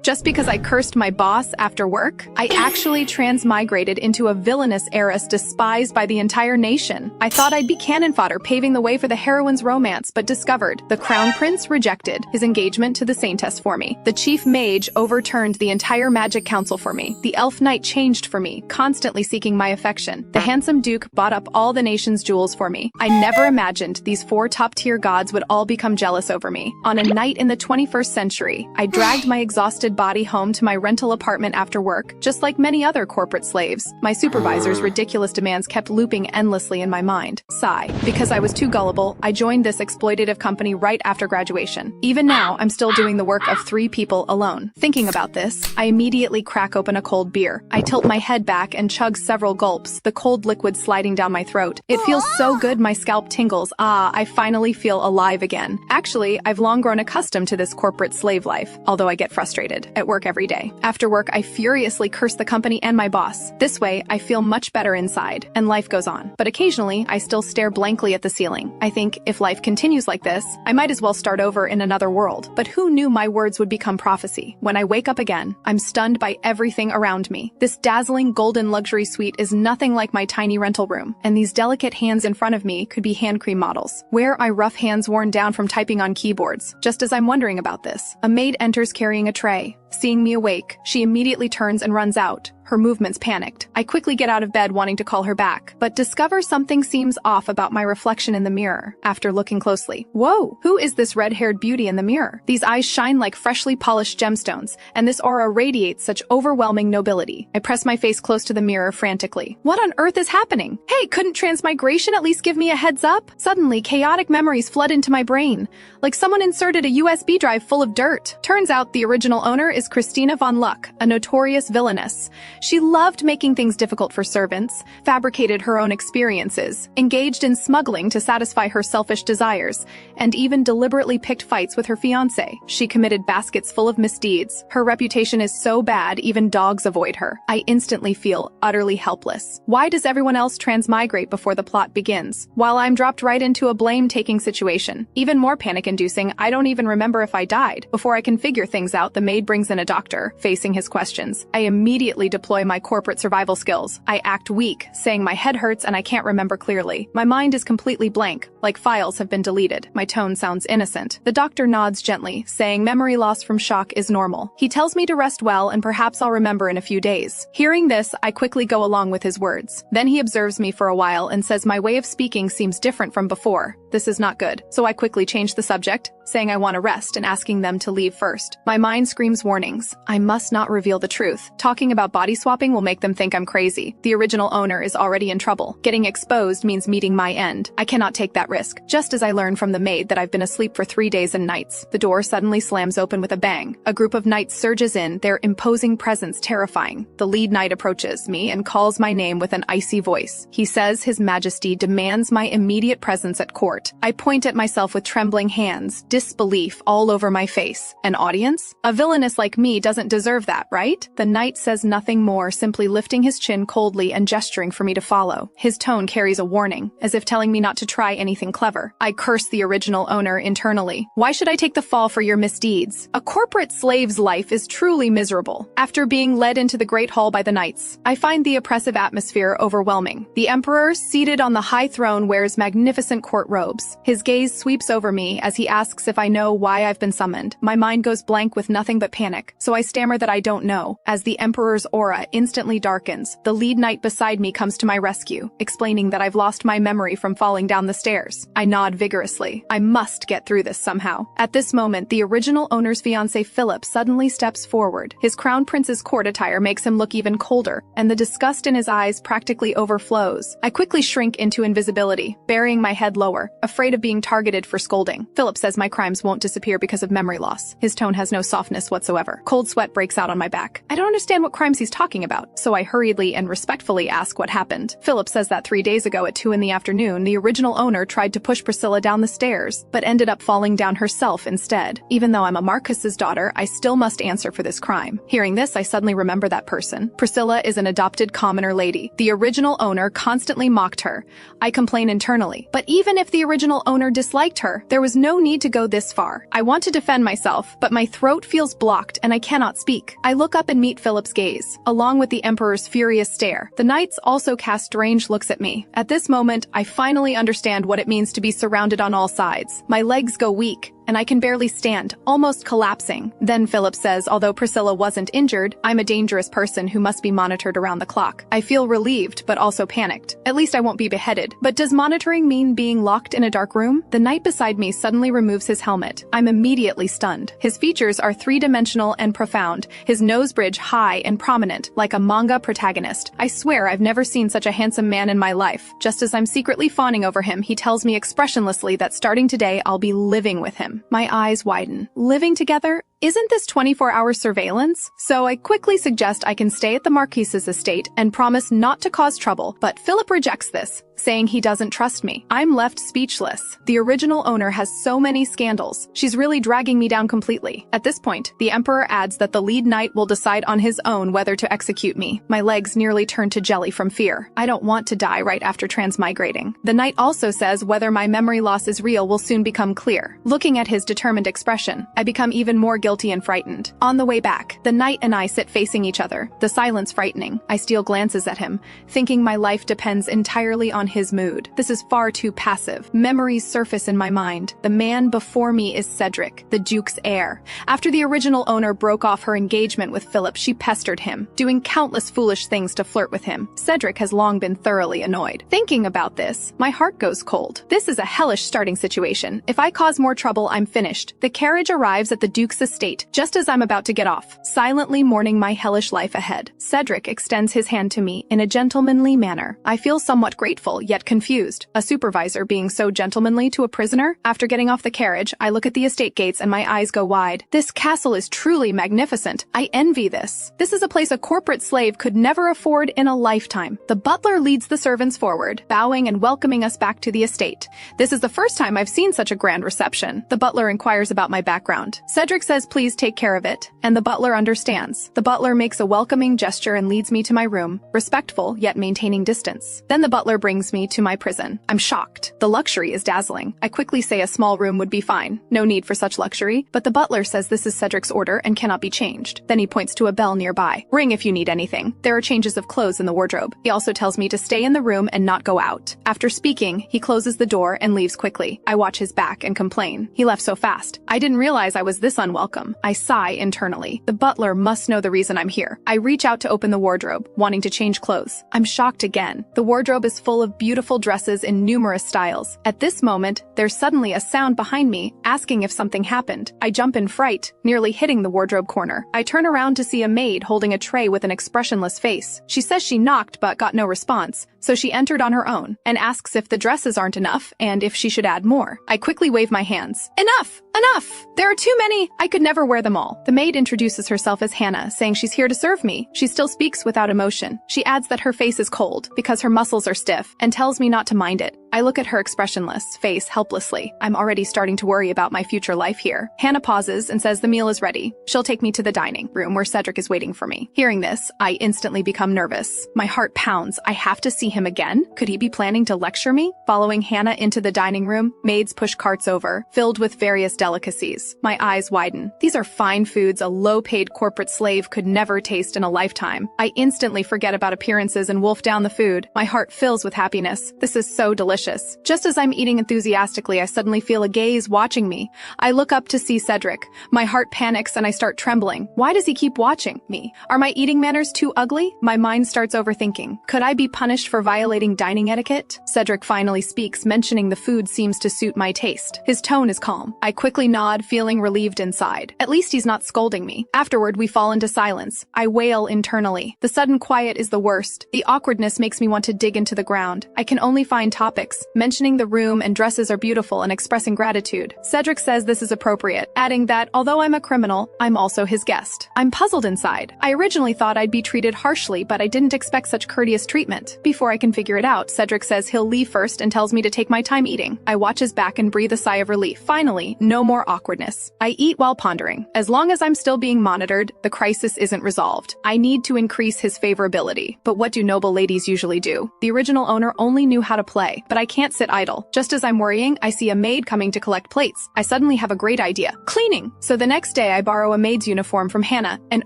Just because I cursed my boss after work, I actually transmigrated into a villainous heiress despised by the entire nation. I thought I'd be cannon fodder paving the way for the heroine's romance, but discovered the crown prince rejected his engagement to the saintess for me. The chief mage overturned the entire magic council for me. The elf knight changed for me, constantly seeking my affection. The handsome duke bought up all the nation's jewels for me. I never imagined these 4 top-tier gods would all become jealous over me. On a night in the 21st century, I dragged my exhausted body home to my rental apartment after work, just like many other corporate slaves. My supervisor's ridiculous demands kept looping endlessly in my mind. Sigh. Because I was too gullible, I joined this exploitative company right after graduation. Even now, I'm still doing the work of 3 people alone. Thinking about this, I immediately crack open a cold beer. I tilt my head back and chug several gulps, the cold liquid sliding down my throat. It feels so good my scalp tingles. I finally feel alive again. Actually, I've long grown accustomed to this corporate slave life, although I get frustrated at work every day. After work, I furiously curse the company and my boss. This way, I feel much better inside, and life goes on. But occasionally, I still stare blankly at the ceiling. I think, if life continues like this, I might as well start over in another world. But who knew my words would become prophecy? When I wake up again, I'm stunned by everything around me. This dazzling golden luxury suite is nothing like my tiny rental room, and these delicate hands in front of me could be hand cream models. Where are my rough hands worn down from typing on keyboards? Just as I'm wondering about this, a maid enters carrying a tray. Seeing me awake, she immediately turns and runs out. Her movements panicked. I quickly get out of bed wanting to call her back, but discover something seems off about my reflection in the mirror after looking closely. Whoa, who is this red-haired beauty in the mirror? These eyes shine like freshly polished gemstones, and this aura radiates such overwhelming nobility. I press my face close to the mirror frantically. What on earth is happening? Hey, couldn't transmigration at least give me a heads up? Suddenly, chaotic memories flood into my brain, like someone inserted a USB drive full of dirt. Turns out the original owner is Christina von Luck, a notorious villainess. She loved making things difficult for servants, fabricated her own experiences, engaged in smuggling to satisfy her selfish desires, and even deliberately picked fights with her fiancé. She committed baskets full of misdeeds. Her reputation is so bad, even dogs avoid her. I instantly feel utterly helpless. Why does everyone else transmigrate before the plot begins, while I'm dropped right into a blame-taking situation? Even more panic-inducing, I don't even remember if I died. Before I can figure things out, the maid brings in a doctor, facing his questions. I immediately deploy my corporate survival skills. I act weak, saying my head hurts and I can't remember clearly. My mind is completely blank, like files have been deleted. My tone sounds innocent. The doctor nods gently, saying memory loss from shock is normal. He tells me to rest well and perhaps I'll remember in a few days. Hearing this, I quickly go along with his words. Then he observes me for a while and says my way of speaking seems different from before. This is not good. So I quickly change the subject, saying I want to rest and asking them to leave first. My mind screams warnings. I must not reveal the truth. Talking about body swapping will make them think I'm crazy. The original owner is already in trouble. Getting exposed means meeting my end. I cannot take that risk. Just as I learn from the maid that I've been asleep for 3 days and nights, the door suddenly slams open with a bang. A group of knights surges in, their imposing presence terrifying. The lead knight approaches me and calls my name with an icy voice. He says His Majesty demands my immediate presence at court. I point at myself with trembling hands, disbelief all over my face. An audience? A villainess like me doesn't deserve that, right? The knight says nothing more, simply lifting his chin coldly and gesturing for me to follow. His tone carries a warning, as if telling me not to try anything clever. I curse the original owner internally. Why should I take the fall for your misdeeds? A corporate slave's life is truly miserable. After being led into the great hall by the knights, I find the oppressive atmosphere overwhelming. The emperor, seated on the high throne, wears magnificent court robes. His gaze sweeps over me as he asks if I know why I've been summoned. My mind goes blank with nothing but panic, so I stammer that I don't know. As the emperor's aura instantly darkens, the lead knight beside me comes to my rescue, explaining that I've lost my memory from falling down the stairs. I nod vigorously. I must get through this somehow. At this moment, the original owner's fiancé Philip suddenly steps forward. His crown prince's court attire makes him look even colder, and the disgust in his eyes practically overflows. I quickly shrink into invisibility, burying my head lower, afraid of being targeted for scolding. Philip says my crimes won't disappear because of memory loss. His tone has no softness whatsoever. Cold sweat breaks out on my back. I don't understand what crimes he's talking about, so I hurriedly and respectfully ask what happened. Philip says that 3 days ago at 2 in the afternoon, the original owner tried to push Priscilla down the stairs, but ended up falling down herself instead. Even though I'm a Marcus's daughter, I still must answer for this crime. Hearing this, I suddenly remember that person. Priscilla is an adopted commoner lady. The original owner constantly mocked her. I complain internally. But even if the original owner disliked her, there was no need to go go this far. I want to defend myself, but my throat feels blocked and I cannot speak. I look up and meet Philip's gaze, along with the Emperor's furious stare. The knights also cast strange looks at me. At this moment, I finally understand what it means to be surrounded on all sides. My legs go weak, and I can barely stand, almost collapsing. Then Philip says, although Priscilla wasn't injured, I'm a dangerous person who must be monitored around the clock. I feel relieved, but also panicked. At least I won't be beheaded. But does monitoring mean being locked in a dark room? The knight beside me suddenly removes his helmet. I'm immediately stunned. His features are three-dimensional and profound, his nose bridge high and prominent, like a manga protagonist. I swear I've never seen such a handsome man in my life. Just as I'm secretly fawning over him, he tells me expressionlessly that starting today I'll be living with him. My eyes widen. Living together? Isn't this 24-hour surveillance? So I quickly suggest I can stay at the Marquise's estate and promise not to cause trouble, but Philip rejects this, saying he doesn't trust me. I'm left speechless. The original owner has so many scandals. She's really dragging me down completely. At this point, the Emperor adds that the lead knight will decide on his own whether to execute me. My legs nearly turn to jelly from fear. I don't want to die right after transmigrating. The knight also says whether my memory loss is real will soon become clear. Looking at his determined expression, I become even more guilty and frightened. On the way back, the knight and I sit facing each other, the silence frightening. I steal glances at him, thinking my life depends entirely on his mood. This is far too passive. Memories surface in my mind. The man before me is Cedric, the Duke's heir. After the original owner broke off her engagement with Philip, she pestered him, doing countless foolish things to flirt with him. Cedric has long been thoroughly annoyed. Thinking about this, my heart goes cold. This is a hellish starting situation. If I cause more trouble, I'm finished. The carriage arrives at the Duke's estate, just as I'm about to get off, silently mourning my hellish life ahead. Cedric extends his hand to me in a gentlemanly manner. I feel somewhat grateful, yet confused. A supervisor being so gentlemanly to a prisoner? After getting off the carriage, I look at the estate gates and my eyes go wide. This castle is truly magnificent. I envy this. This is a place a corporate slave could never afford in a lifetime. The butler leads the servants forward, bowing and welcoming us back to the estate. This is the first time I've seen such a grand reception. The butler inquires about my background. Cedric says please take care of it, and the butler understands. The butler makes a welcoming gesture and leads me to my room, respectful yet maintaining distance. Then the butler brings me to my prison. I'm shocked. The luxury is dazzling. I quickly say a small room would be fine. No need for such luxury, but the butler says this is Cedric's order and cannot be changed. Then he points to a bell nearby. Ring if you need anything. There are changes of clothes in the wardrobe. He also tells me to stay in the room and not go out. After speaking, he closes the door and leaves quickly. I watch his back and complain. He left so fast. I didn't realize I was this unwelcome. I sigh internally. The butler must know the reason I'm here. I reach out to open the wardrobe, wanting to change clothes. I'm shocked again. The wardrobe is full of beautiful dresses in numerous styles. At this moment, there's suddenly a sound behind me, asking if something happened. I jump in fright, nearly hitting the wardrobe corner. I turn around to see a maid holding a tray with an expressionless face. She says she knocked but got no response, so she entered on her own, and asks if the dresses aren't enough, and if she should add more. I quickly wave my hands. Enough! Enough! There are too many! I could never wear them all. The maid introduces herself as Hannah, saying she's here to serve me. She still speaks without emotion. She adds that her face is cold, because her muscles are stiff, and tells me not to mind it. I look at her expressionless face helplessly. I'm already starting to worry about my future life here. Hannah pauses and says the meal is ready. She'll take me to the dining room where Cedric is waiting for me. Hearing this, I instantly become nervous. My heart pounds. I have to see him again? Could he be planning to lecture me? Following Hannah into the dining room, maids push carts over, filled with various delicacies. My eyes widen. These are fine foods a low-paid corporate slave could never taste in a lifetime. I instantly forget about appearances and wolf down the food. My heart fills with happiness. This is so delicious. Just as I'm eating enthusiastically, I suddenly feel a gaze watching me. I look up to see Cedric. My heart panics and I start trembling. Why does he keep watching me? Are my eating manners too ugly? My mind starts overthinking. Could I be punished for violating dining etiquette? Cedric finally speaks, mentioning the food seems to suit my taste. His tone is calm. I quickly nod, feeling relieved inside. At least he's not scolding me. Afterward, we fall into silence. I wail internally. The sudden quiet is the worst. The awkwardness makes me want to dig into the ground. I can only find topics, mentioning the room and dresses are beautiful and expressing gratitude. Cedric says this is appropriate, adding that, although I'm a criminal, I'm also his guest. I'm puzzled inside. I originally thought I'd be treated harshly, but I didn't expect such courteous treatment. Before I can figure it out, Cedric says he'll leave first and tells me to take my time eating. I watch his back and breathe a sigh of relief. Finally, no more awkwardness. I eat while pondering pondering. As long as I'm still being monitored, the crisis isn't resolved. I need to increase his favorability. But what do noble ladies usually do? The original owner only knew how to play, but I can't sit idle. Just as I'm worrying, I see a maid coming to collect plates. I suddenly have a great idea. Cleaning! So the next day I borrow a maid's uniform from Hannah and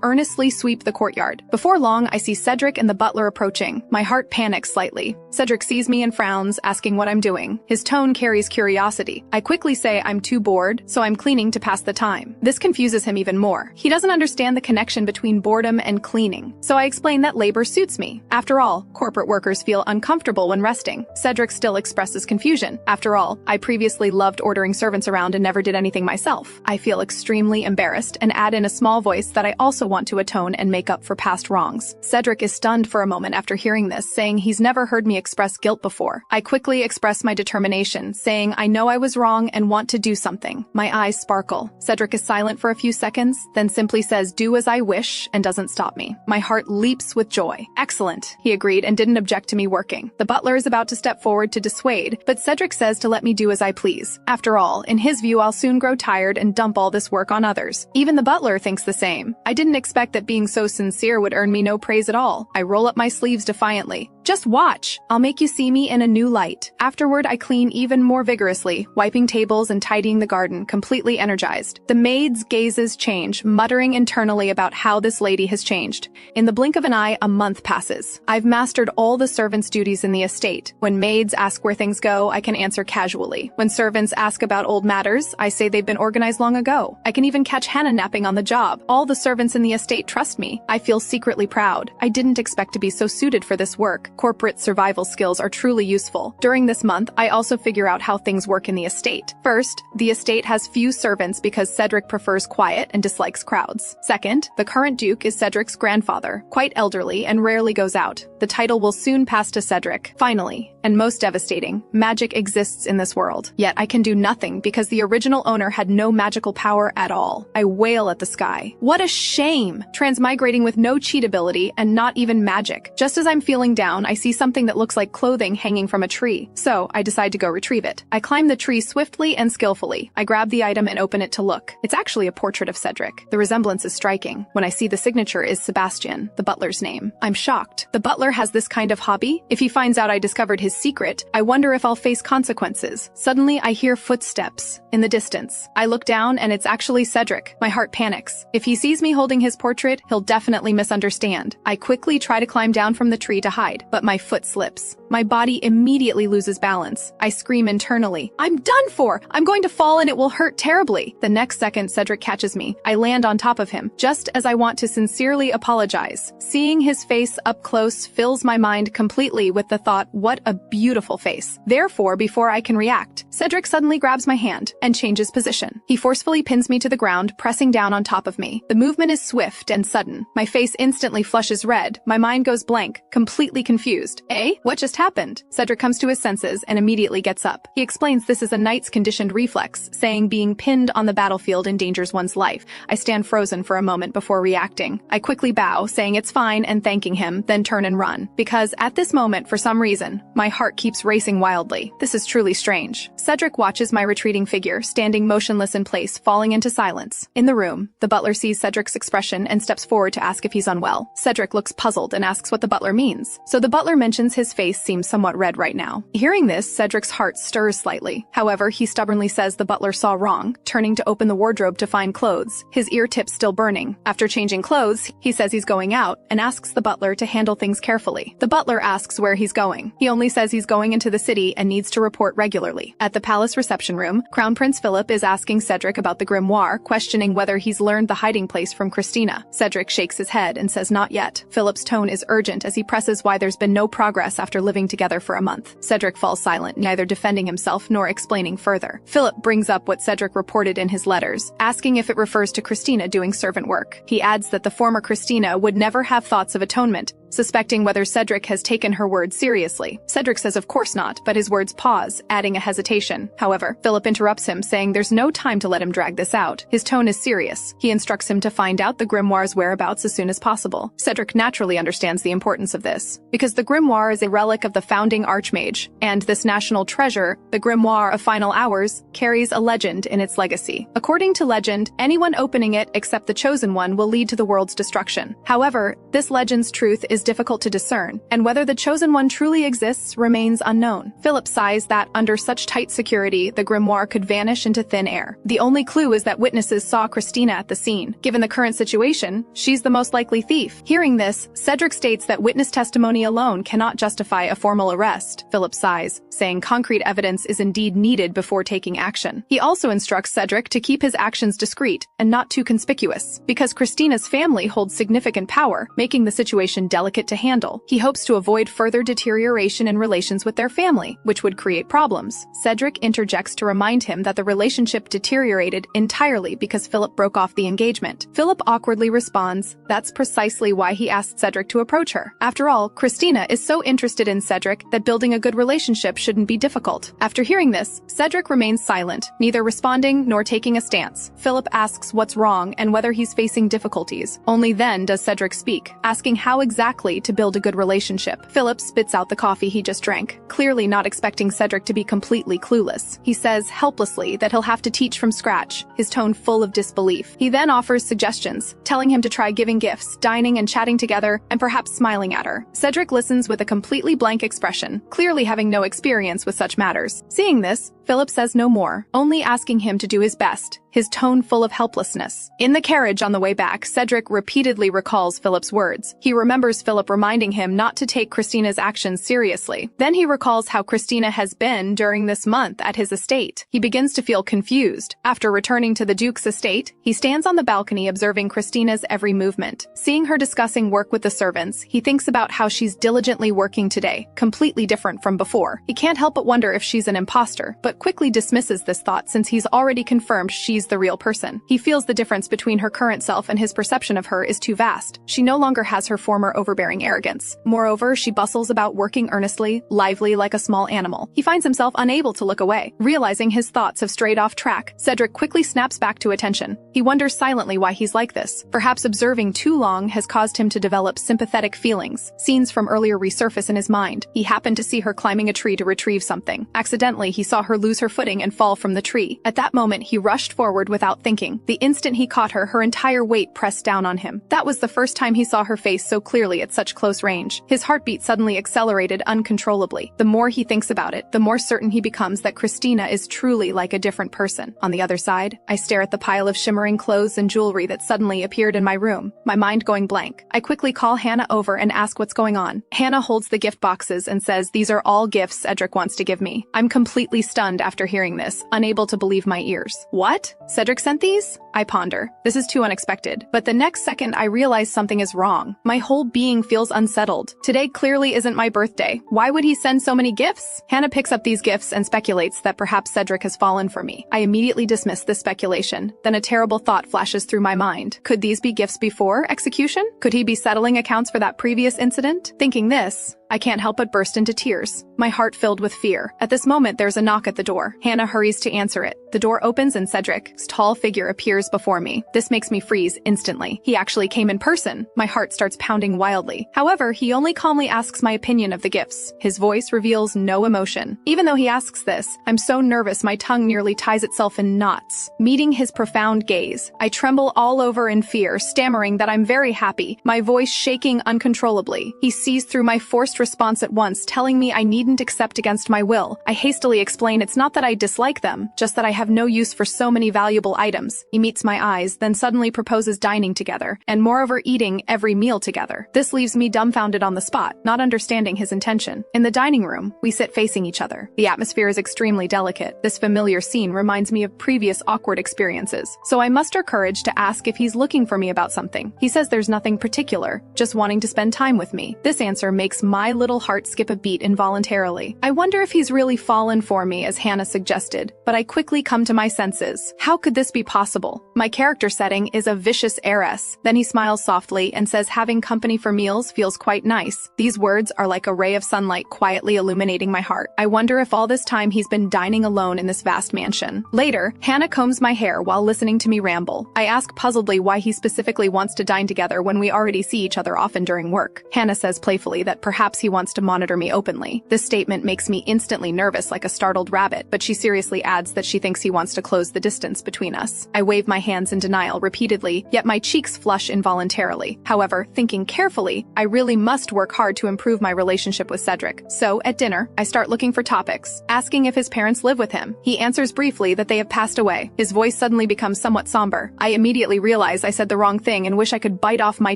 earnestly sweep the courtyard. Before long, I see Cedric and the butler approaching. My heart panics slightly. Cedric sees me and frowns, asking what I'm doing. His tone carries curiosity. I quickly say I'm too bored, so I'm cleaning to pass the time. This confuses him even more. He doesn't understand the connection between boredom and cleaning. So I explain that labor suits me. After all, corporate workers feel uncomfortable when resting. Cedric still expresses confusion. After all, I previously loved ordering servants around and never did anything myself. I feel extremely embarrassed and add in a small voice that I also want to atone and make up for past wrongs. Cedric is stunned for a moment after hearing this, saying he's never heard me express guilt before. I quickly express my determination, saying I know I was wrong and want to do something. My eyes sparkle. Cedric is silent for a few seconds, then simply says, "Do as I wish," and doesn't stop me. My heart leaps with joy. Excellent, he agreed and didn't object to me working. The butler is about to step forward to dissuade, but Cedric says to let me do as I please. After all, in his view, I'll soon grow tired and dump all this work on others. Even the butler thinks the same. I didn't expect that being so sincere would earn me no praise at all. I roll up my sleeves defiantly. Just watch. I'll make you see me in a new light. Afterward, I clean even more vigorously, wiping tables and tidying the garden, completely energized. The maid's gazes change, muttering internally about how this lady has changed. In the blink of an eye, a month passes. I've mastered all the servants' duties in the estate. When maids ask where things go, I can answer casually. When servants ask about old matters, I say they've been organized long ago. I can even catch Hannah napping on the job. All the servants in the estate trust me. I feel secretly proud. I didn't expect to be so suited for this work. Corporate survival skills are truly useful. During this month, I also figure out how things work in the estate. First, the estate has few servants because Cedric prefers quiet and dislikes crowds. Second, the current duke is Cedric's grandfather, quite elderly and rarely goes out. The title will soon pass to Cedric. Finally, and most devastating, magic exists in this world. Yet I can do nothing because the original owner had no magical power at all. I wail at the sky. What a shame! Transmigrating with no cheat ability and not even magic. Just as I'm feeling down, I see something that looks like clothing hanging from a tree. So I decide to go retrieve it. I climb the tree swiftly and skillfully. I grab the item and open it to look. It's actually a portrait of Cedric. The resemblance is striking. When I see the signature is Sebastian, the butler's name. I'm shocked. The butler has this kind of hobby? If he finds out I discovered his secret, I wonder if I'll face consequences. Suddenly, I hear footsteps in the distance. I look down and it's actually Cedric. My heart panics. If he sees me holding his portrait, he'll definitely misunderstand. I quickly try to climb down from the tree to hide, but my foot slips. My body immediately loses balance. I scream internally, "I'm done for! I'm going to fall and it will hurt terribly!" The next second, Cedric catches me. I land on top of him, just as I want to sincerely apologize. Seeing his face up close fills my mind completely with the thought, what a beautiful face. Therefore, before I can react, Cedric suddenly grabs my hand and changes position. He forcefully pins me to the ground, pressing down on top of me. The movement is swift and sudden. My face instantly flushes red. My mind goes blank, completely confused. What just happened? Cedric comes to his senses and immediately gets up. He explains this is a knight's conditioned reflex, saying being pinned on the battlefield endangers one's life. I stand frozen for a moment before reacting. I quickly bow, saying it's fine and thanking him, then turn and run. Because at this moment, for some reason, my heart keeps racing wildly. This is truly strange. Cedric watches my retreating figure, standing motionless in place, falling into silence. In the room, the butler sees Cedric's expression and steps forward to ask if he's unwell. Cedric looks puzzled and asks what the butler means. So the butler mentions his face seems somewhat red right now. Hearing this, Cedric's heart stirs slightly. However, he stubbornly says the butler saw wrong, turning to open the wardrobe to find clothes, his ear tips still burning. After changing clothes, he says he's going out and asks the butler to handle things carefully. The butler asks where he's going. He only says he's going into the city and needs to report regularly. At the palace reception room, Crown Prince Philip is asking Cedric about the grimoire, questioning whether he's learned the hiding place from Christina. Cedric shakes his head and says not yet. Philip's tone is urgent as he presses why there's been no progress after living together for a month. Cedric falls silent, neither defending himself nor explaining further. Philip brings up what Cedric reported in his letters, asking if it refers to Christina doing servant work. He adds that the former Christina would never have thoughts of atonement, suspecting whether Cedric has taken her words seriously. Cedric says of course not, but his words pause, adding a hesitation. However, Philip interrupts him, saying there's no time to let him drag this out. His tone is serious. He instructs him to find out the grimoire's whereabouts as soon as possible. Cedric naturally understands the importance of this, because the grimoire is a relic of the founding Archmage, and this national treasure, the Grimoire of Final Hours, carries a legend in its legacy. According to legend, anyone opening it except the Chosen One will lead to the world's destruction. However, this legend's truth is difficult to discern, and whether the Chosen One truly exists remains unknown. Philip sighs that, under such tight security, the grimoire could vanish into thin air. The only clue is that witnesses saw Christina at the scene. Given the current situation, she's the most likely thief. Hearing this, Cedric states that witness testimony alone cannot justify a formal arrest. Philip sighs, saying concrete evidence is indeed needed before taking action. He also instructs Cedric to keep his actions discreet and not too conspicuous, because Christina's family holds significant power, making the situation delicate to handle. He hopes to avoid further deterioration in relations with their family, which would create problems. Cedric interjects to remind him that the relationship deteriorated entirely because Philip broke off the engagement. Philip awkwardly responds, that's precisely why he asked Cedric to approach her. After all, Christina is so interested in Cedric that building a good relationship shouldn't be difficult. After hearing this, Cedric remains silent, neither responding nor taking a stance. Philip asks what's wrong and whether he's facing difficulties. Only then does Cedric speak, asking how exactly to build a good relationship. Philip spits out the coffee he just drank, clearly not expecting Cedric to be completely clueless. He says helplessly that he'll have to teach from scratch, his tone full of disbelief. He then offers suggestions, telling him to try giving gifts, dining and chatting together, and perhaps smiling at her. Cedric listens with a completely blank expression, clearly having no experience with such matters. Seeing this, Philip says no more, only asking him to do his best, his tone full of helplessness. In the carriage on the way back, Cedric repeatedly recalls Philip's words. He remembers Philip reminding him not to take Christina's actions seriously. Then he recalls how Christina has been during this month at his estate. He begins to feel confused. After returning to the Duke's estate, he stands on the balcony observing Christina's every movement. Seeing her discussing work with the servants, he thinks about how she's diligently working today, completely different from before. He can't help but wonder if she's an imposter, but quickly dismisses this thought since he's already confirmed she's the real person. He feels the difference between her current self and his perception of her is too vast. She no longer has her former overbearing arrogance. Moreover, she bustles about working earnestly, lively like a small animal. He finds himself unable to look away. Realizing his thoughts have strayed off track, Cedric quickly snaps back to attention. He wonders silently why he's like this. Perhaps observing too long has caused him to develop sympathetic feelings. Scenes from earlier resurface in his mind. He happened to see her climbing a tree to retrieve something. Accidentally, he saw her lose her footing and fall from the tree. At that moment, he rushed forward without thinking. The instant he caught her, her entire weight pressed down on him. That was the first time he saw her face so clearly at such close range. His heartbeat suddenly accelerated uncontrollably. The more he thinks about it, the more certain he becomes that Christina is truly like a different person. On the other side, I stare at the pile of shimmering clothes and jewelry that suddenly appeared in my room, my mind going blank. I quickly call Hannah over and ask what's going on. Hannah holds the gift boxes and says these are all gifts Cedric wants to give me. I'm completely stunned after hearing this, unable to believe my ears. What? Cedric sent these? I ponder. This is too unexpected. But the next second I realize something is wrong. My whole being feels unsettled. Today clearly isn't my birthday. Why would he send so many gifts? Hannah picks up these gifts and speculates that perhaps Cedric has fallen for me. I immediately dismiss this speculation. Then a terrible thought flashes through my mind. Could these be gifts before execution? Could he be settling accounts for that previous incident? Thinking this, I can't help but burst into tears, my heart filled with fear. At this moment, there's a knock at the door. Hannah hurries to answer it. The door opens and Cedric's tall figure appears before me. This makes me freeze instantly. He actually came in person. My heart starts pounding wildly. However, he only calmly asks my opinion of the gifts. His voice reveals no emotion. Even though he asks this, I'm so nervous my tongue nearly ties itself in knots. Meeting his profound gaze, I tremble all over in fear, stammering that I'm very happy, my voice shaking uncontrollably. He sees through my forced response at once, telling me I needn't accept against my will. I hastily explain it's not that I dislike them, just that I have no use for so many valuable items. He meets my eyes, then suddenly proposes dining together, and moreover eating every meal together. This leaves me dumbfounded on the spot, not understanding his intention. In the dining room, we sit facing each other. The atmosphere is extremely delicate. This familiar scene reminds me of previous awkward experiences, so I muster courage to ask if he's looking for me about something. He says there's nothing particular, just wanting to spend time with me. This answer makes my little heart skip a beat involuntarily. momentarily. I wonder if he's really fallen for me, as Hannah suggested, but I quickly come to my senses. How could this be possible? My character setting is a vicious heiress. Then he smiles softly and says having company for meals feels quite nice. These words are like a ray of sunlight quietly illuminating my heart. I wonder if all this time he's been dining alone in this vast mansion. Later, Hannah combs my hair while listening to me ramble. I ask puzzledly why he specifically wants to dine together when we already see each other often during work. Hannah says playfully that perhaps he wants to monitor me openly. This statement makes me instantly nervous like a startled rabbit, but she seriously adds that she thinks he wants to close the distance between us. I wave my hands in denial repeatedly, yet my cheeks flush involuntarily. However, thinking carefully, I really must work hard to improve my relationship with Cedric. So, at dinner, I start looking for topics, asking if his parents live with him. He answers briefly that they have passed away. His voice suddenly becomes somewhat somber. I immediately realize I said the wrong thing and wish I could bite off my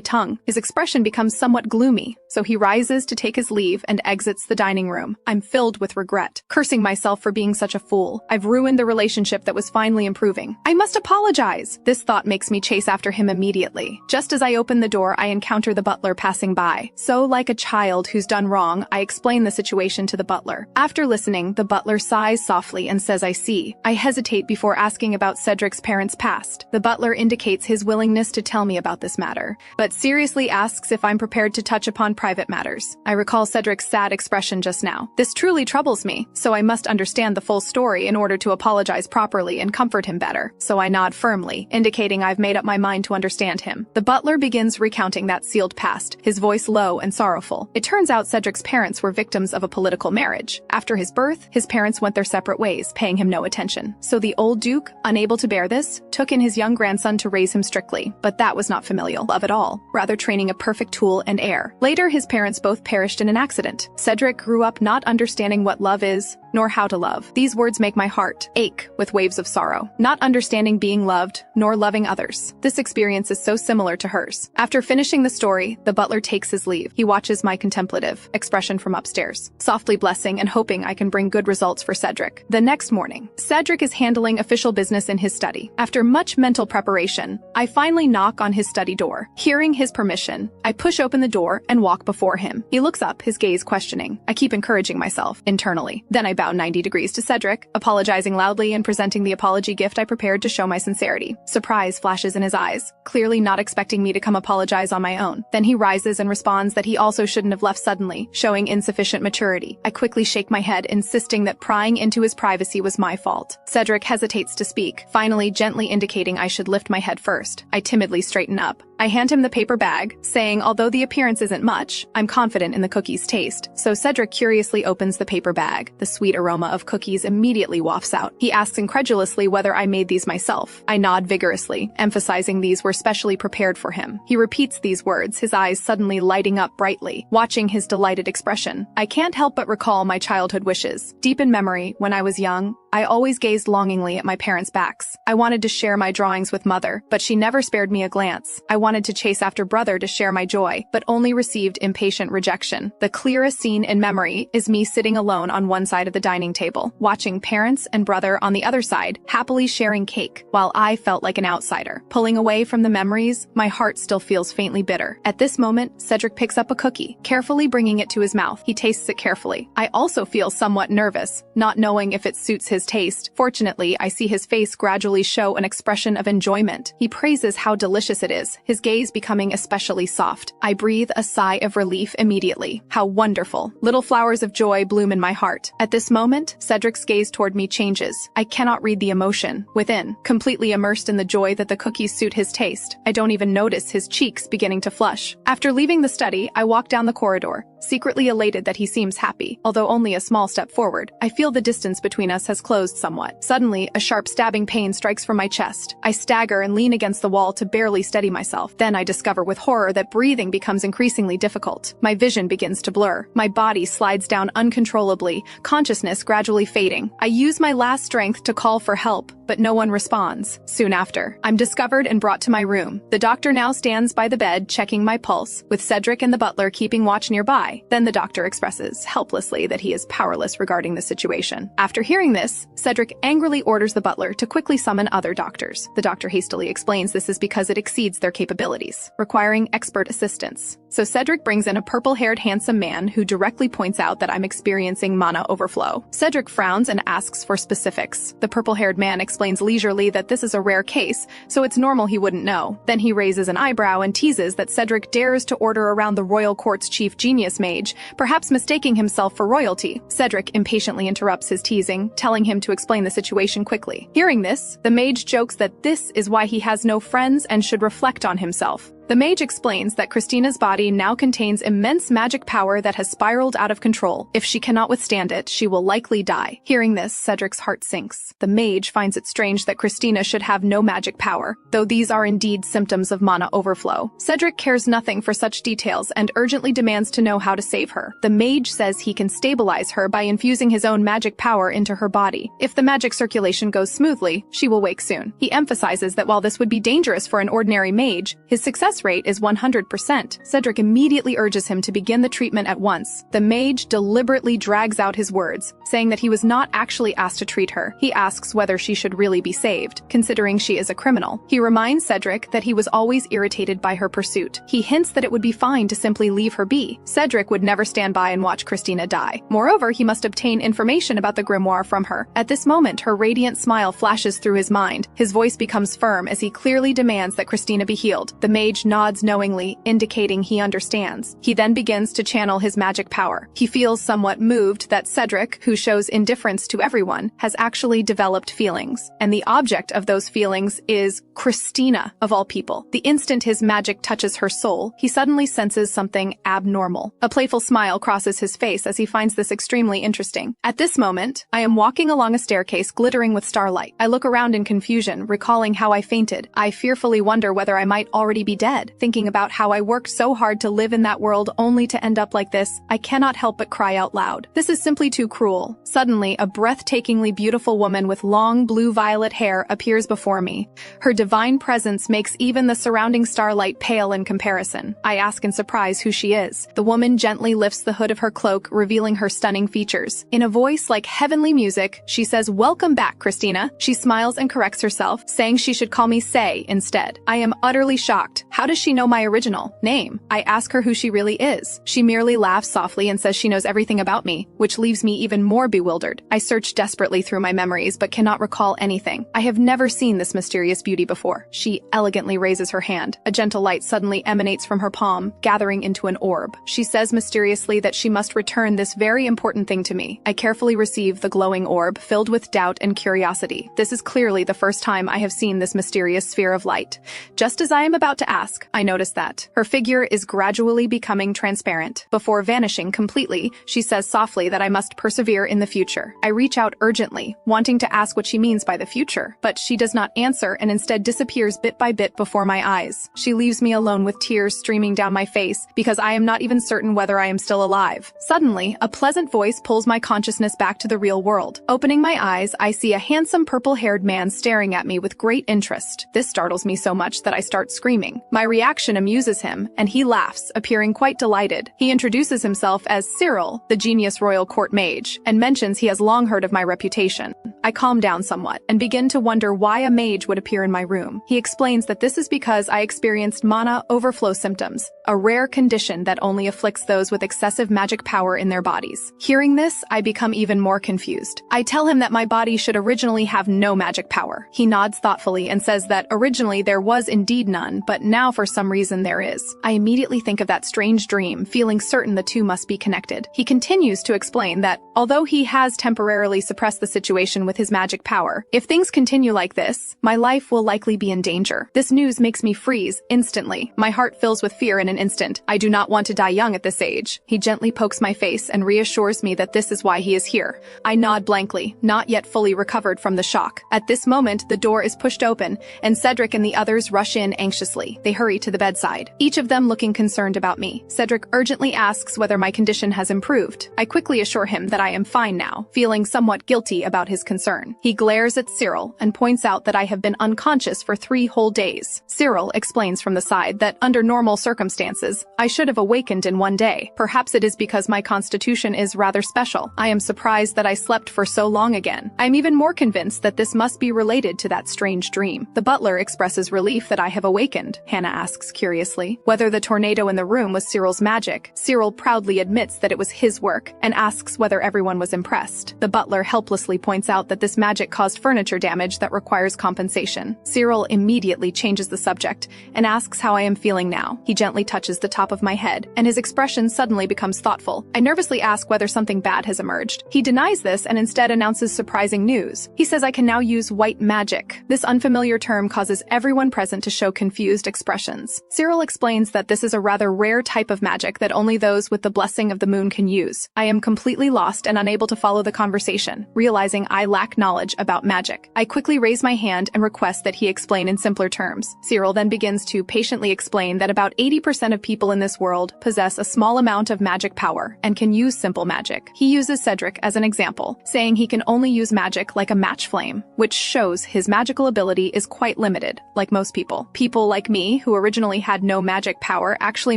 tongue. His expression becomes somewhat gloomy, so he rises to take his leave and exits the dining room. I'm filled with regret, cursing myself for being such a fool. I've ruined the relationship that was finally improving. I must apologize. This thought makes me chase after him immediately. Just as I open the door, I encounter the butler passing by. So, like a child who's done wrong, I explain the situation to the butler. After listening, the butler sighs softly and says, "I see." I hesitate before asking about Cedric's parents' past. The butler indicates his willingness to tell me about this matter, but seriously asks if I'm prepared to touch upon private matters. I recall Cedric's sad expression just now. This truly troubles me, so I must understand the full story in order to apologize properly and comfort him better. So I nod firmly, indicating I've made up my mind to understand him. The butler begins recounting that sealed past, his voice low and sorrowful. It turns out Cedric's parents were victims of a political marriage. After his birth, his parents went their separate ways, paying him no attention. So the old duke, unable to bear this, took in his young grandson to raise him strictly. But that was not familial love at all, rather training a perfect tool and heir. Later, his parents both perished in an accident. Cedric grew up not understanding what love is, nor how to love. These words make my heart ache with waves of sorrow. Not understanding being loved, nor loving others. This experience is so similar to hers. After finishing the story, the butler takes his leave. He watches my contemplative expression from upstairs, softly blessing and hoping I can bring good results for Cedric. The next morning, Cedric is handling official business in his study. After much mental preparation, I finally knock on his study door. Hearing his permission, I push open the door and walk before him. He looks up, his gaze questioning. I keep encouraging myself internally. Then I bow 90 degrees to Cedric, apologizing loudly and presenting the apology gift I prepared to show my sincerity. Surprise flashes in his eyes, clearly not expecting me to come apologize on my own. Then he rises and responds that he also shouldn't have left suddenly, showing insufficient maturity. I quickly shake my head, insisting that prying into his privacy was my fault. Cedric hesitates to speak, finally gently indicating I should lift my head first. I timidly straighten up. I hand him the paper bag, saying although the appearance isn't much, I'm confident in the cookie's taste. So Cedric curiously opens the paper bag. The sweet aroma of cookies immediately wafts out. He asks incredulously whether I made these myself. I nod vigorously, emphasizing these were specially prepared for him. He repeats these words, his eyes suddenly lighting up brightly, watching his delighted expression. I can't help but recall my childhood wishes. Deep in memory, when I was young, I always gazed longingly at my parents' backs. I wanted to share my drawings with mother, but she never spared me a glance. I wanted to chase after brother to share my joy, but only received impatient rejection. The clearest scene in memory is me sitting alone on one side of the dining table, watching parents and brother on the other side, happily sharing cake, while I felt like an outsider. Pulling away from the memories, my heart still feels faintly bitter. At this moment, Cedric picks up a cookie, carefully bringing it to his mouth. He tastes it carefully. I also feel somewhat nervous, not knowing if it suits his taste. Fortunately, I see his face gradually show an expression of enjoyment. He praises how delicious it is, his gaze becoming especially soft. I breathe a sigh of relief immediately. How wonderful. Little flowers of joy bloom in my heart. At this moment, Cedric's gaze toward me changes. I cannot read the emotion within, completely immersed in the joy that the cookies suit his taste. I don't even notice his cheeks beginning to flush. After leaving the study, I walk down the corridor, secretly elated that he seems happy, although only a small step forward. I feel the distance between us has closed somewhat. Suddenly, a sharp stabbing pain strikes from my chest. I stagger and lean against the wall to barely steady myself. Then I discover with horror that breathing becomes increasingly difficult. My vision begins to blur. My body slides down uncontrollably, consciousness gradually fading. I use my last strength to call for help, but no one responds. Soon after, I'm discovered and brought to my room. The doctor now stands by the bed, checking my pulse, with Cedric and the butler keeping watch nearby. Then the doctor expresses helplessly that he is powerless regarding the situation. After hearing this, Cedric angrily orders the butler to quickly summon other doctors. The doctor hastily explains this is because it exceeds their capabilities, requiring expert assistance. So Cedric brings in a purple-haired handsome man who directly points out that I'm experiencing mana overflow. Cedric frowns and asks for specifics. The purple-haired man explains leisurely that this is a rare case, so it's normal he wouldn't know. Then he raises an eyebrow and teases that Cedric dares to order around the royal court's chief genius mage, perhaps mistaking himself for royalty. Cedric impatiently interrupts his teasing, telling him to explain the situation quickly. Hearing this, the mage jokes that this is why he has no friends and should reflect on himself. The mage explains that Christina's body now contains immense magic power that has spiraled out of control. If she cannot withstand it, she will likely die. Hearing this, Cedric's heart sinks. The mage finds it strange that Christina should have no magic power, though these are indeed symptoms of mana overflow. Cedric cares nothing for such details and urgently demands to know how to save her. The mage says he can stabilize her by infusing his own magic power into her body. If the magic circulation goes smoothly, she will wake soon. He emphasizes that while this would be dangerous for an ordinary mage, his success rate is 100%. Cedric immediately urges him to begin the treatment at once. The mage deliberately drags out his words, saying that he was not actually asked to treat her. He asks whether she should really be saved, considering she is a criminal. He reminds Cedric that he was always irritated by her pursuit. He hints that it would be fine to simply leave her be. Cedric would never stand by and watch Christina die. Moreover, he must obtain information about the grimoire from her. At this moment, her radiant smile flashes through his mind. His voice becomes firm as he clearly demands that Christina be healed. The mage nods knowingly, indicating he understands. He then begins to channel his magic power. He feels somewhat moved that Cedric, who shows indifference to everyone, has actually developed feelings. And the object of those feelings is Christina, of all people. The instant his magic touches her soul, he suddenly senses something abnormal. A playful smile crosses his face as he finds this extremely interesting. At this moment, I am walking along a staircase glittering with starlight. I look around in confusion, recalling how I fainted. I fearfully wonder whether I might already be dead. Thinking about how I worked so hard to live in that world only to end up like this, I cannot help but cry out loud. This is simply too cruel. Suddenly, a breathtakingly beautiful woman with long blue-violet hair appears before me. Her divine presence makes even the surrounding starlight pale in comparison. I ask in surprise who she is. The woman gently lifts the hood of her cloak, revealing her stunning features. In a voice like heavenly music, she says, "Welcome back, Christina." She smiles and corrects herself, saying she should call me Say instead. I am utterly shocked. How does she know my original name? I ask her who she really is. She merely laughs softly and says she knows everything about me, which leaves me even more bewildered. I search desperately through my memories but cannot recall anything. I have never seen this mysterious beauty before. She elegantly raises her hand. A gentle light suddenly emanates from her palm, gathering into an orb. She says mysteriously that she must return this very important thing to me. I carefully receive the glowing orb, filled with doubt and curiosity. This is clearly the first time I have seen this mysterious sphere of light. Just as I am about to ask, I notice that her figure is gradually becoming transparent. Before vanishing completely, she says softly that I must persevere in the future. I reach out urgently, wanting to ask what she means by the future, but she does not answer and instead disappears bit by bit before my eyes. She leaves me alone with tears streaming down my face because I am not even certain whether I am still alive. Suddenly, a pleasant voice pulls my consciousness back to the real world. Opening my eyes, I see a handsome purple-haired man staring at me with great interest. This startles me so much that I start screaming. My reaction amuses him, and he laughs, appearing quite delighted. He introduces himself as Cyril, the genius royal court mage, and mentions he has long heard of my reputation. I calm down somewhat, and begin to wonder why a mage would appear in my room. He explains that this is because I experienced mana overflow symptoms, a rare condition that only afflicts those with excessive magic power in their bodies. Hearing this, I become even more confused. I tell him that my body should originally have no magic power. He nods thoughtfully and says that originally there was indeed none, but now for some reason there is. I immediately think of that strange dream, feeling certain the two must be connected. He continues to explain that, although he has temporarily suppressed the situation with his magic power, if things continue like this, my life will likely be in danger. This news makes me freeze instantly. My heart fills with fear in an instant. I do not want to die young at this age. He gently pokes my face and reassures me that this is why he is here. I nod blankly, not yet fully recovered from the shock. At this moment, the door is pushed open, and Cedric and the others rush in anxiously. They hurry to the bedside, each of them looking concerned about me. Cedric urgently asks whether my condition has improved. I quickly assure him that I am fine now, feeling somewhat guilty about his concern. He glares at Cyril and points out that I have been unconscious for 3 whole days. Cyril explains from the side that under normal circumstances, I should have awakened in 1 day. Perhaps it is because my constitution is rather special. I am surprised that I slept for so long again. I'm even more convinced that this must be related to that strange dream. The butler expresses relief that I have awakened. Hannah Hannah asks curiously. Whether the tornado in the room was Cyril's magic, Cyril proudly admits that it was his work and asks whether everyone was impressed. The butler helplessly points out that this magic caused furniture damage that requires compensation. Cyril immediately changes the subject and asks how I am feeling now. He gently touches the top of my head, and his expression suddenly becomes thoughtful. I nervously ask whether something bad has emerged. He denies this and instead announces surprising news. He says I can now use white magic. This unfamiliar term causes everyone present to show confused expressions. Cyril explains that this is a rather rare type of magic that only those with the blessing of the moon can use. I am completely lost and unable to follow the conversation, realizing I lack knowledge about magic. I quickly raise my hand and request that he explain in simpler terms. Cyril then begins to patiently explain that about 80% of people in this world possess a small amount of magic power and can use simple magic. He uses Cedric as an example, saying he can only use magic like a match flame, which shows his magical ability is quite limited, like most people. People like me, who originally had no magic power, actually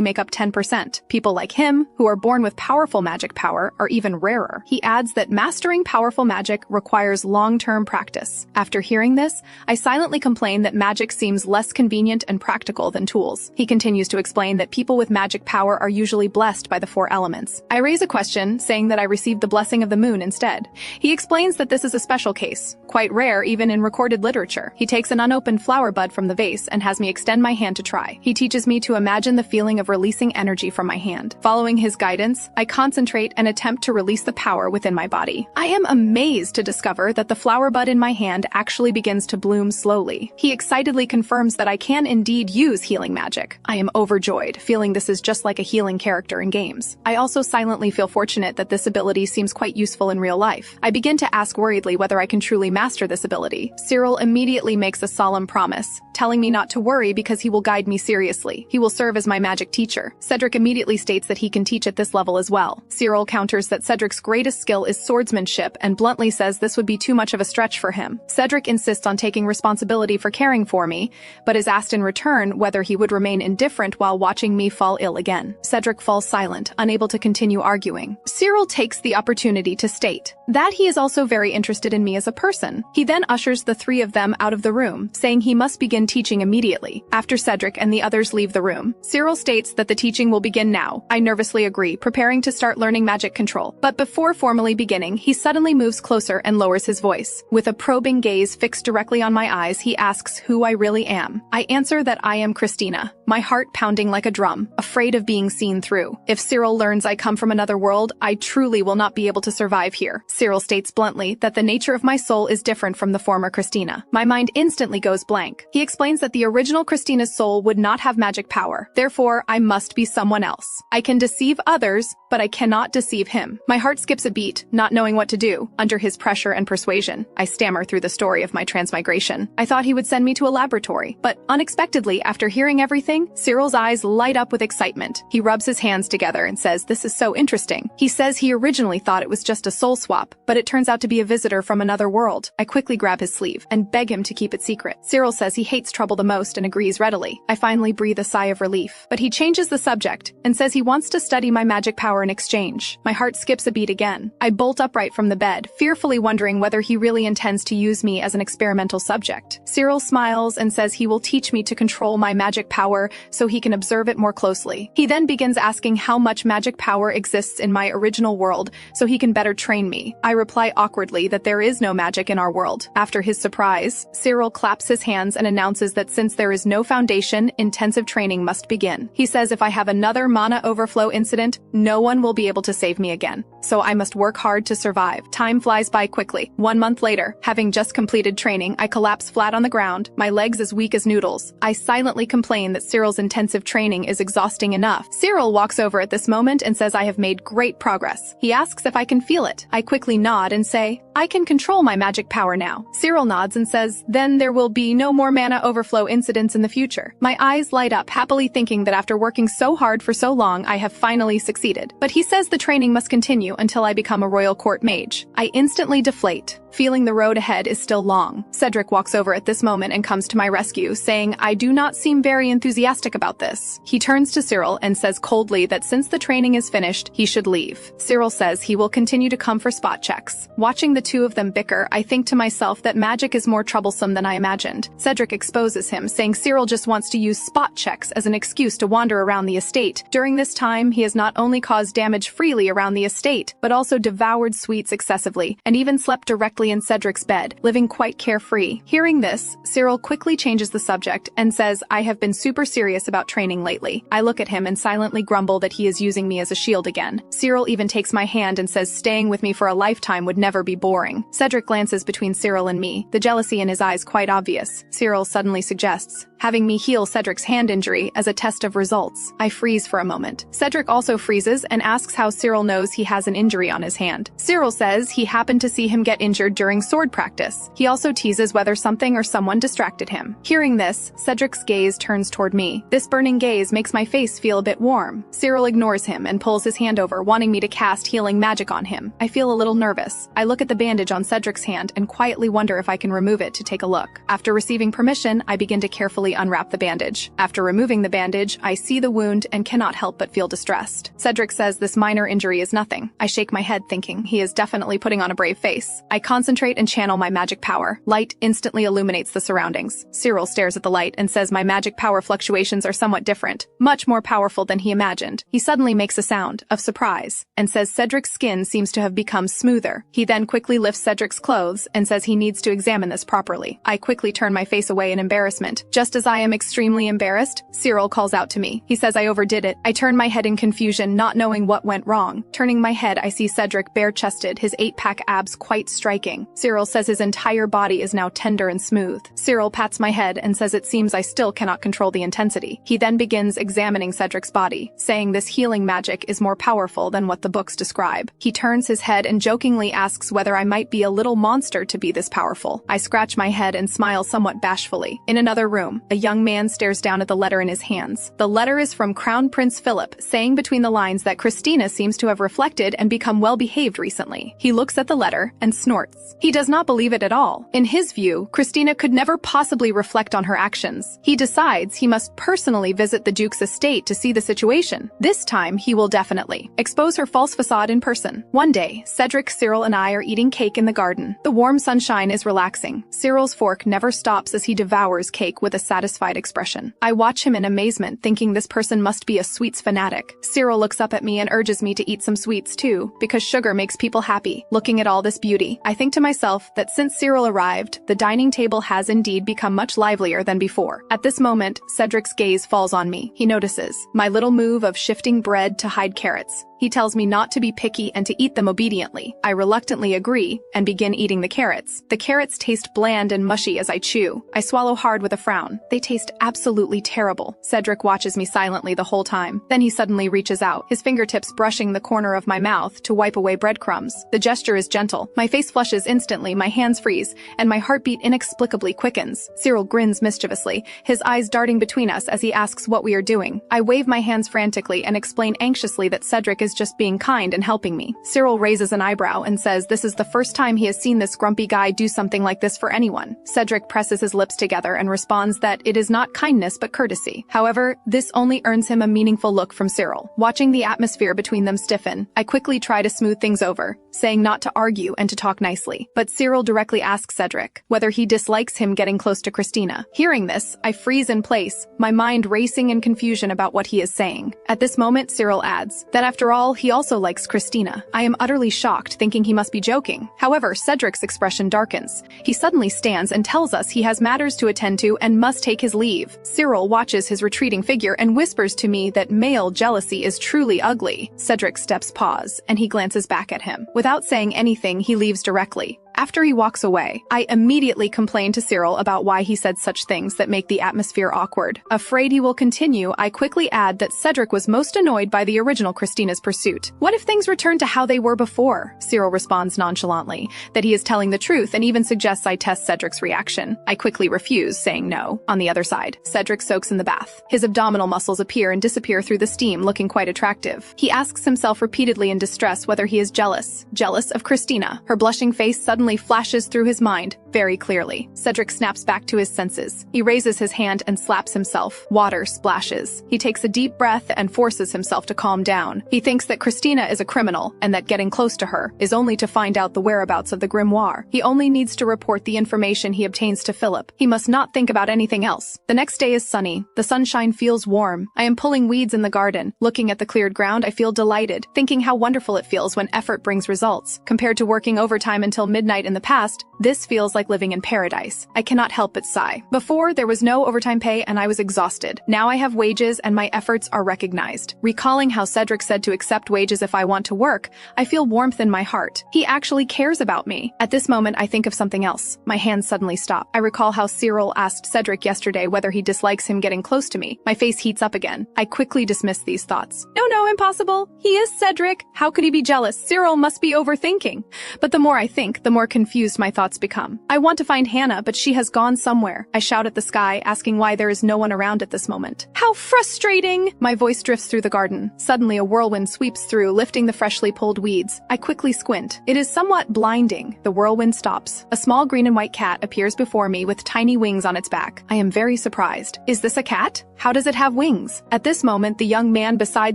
make up 10%. People like him, who are born with powerful magic power, are even rarer. He adds that mastering powerful magic requires long-term practice. After hearing this, I silently complain that magic seems less convenient and practical than tools. He continues to explain that people with magic power are usually blessed by the 4 elements. I raise a question, saying that I received the blessing of the moon instead. He explains that this is a special case, quite rare even in recorded literature. He takes an unopened flower bud from the vase and has me extend my hand to try. He teaches me to imagine the feeling of releasing energy from my hand. Following his guidance, I concentrate and attempt to release the power within my body. I am amazed to discover that the flower bud in my hand actually begins to bloom slowly. He excitedly confirms that I can indeed use healing magic. I am overjoyed, feeling this is just like a healing character in games. I also silently feel fortunate that this ability seems quite useful in real life. I begin to ask worriedly whether I can truly master this ability. Cyril immediately makes a solemn promise, telling me not to worry because he will guide me seriously. He will serve as my magic teacher. Cedric immediately states that he can teach at this level as well. Cyril counters that Cedric's greatest skill is swordsmanship and bluntly says this would be too much of a stretch for him. Cedric insists on taking responsibility for caring for me, but is asked in return whether he would remain indifferent while watching me fall ill again. Cedric falls silent, unable to continue arguing. Cyril takes the opportunity to state that he is also very interested in me as a person. He then ushers the 3 of them out of the room, saying he must begin teaching immediately. After Cedric and the others leave the room, Cyril states that the teaching will begin now. I nervously agree, preparing to start learning magic control. But before formally beginning, he suddenly moves closer and lowers his voice. With a probing gaze fixed directly on my eyes, he asks who I really am. I answer that I am Christina, my heart pounding like a drum, afraid of being seen through. If Cyril learns I come from another world, I truly will not be able to survive here. Cyril states bluntly that the nature of my soul is different from the former Christina. My mind instantly goes blank. He explains that the original Christina's soul would not have magic power. Therefore, I must be someone else. I can deceive others, but I cannot deceive him. My heart skips a beat, not knowing what to do. Under his pressure and persuasion, I stammer through the story of my transmigration. I thought he would send me to a laboratory, but unexpectedly, after hearing everything, Cyril's eyes light up with excitement. He rubs his hands together and says, "This is so interesting." He says he originally thought it was just a soul swap, but it turns out to be a visitor from another world. I quickly grab his sleeve and beg him to keep it secret. Cyril says he hates trouble the most and agrees readily. I finally breathe a sigh of relief, but he changes the subject and says he wants to study my magic power in exchange. My heart skips a beat again. I bolt upright from the bed, fearfully wondering whether he really intends to use me as an experimental subject. Cyril smiles and says he will teach me to control my magic power so he can observe it more closely. He then begins asking how much magic power exists in my original world so he can better train me. I reply awkwardly that there is no magic in our world. After his surprise, Cyril claps his hands and announces that since there is no foundation, intensive training must begin. He says if I have another mana overflow incident, no one will be able to save me again. So I must work hard to survive. Time flies by quickly. 1 month later, having just completed training, I collapse flat on the ground, my legs as weak as noodles. I silently complain that Cyril's intensive training is exhausting enough. Cyril walks over at this moment and says I have made great progress. He asks if I can feel it. I quickly nod and say, I can control my magic power now. Cyril nods and says, then there will be no more mana overflow incidents in the future. My eyes light up, happily thinking that after working so hard for so long, I have finally succeeded. But he says the training must continue until I become a royal court mage. I instantly deflate. feeling the road ahead is still long. Cedric walks over at this moment and comes to my rescue, saying I do not seem very enthusiastic about this. He turns to Cyril and says coldly that since the training is finished, he should leave. Cyril says he will continue to come for spot checks. Watching the two of them bicker, I think to myself that magic is more troublesome than I imagined. Cedric exposes him, saying Cyril just wants to use spot checks as an excuse to wander around the estate. During this time, he has not only caused damage freely around the estate, but also devoured sweets excessively, and even slept directly in Cedric's bed, living quite carefree. Hearing this, Cyril quickly changes the subject and says I have been super serious about training lately. I look at him and silently grumble that he is using me as a shield again. Cyril even takes my hand and says staying with me for a lifetime would never be boring. Cedric glances between Cyril and me, the jealousy in his eyes quite obvious. Cyril suddenly suggests having me heal Cedric's hand injury as a test of results. I freeze for a moment. Cedric also freezes and asks how Cyril knows he has an injury on his hand. Cyril says he happened to see him get injured during sword practice. He also teases whether something or someone distracted him. Hearing this, Cedric's gaze turns toward me. This burning gaze makes my face feel a bit warm. Cyril ignores him and pulls his hand over, wanting me to cast healing magic on him. I feel a little nervous. I look at the bandage on Cedric's hand and quietly wonder if I can remove it to take a look. After receiving permission, I begin to carefully unwrap the bandage. After removing the bandage, I see the wound and cannot help but feel distressed. Cedric says this minor injury is nothing. I shake my head thinking he is definitely putting on a brave face. I concentrate and channel my magic power. Light instantly illuminates the surroundings. Cyril stares at the light and says my magic power fluctuations are somewhat different, much more powerful than he imagined. He suddenly makes a sound of surprise and says Cedric's skin seems to have become smoother. He then quickly lifts Cedric's clothes and says he needs to examine this properly. I quickly turn my face away in embarrassment. Just as I am extremely embarrassed, Cyril calls out to me. He says I overdid it. I turn my head in confusion, not knowing what went wrong. Turning my head, I see Cedric bare-chested, his 8-pack abs quite striking. Cyril says his entire body is now tender and smooth. Cyril pats my head and says it seems I still cannot control the intensity. He then begins examining Cedric's body, saying this healing magic is more powerful than what the books describe. He turns his head and jokingly asks whether I might be a little monster to be this powerful. I scratch my head and smile somewhat bashfully. In another room, a young man stares down at the letter in his hands. The letter is from Crown Prince Philip, saying between the lines that Christina seems to have reflected and become well-behaved recently. He looks at the letter and snorts. He does not believe it at all. In his view, Christina could never possibly reflect on her actions. He decides he must personally visit the Duke's estate to see the situation. This time, he will definitely expose her false facade in person. One day, Cedric, Cyril, and I are eating cake in the garden. The warm sunshine is relaxing. Cyril's fork never stops as he devours cake with a satisfied expression. I watch him in amazement, thinking this person must be a sweets fanatic. Cyril looks up at me and urges me to eat some sweets too, because sugar makes people happy. Looking at all this beauty, I think to myself that since Cyril arrived, the dining table has indeed become much livelier than before. At this moment, Cedric's gaze falls on me. He notices my little move of shifting bread to hide carrots. He tells me not to be picky and to eat them obediently. I reluctantly agree and begin eating the carrots. The carrots taste bland and mushy as I chew. I swallow hard with a frown. They taste absolutely terrible. Cedric watches me silently the whole time. Then he suddenly reaches out, his fingertips brushing the corner of my mouth to wipe away breadcrumbs. The gesture is gentle. My face flushes instantly, my hands freeze, and my heartbeat inexplicably quickens. Cyril grins mischievously, his eyes darting between us as he asks what we are doing. I wave my hands frantically and explain anxiously that Cedric is just being kind and helping me. Cyril raises an eyebrow and says this is the first time he has seen this grumpy guy do something like this for anyone. Cedric presses his lips together and responds that it is not kindness but courtesy. However, this only earns him a meaningful look from Cyril. Watching the atmosphere between them stiffen, I quickly try to smooth things over, saying not to argue and to talk nicely. But Cyril directly asks Cedric whether he dislikes him getting close to Christina. Hearing this, I freeze in place, my mind racing in confusion about what he is saying. At this moment, Cyril adds that after all, he also likes Christina. I am utterly shocked, thinking he must be joking. However, Cedric's expression darkens. He suddenly stands and tells us he has matters to attend to and must take his leave. Cyril watches his retreating figure and whispers to me that male jealousy is truly ugly. Cedric's steps pause, and he glances back at him. Without saying anything, he leaves directly. After he walks away, I immediately complain to Cyril about why he said such things that make the atmosphere awkward. Afraid he will continue, I quickly add that Cedric was most annoyed by the original Christina's pursuit. What if things return to how they were before? Cyril responds nonchalantly, that he is telling the truth and even suggests I test Cedric's reaction. I quickly refuse, saying no. On the other side, Cedric soaks in the bath. His abdominal muscles appear and disappear through the steam, looking quite attractive. He asks himself repeatedly in distress whether he is jealous. Jealous of Christina. Her blushing face suddenly suddenly flashes through his mind, very clearly. Cedric snaps back to his senses. He raises his hand and slaps himself. Water splashes. He takes a deep breath and forces himself to calm down. He thinks that Christina is a criminal and that getting close to her is only to find out the whereabouts of the grimoire. He only needs to report the information he obtains to Philip. He must not think about anything else. The next day is sunny. The sunshine feels warm. I am pulling weeds in the garden. Looking at the cleared ground, I feel delighted, thinking how wonderful it feels when effort brings results. Compared to working overtime until midnight in the past, this feels like living in paradise. I cannot help but sigh. Before, there was no overtime pay and I was exhausted. Now I have wages and my efforts are recognized. Recalling how Cedric said to accept wages if I want to work, I feel warmth in my heart. He actually cares about me. At this moment, I think of something else. My hands suddenly stop. I recall how Cyril asked Cedric yesterday whether he dislikes him getting close to me. My face heats up again. I quickly dismiss these thoughts. No, impossible. He is Cedric. How could he be jealous? Cyril must be overthinking. But the more I think, the more confused my thoughts become. I want to find Hannah, but she has gone somewhere. I shout at the sky, asking why there is no one around at this moment. How frustrating! My voice drifts through the garden. Suddenly, a whirlwind sweeps through, lifting the freshly pulled weeds. I quickly squint. It is somewhat blinding. The whirlwind stops. A small green and white cat appears before me with tiny wings on its back. I am very surprised. Is this a cat? How does it have wings? At this moment, the young man beside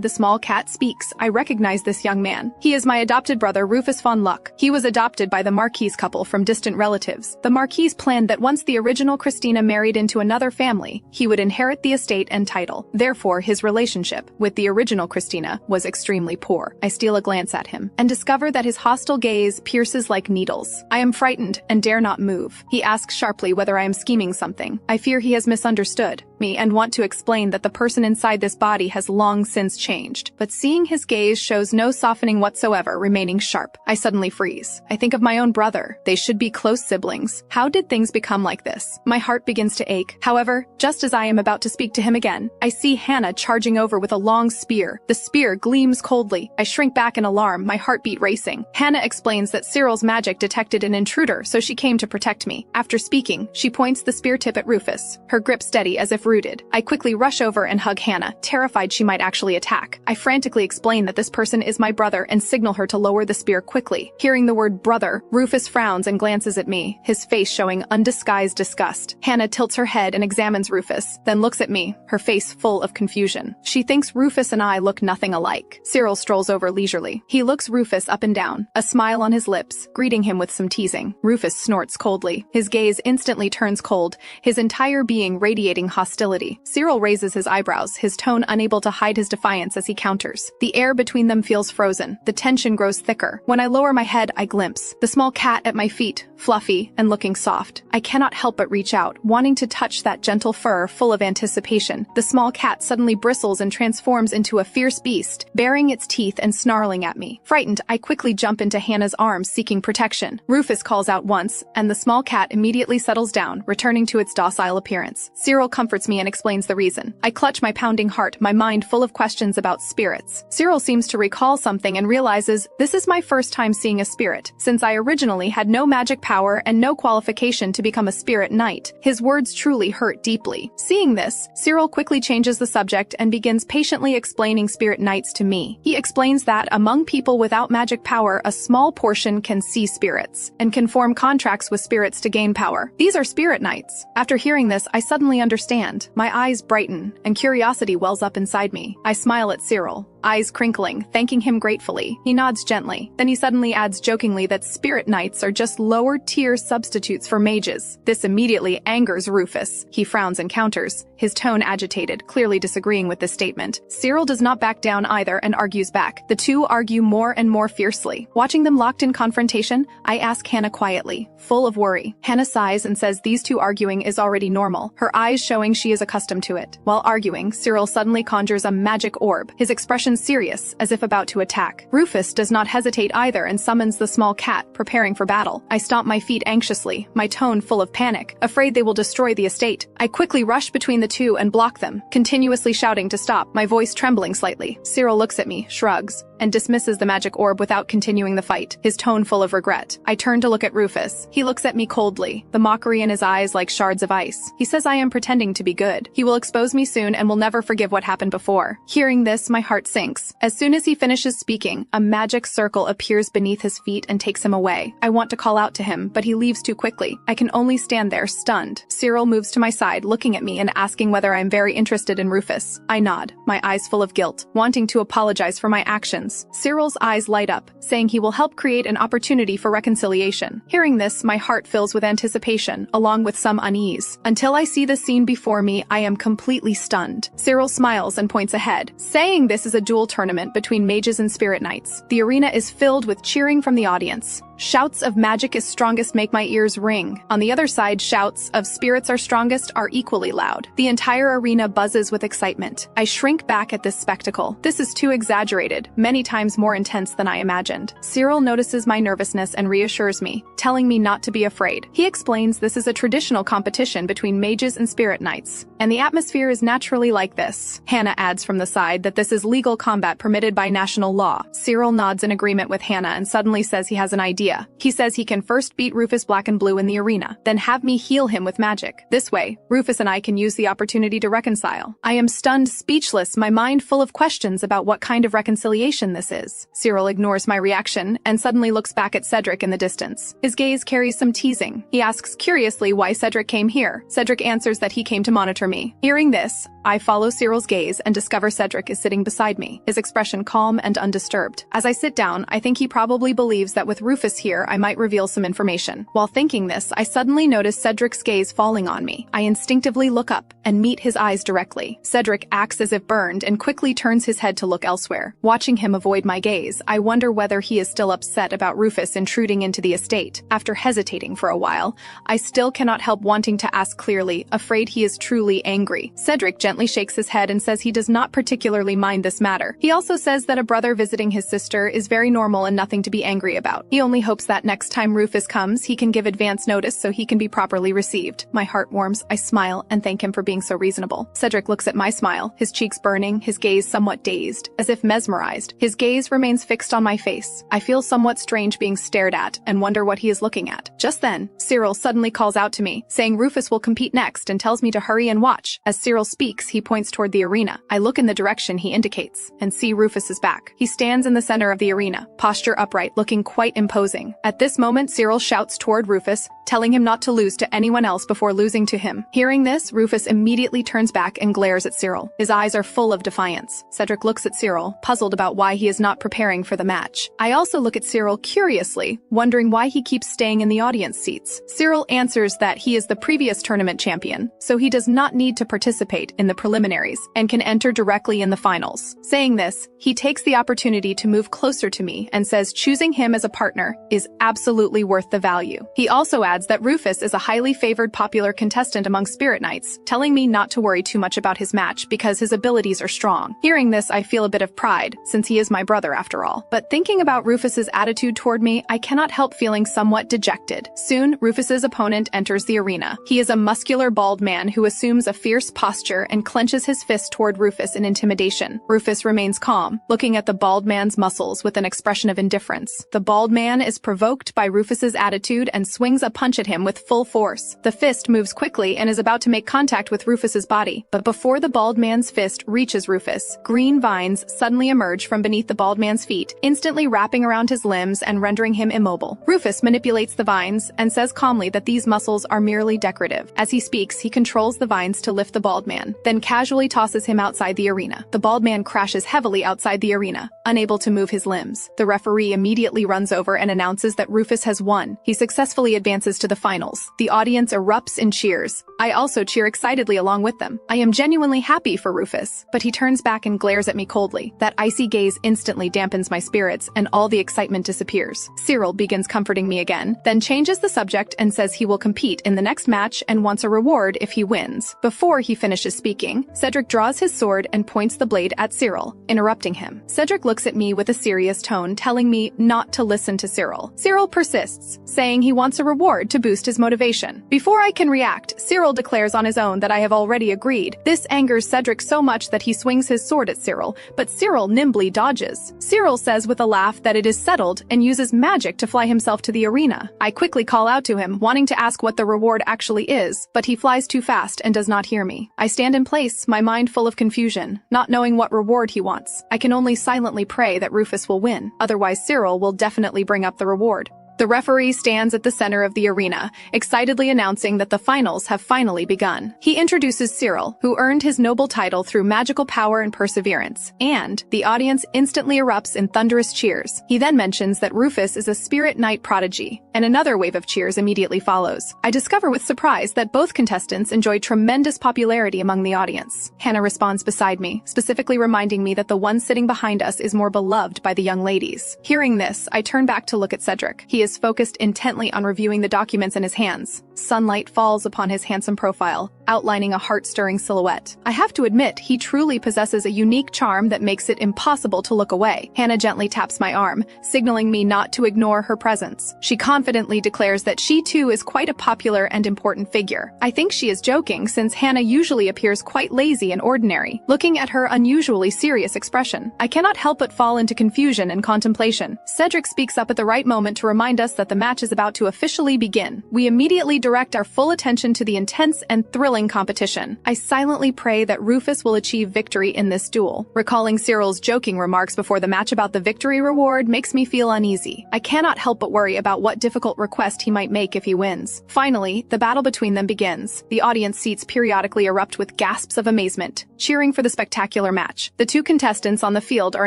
the small cat speaks. I recognize this young man. He is my adopted brother, Rufus von Luck. He was adopted by the Marquise couple from distant relatives. The Marquise planned that once the original Christina married into another family, he would inherit the estate and title. Therefore, his relationship with the original Christina was extremely poor. I steal a glance at him and discover that his hostile gaze pierces like needles. I am frightened and dare not move. He asks sharply whether I am scheming something. I fear he has misunderstood me and want to explain that the person inside this body has long since changed. But seeing his gaze shows no softening whatsoever, remaining sharp. I suddenly freeze. I think of my own brother. They should be close siblings. How did things become like this? My heart begins to ache. However, just as I am about to speak to him again, I see Hannah charging over with a long spear. The spear gleams coldly. I shrink back in alarm, my heartbeat racing. Hannah explains that Cyril's magic detected an intruder, so she came to protect me. After speaking, she points the spear tip at Rufus, her grip steady as if rooted. I quickly rush over and hug Hannah, terrified she might actually attack. I frantically explain that this person is my brother and signal her to lower the spear quickly. Hearing the word brother, Rufus frowns and glances at me, his face showing undisguised disgust. Hannah tilts her head and examines Rufus, then looks at me, her face full of confusion. She thinks Rufus and I look nothing alike. Cyril strolls over leisurely. He looks Rufus up and down, a smile on his lips, greeting him with some teasing. Rufus snorts coldly. His gaze instantly turns cold, his entire being radiating hostility. Cyril raises his eyebrows, his tone unable to hide his defiance as he counters. The air between them feels frozen. The tension grows thicker. When I lower my head, I glimpse the small cat at my feet, fluffy and looking soft. I cannot help but reach out, wanting to touch that gentle fur full of anticipation. The small cat suddenly bristles and transforms into a fierce beast, baring its teeth and snarling at me. Frightened, I quickly jump into Hannah's arms, seeking protection. Rufus calls out once, and the small cat immediately settles down, returning to its docile appearance. Cyril comforts me and explains the reason. I clutch my pounding heart, my mind full of questions about spirits. Cyril seems to recall something and realizes this is my first time seeing a spirit, since I originally had no magic power and no qualification to become a spirit knight. His words truly hurt deeply. Seeing this, Cyril quickly changes the subject and begins patiently explaining spirit knights to me. He explains that among people without magic power, a small portion can see spirits and can form contracts with spirits to gain power. These are spirit knights. After hearing this, I suddenly understand. My eyes brighten, and curiosity wells up inside me. I smile at Cyril, eyes crinkling, thanking him gratefully. He nods gently. Then he suddenly adds jokingly that spirit knights are just lower-tier substitutes for mages. This immediately angers Rufus. He frowns and counters, his tone agitated, clearly disagreeing with this statement. Cyril does not back down either and argues back. The two argue more and more fiercely. Watching them locked in confrontation, I ask Hannah quietly, full of worry. Hannah sighs and says these two arguing is already normal, her eyes showing she is accustomed to it. While arguing, Cyril suddenly conjures a magic orb, his expression serious, as if about to attack. Rufus does not hesitate either and summons the small cat, preparing for battle. I stomp my feet anxiously, my tone full of panic, afraid they will destroy the estate. I quickly rush between the two and block them, continuously shouting to stop, my voice trembling slightly. Cyril looks at me, shrugs, and dismisses the magic orb without continuing the fight, his tone full of regret. I turn to look at Rufus. He looks at me coldly, the mockery in his eyes like shards of ice. He says I am pretending to be good. He will expose me soon and will never forgive what happened before. Hearing this, my heart sinks. thanks. As soon as he finishes speaking, a magic circle appears beneath his feet and takes him away. I want to call out to him, but he leaves too quickly. I can only stand there, stunned. Cyril moves to my side, looking at me and asking whether I am very interested in Rufus. I nod, my eyes full of guilt, wanting to apologize for my actions. Cyril's eyes light up, saying he will help create an opportunity for reconciliation. Hearing this, my heart fills with anticipation, along with some unease. Until I see the scene before me, I am completely stunned. Cyril smiles and points ahead, saying this is a duel tournament between mages and spirit knights. The arena is filled with cheering from the audience. Shouts of magic is strongest make my ears ring. On the other side, shouts of spirits are strongest are equally loud. The entire arena buzzes with excitement. I shrink back at this spectacle. This is too exaggerated, many times more intense than I imagined. Cyril notices my nervousness and reassures me, telling me not to be afraid. He explains this is a traditional competition between mages and spirit knights, and the atmosphere is naturally like this. Hannah adds from the side that this is legal combat permitted by national law. Cyril nods in agreement with Hannah and suddenly says he has an idea. He says he can first beat Rufus Black and Blue in the arena, then have me heal him with magic. This way, Rufus and I can use the opportunity to reconcile. I am stunned, speechless, my mind full of questions about what kind of reconciliation this is. Cyril ignores my reaction and suddenly looks back at Cedric in the distance. His gaze carries some teasing. He asks curiously why Cedric came here. Cedric answers that he came to monitor me. Hearing this, I follow Cyril's gaze and discover Cedric is sitting beside me, his expression calm and undisturbed. As I sit down, I think he probably believes that with Rufus here, I might reveal some information. While thinking this, I suddenly notice Cedric's gaze falling on me. I instinctively look up and meet his eyes directly. Cedric acts as if burned and quickly turns his head to look elsewhere. Watching him avoid my gaze, I wonder whether he is still upset about Rufus intruding into the estate. After hesitating for a while, I still cannot help wanting to ask clearly, afraid he is truly angry. Cedric gently shakes his head and says he does not particularly mind this matter. He also says that a brother visiting his sister is very normal and nothing to be angry about. He only hopes that next time Rufus comes, he can give advance notice so he can be properly received. My heart warms, I smile and thank him for being so reasonable. Cedric looks at my smile, his cheeks burning, his gaze somewhat dazed, as if mesmerized. His gaze remains fixed on my face. I feel somewhat strange being stared at and wonder what he is looking at. Just then, Cyril suddenly calls out to me, saying Rufus will compete next and tells me to hurry and watch. As Cyril speaks, he points toward the arena. I look in the direction he indicates and see Rufus is back. He stands in the center of the arena, posture upright, looking quite imposing. At this moment, Cyril shouts toward Rufus, telling him not to lose to anyone else before losing to him. Hearing this, Rufus immediately turns back and glares at Cyril. His eyes are full of defiance. Cedric looks at Cyril, puzzled about why he is not preparing for the match. I also look at Cyril curiously, wondering why he keeps staying in the audience seats. Cyril answers that he is the previous tournament champion, so he does not need to participate in the preliminaries and can enter directly in the finals. Saying this, he takes the opportunity to move closer to me and says choosing him as a partner is absolutely worth the value. He also adds that Rufus is a highly favored popular contestant among spirit knights, telling me not to worry too much about his match because his abilities are strong. Hearing this, I feel a bit of pride, since he is my brother after all. But thinking about Rufus's attitude toward me, I cannot help feeling somewhat dejected. Soon, Rufus's opponent enters the arena. He is a muscular bald man who assumes a fierce posture and clenches his fist toward Rufus in intimidation. Rufus remains calm, looking at the bald man's muscles with an expression of indifference. The bald man is provoked by Rufus's attitude and swings a punch at him with full force. The fist moves quickly and is about to make contact with Rufus's body, but before the bald man's fist reaches Rufus, green vines suddenly emerge from beneath the bald man's feet, instantly wrapping around his limbs and rendering him immobile. Rufus manipulates the vines and says calmly that these muscles are merely decorative. As he speaks, he controls the vines to lift the bald man, then casually tosses him outside the arena. The bald man crashes heavily outside the arena, unable to move his limbs. The referee immediately runs over and announces that Rufus has won. He successfully advances to the finals. The audience erupts in cheers. I also cheer excitedly along with them. I am genuinely happy for Rufus, but he turns back and glares at me coldly. That icy gaze instantly dampens my spirits and all the excitement disappears. Cyril begins comforting me again, then changes the subject and says he will compete in the next match and wants a reward if he wins. Before he finishes speaking, Cedric draws his sword and points the blade at Cyril, interrupting him. Cedric looks at me with a serious tone, telling me not to listen to Cyril. Cyril persists, saying he wants a reward to boost his motivation. Before I can react, Cyril Cyril declares on his own that I have already agreed. This angers Cedric so much that he swings his sword at Cyril, but Cyril nimbly dodges. Cyril says with a laugh that it is settled and uses magic to fly himself to the arena. I quickly call out to him, wanting to ask what the reward actually is, but he flies too fast and does not hear me. I stand in place, my mind full of confusion, not knowing what reward he wants. I can only silently pray that Rufus will win, otherwise Cyril will definitely bring up the reward. The referee stands at the center of the arena, excitedly announcing that the finals have finally begun. He introduces Cyril, who earned his noble title through magical power and perseverance, and the audience instantly erupts in thunderous cheers. He then mentions that Rufus is a spirit knight prodigy, and another wave of cheers immediately follows. I discover with surprise that both contestants enjoy tremendous popularity among the audience. Hannah responds beside me, specifically reminding me that the one sitting behind us is more beloved by the young ladies. Hearing this, I turn back to look at Cedric. He is focused intently on reviewing the documents in his hands. Sunlight falls upon his handsome profile, outlining a heart-stirring silhouette. I have to admit, he truly possesses a unique charm that makes it impossible to look away. Hannah gently taps my arm, signaling me not to ignore her presence. She confidently declares that she too is quite a popular and important figure. I think she is joking, since Hannah usually appears quite lazy and ordinary, looking at her unusually serious expression. I cannot help but fall into confusion and contemplation. Cedric speaks up at the right moment to remind us that the match is about to officially begin. We immediately direct our full attention to the intense and thrilling competition. I silently pray that Rufus will achieve victory in this duel. Recalling Cyril's joking remarks before the match about the victory reward makes me feel uneasy. I cannot help but worry about what difficult request he might make if he wins. Finally, the battle between them begins. The audience seats periodically erupt with gasps of amazement, cheering for the spectacular match. The two contestants on the field are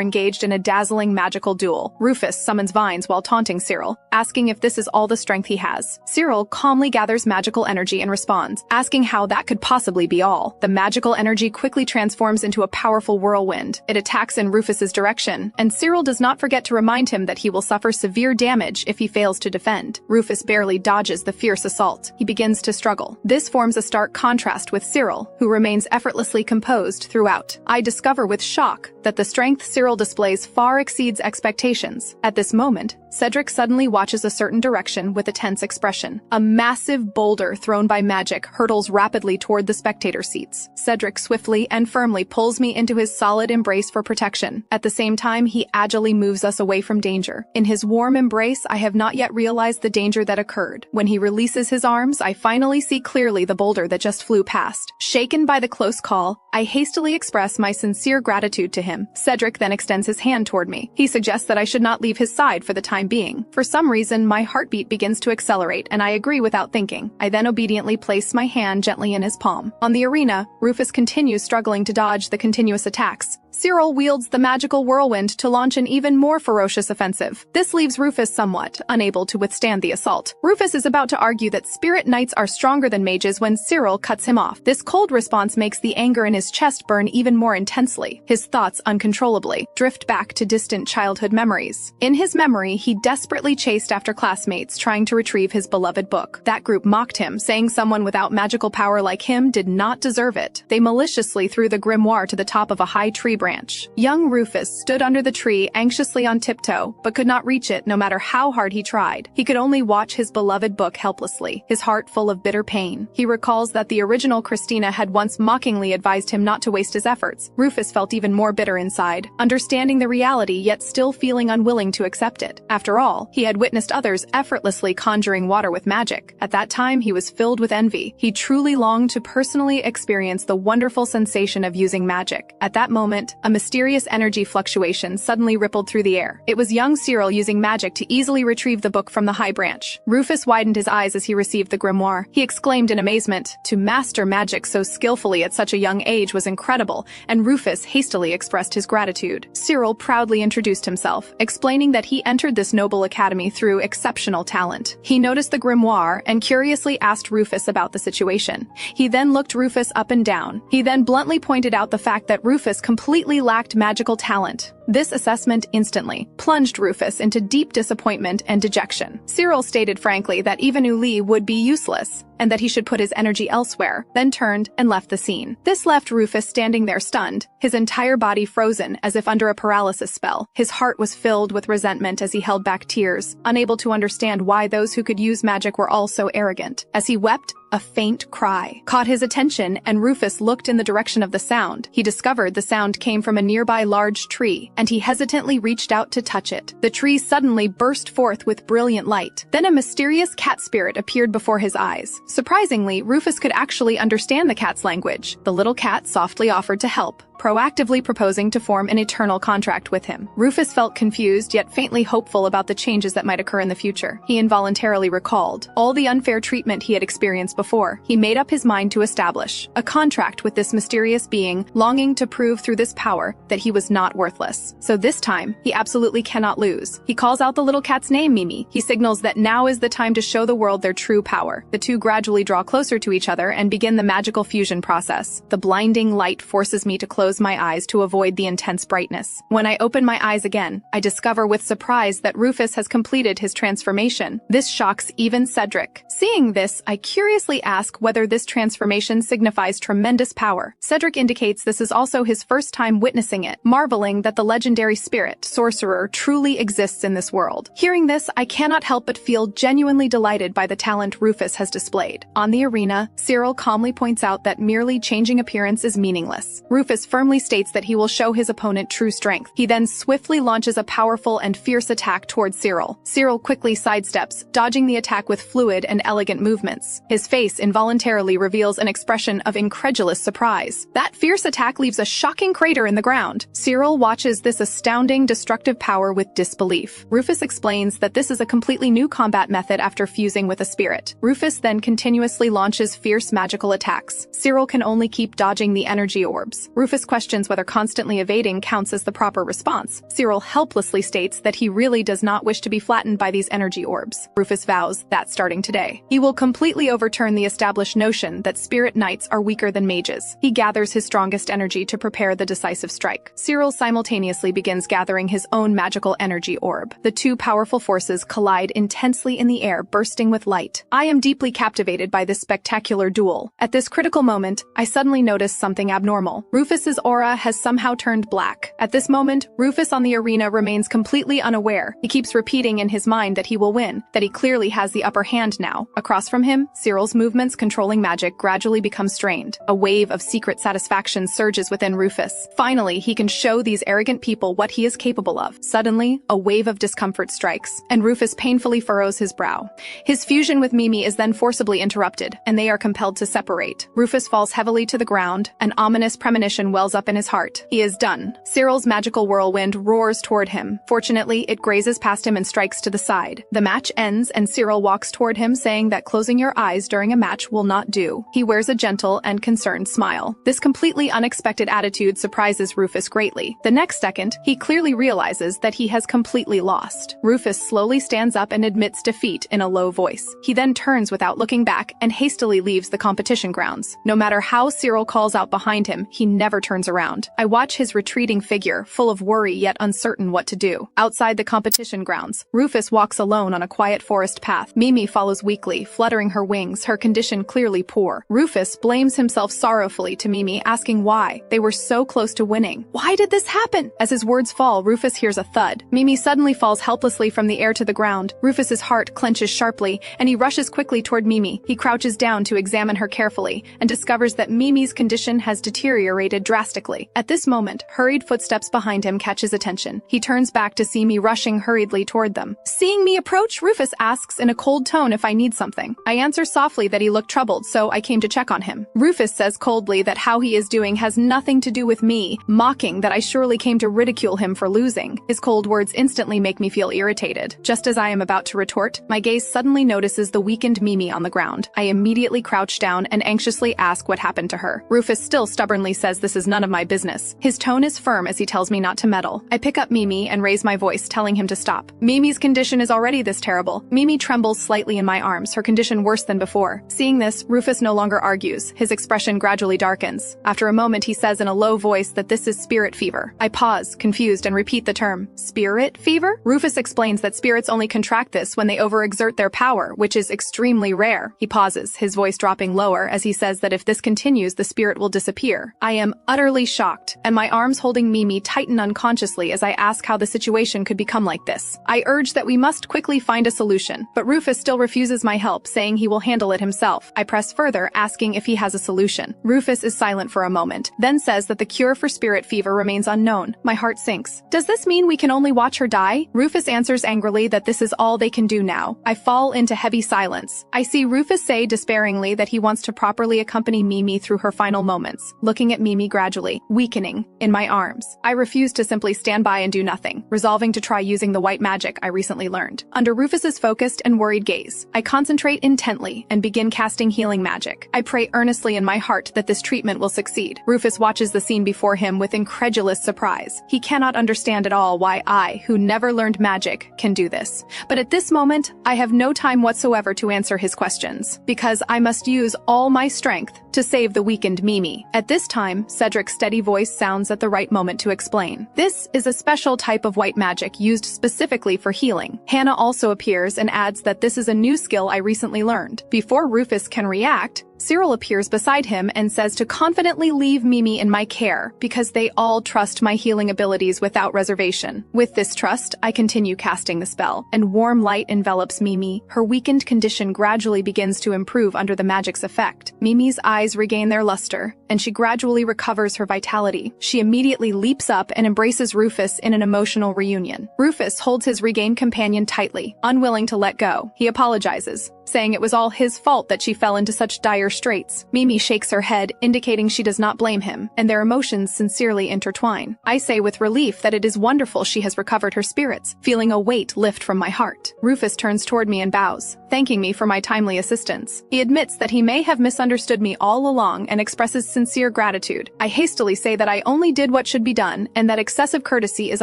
engaged in a dazzling magical duel. Rufus summons vines while taunting Cyril, asking if this is all the strength he has. Cyril calmly gathers magical energy and responds, asking how that could possibly be all. The magical energy quickly transforms into a powerful whirlwind. It attacks in Rufus's direction, and Cyril does not forget to remind him that he will suffer severe damage if he fails to defend. Rufus barely dodges the fierce assault. He begins to struggle. This forms a stark contrast with Cyril, who remains effortlessly composed throughout. I discover with shock that the strength Cyril displays far exceeds expectations. At this moment, Cedric suddenly watches a certain direction with a tense expression. A massive boulder thrown by magic hurtles rapidly toward the spectator seats. Cedric swiftly and firmly pulls me into his solid embrace for protection. At the same time, he agilely moves us away from danger. In his warm embrace, I have not yet realized the danger that occurred. When he releases his arms, I finally see clearly the boulder that just flew past. Shaken by the close call, I hastily express my sincere gratitude to him. Cedric then extends his hand toward me. He suggests that I should not leave his side for the time being. For some reason, my heartbeat begins to accelerate, and I agree without thinking. I then obediently place my hand gently in his palm. On the arena, Rufus continues struggling to dodge the continuous attacks. Cyril wields the magical whirlwind to launch an even more ferocious offensive. This leaves Rufus somewhat unable to withstand the assault. Rufus is about to argue that spirit knights are stronger than mages when Cyril cuts him off. This cold response makes the anger in his chest burn even more intensely. His thoughts uncontrollably drift back to distant childhood memories. In his memory, he desperately chased after classmates trying to retrieve his beloved book. That group mocked him, saying someone without magical power like him did not deserve it. They maliciously threw the grimoire to the top of a high tree branch. Young Rufus stood under the tree anxiously on tiptoe, but could not reach it no matter how hard he tried. He could only watch his beloved book helplessly, his heart full of bitter pain. He recalls that the original Christina had once mockingly advised him not to waste his efforts. Rufus felt even more bitter inside, understanding the reality yet still feeling unwilling to accept it. After all, he had witnessed others effortlessly conjuring water with magic. At that time, he was filled with envy. He truly longed to personally experience the wonderful sensation of using magic. At that moment, a mysterious energy fluctuation suddenly rippled through the air. It was young Cyril using magic to easily retrieve the book from the high branch. Rufus widened his eyes as he received the grimoire. He exclaimed in amazement. To master magic so skillfully at such a young age was incredible, and Rufus hastily expressed his gratitude. Cyril proudly introduced himself, explaining that he entered this noble academy through exceptional talent. He noticed the grimoire and curiously asked Rufus about the situation. He then looked Rufus up and down. He then bluntly pointed out the fact that Rufus completely lacked magical talent. This assessment instantly plunged Rufus into deep disappointment and dejection. Cyril stated frankly that even Uli would be useless, and that he should put his energy elsewhere, then turned and left the scene. This left Rufus standing there stunned, his entire body frozen as if under a paralysis spell. His heart was filled with resentment as he held back tears, unable to understand why those who could use magic were all so arrogant. As he wept, a faint cry caught his attention, and Rufus looked in the direction of the sound. He discovered the sound came from a nearby large tree, and he hesitantly reached out to touch it. The tree suddenly burst forth with brilliant light. Then a mysterious cat spirit appeared before his eyes. Surprisingly, Rufus could actually understand the cat's language. The little cat softly offered to help, proactively proposing to form an eternal contract with him. Rufus felt confused yet faintly hopeful about the changes that might occur in the future. He involuntarily recalled all the unfair treatment he had experienced before. He made up his mind to establish a contract with this mysterious being, longing to prove through this power that he was not worthless. So this time, he absolutely cannot lose. He calls out the little cat's name, Mimi. He signals that now is the time to show the world their true power. The two gradually draw closer to each other and begin the magical fusion process. The blinding light forces me to close my eyes to avoid the intense brightness. When I open my eyes again, I discover with surprise that Rufus has completed his transformation. This shocks even Cedric. Seeing this, I curiously ask whether this transformation signifies tremendous power. Cedric indicates this is also his first time witnessing it, marveling that the legendary spirit, sorcerer, truly exists in this world. Hearing this, I cannot help but feel genuinely delighted by the talent Rufus has displayed. On the arena, Cyril calmly points out that merely changing appearance is meaningless. Rufus firmly states that he will show his opponent true strength. He then swiftly launches a powerful and fierce attack towards Cyril. Cyril quickly sidesteps, dodging the attack with fluid and elegant movements. His face involuntarily reveals an expression of incredulous surprise. That fierce attack leaves a shocking crater in the ground. Cyril watches this astounding destructive power with disbelief. Rufus explains that this is a completely new combat method after fusing with a spirit. Rufus then continuously launches fierce magical attacks. Cyril can only keep dodging the energy orbs. Rufus questions whether constantly evading counts as the proper response. Cyril helplessly states that he really does not wish to be flattened by these energy orbs. Rufus vows that starting today, he will completely overturn the established notion that spirit knights are weaker than mages. He gathers his strongest energy to prepare the decisive strike. Cyril simultaneously begins gathering his own magical energy orb. The two powerful forces collide intensely in the air, bursting with light. I am deeply captivated by this spectacular duel. At this critical moment, I suddenly notice something abnormal. Rufus's aura has somehow turned black. At this moment, Rufus on the arena remains completely unaware. He keeps repeating in his mind that he will win, that he clearly has the upper hand now. Across from him, Cyril's movements controlling magic gradually become strained. A wave of secret satisfaction surges within Rufus. Finally, he can show these arrogant people what he is capable of. Suddenly, a wave of discomfort strikes, and Rufus painfully furrows his brow. His fusion with Mimi is then forcibly interrupted, and they are compelled to separate. Rufus falls heavily to the ground. An ominous premonition wells up in his heart. He is done. Cyril's magical whirlwind roars toward him. Fortunately, it grazes past him and strikes to the side. The match ends, and Cyril walks toward him, saying that closing your eyes during a match will not do. He wears a gentle and concerned smile. This completely unexpected attitude surprises Rufus greatly. The next second, he clearly realizes that he has completely lost. Rufus slowly stands up and admits defeat in a low voice. He then turns without looking back and hastily leaves the competition grounds. No matter how Cyril calls out behind him, he never turns around. I watch his retreating figure, full of worry yet uncertain what to do. Outside the competition grounds, Rufus walks alone on a quiet forest path. Mimi follows weakly, fluttering her wings, her condition clearly poor. Rufus blames himself sorrowfully to Mimi, asking why. They were so close to winning. Why did this happen? As his words fall, Rufus hears a thud. Mimi suddenly falls helplessly from the air to the ground. Rufus's heart clenches sharply, and he rushes quickly toward Mimi. He crouches down to examine her carefully, and discovers that Mimi's condition has deteriorated drastically. At this moment, hurried footsteps behind him catch his attention. He turns back to see me rushing hurriedly toward them. Seeing me approach, Rufus asks in a cold tone if I need something. I answer softly that he looked troubled, so I came to check on him. Rufus says coldly that how he is doing has nothing to do with me, mocking that I surely came to ridicule him for losing. His cold words instantly make me feel irritated. Just as I am about to retort, my gaze suddenly notices the weakened Mimi on the ground. I immediately crouch down and anxiously ask what happened to her. Rufus still stubbornly says this is none of my business. His tone is firm as he tells me not to meddle. I pick up Mimi and raise my voice, telling him to stop. Mimi's condition is already this terrible. Mimi trembles slightly in my arms, her condition worse than before. Seeing this, Rufus no longer argues. His expression gradually darkens. After a moment, he says in a low voice that this is spirit fever. I pause, confused, and repeat the term. Spirit fever? Rufus explains that spirits only contract this when they overexert their power, which is extremely rare. He pauses, his voice dropping lower as he says that if this continues, the spirit will disappear. I am utterly shocked, and my arms holding Mimi tighten unconsciously as I ask how the situation could become like this. I urge that we must quickly find a solution, but Rufus still refuses my help, saying he will handle it himself. I press further, asking if he has a solution. Rufus is silent for a moment, then says that the cure for spirit fever remains unknown. My heart sinks. Does this mean we can only watch her die? Rufus answers angrily that this is all they can do now. I fall into heavy silence. I see Rufus say despairingly that he wants to properly accompany Mimi through her final moments, looking at Mimi gradually, weakening, in my arms. I refuse to simply stand by and do nothing, resolving to try using the white magic I recently learned. Under Rufus's focused and worried gaze, I concentrate intently and begin casting healing magic. I pray earnestly in my heart that this treatment will succeed. Rufus watches the scene before him with incredulous surprise. He cannot understand at all why I, who never learned magic, can do this. But at this moment, I have no time whatsoever to answer his questions, because I must use all my strength to save the weakened Mimi. At this time, Cedric's steady voice sounds at the right moment to explain. This is a special type of white magic used specifically for healing. Hannah also appears and adds that this is a new skill I recently learned. Before Rufus can react, Cyril appears beside him and says to confidently leave Mimi in my care because they all trust my healing abilities without reservation. With this trust, I continue casting the spell, and warm light envelops Mimi. Her weakened condition gradually begins to improve under the magic's effect. Mimi's eyes regain their luster, and she gradually recovers her vitality. She immediately leaps up and embraces Rufus in an emotional reunion. Rufus holds his regained companion tightly, unwilling to let go. He apologizes, saying it was all his fault that she fell into such dire straits. Mimi shakes her head, indicating she does not blame him, and their emotions sincerely intertwine. I say with relief that it is wonderful she has recovered her spirits, feeling a weight lift from my heart. Rufus turns toward me and bows, thanking me for my timely assistance. He admits that he may have misunderstood me all along and expresses sincere gratitude. I hastily say that I only did what should be done and that excessive courtesy is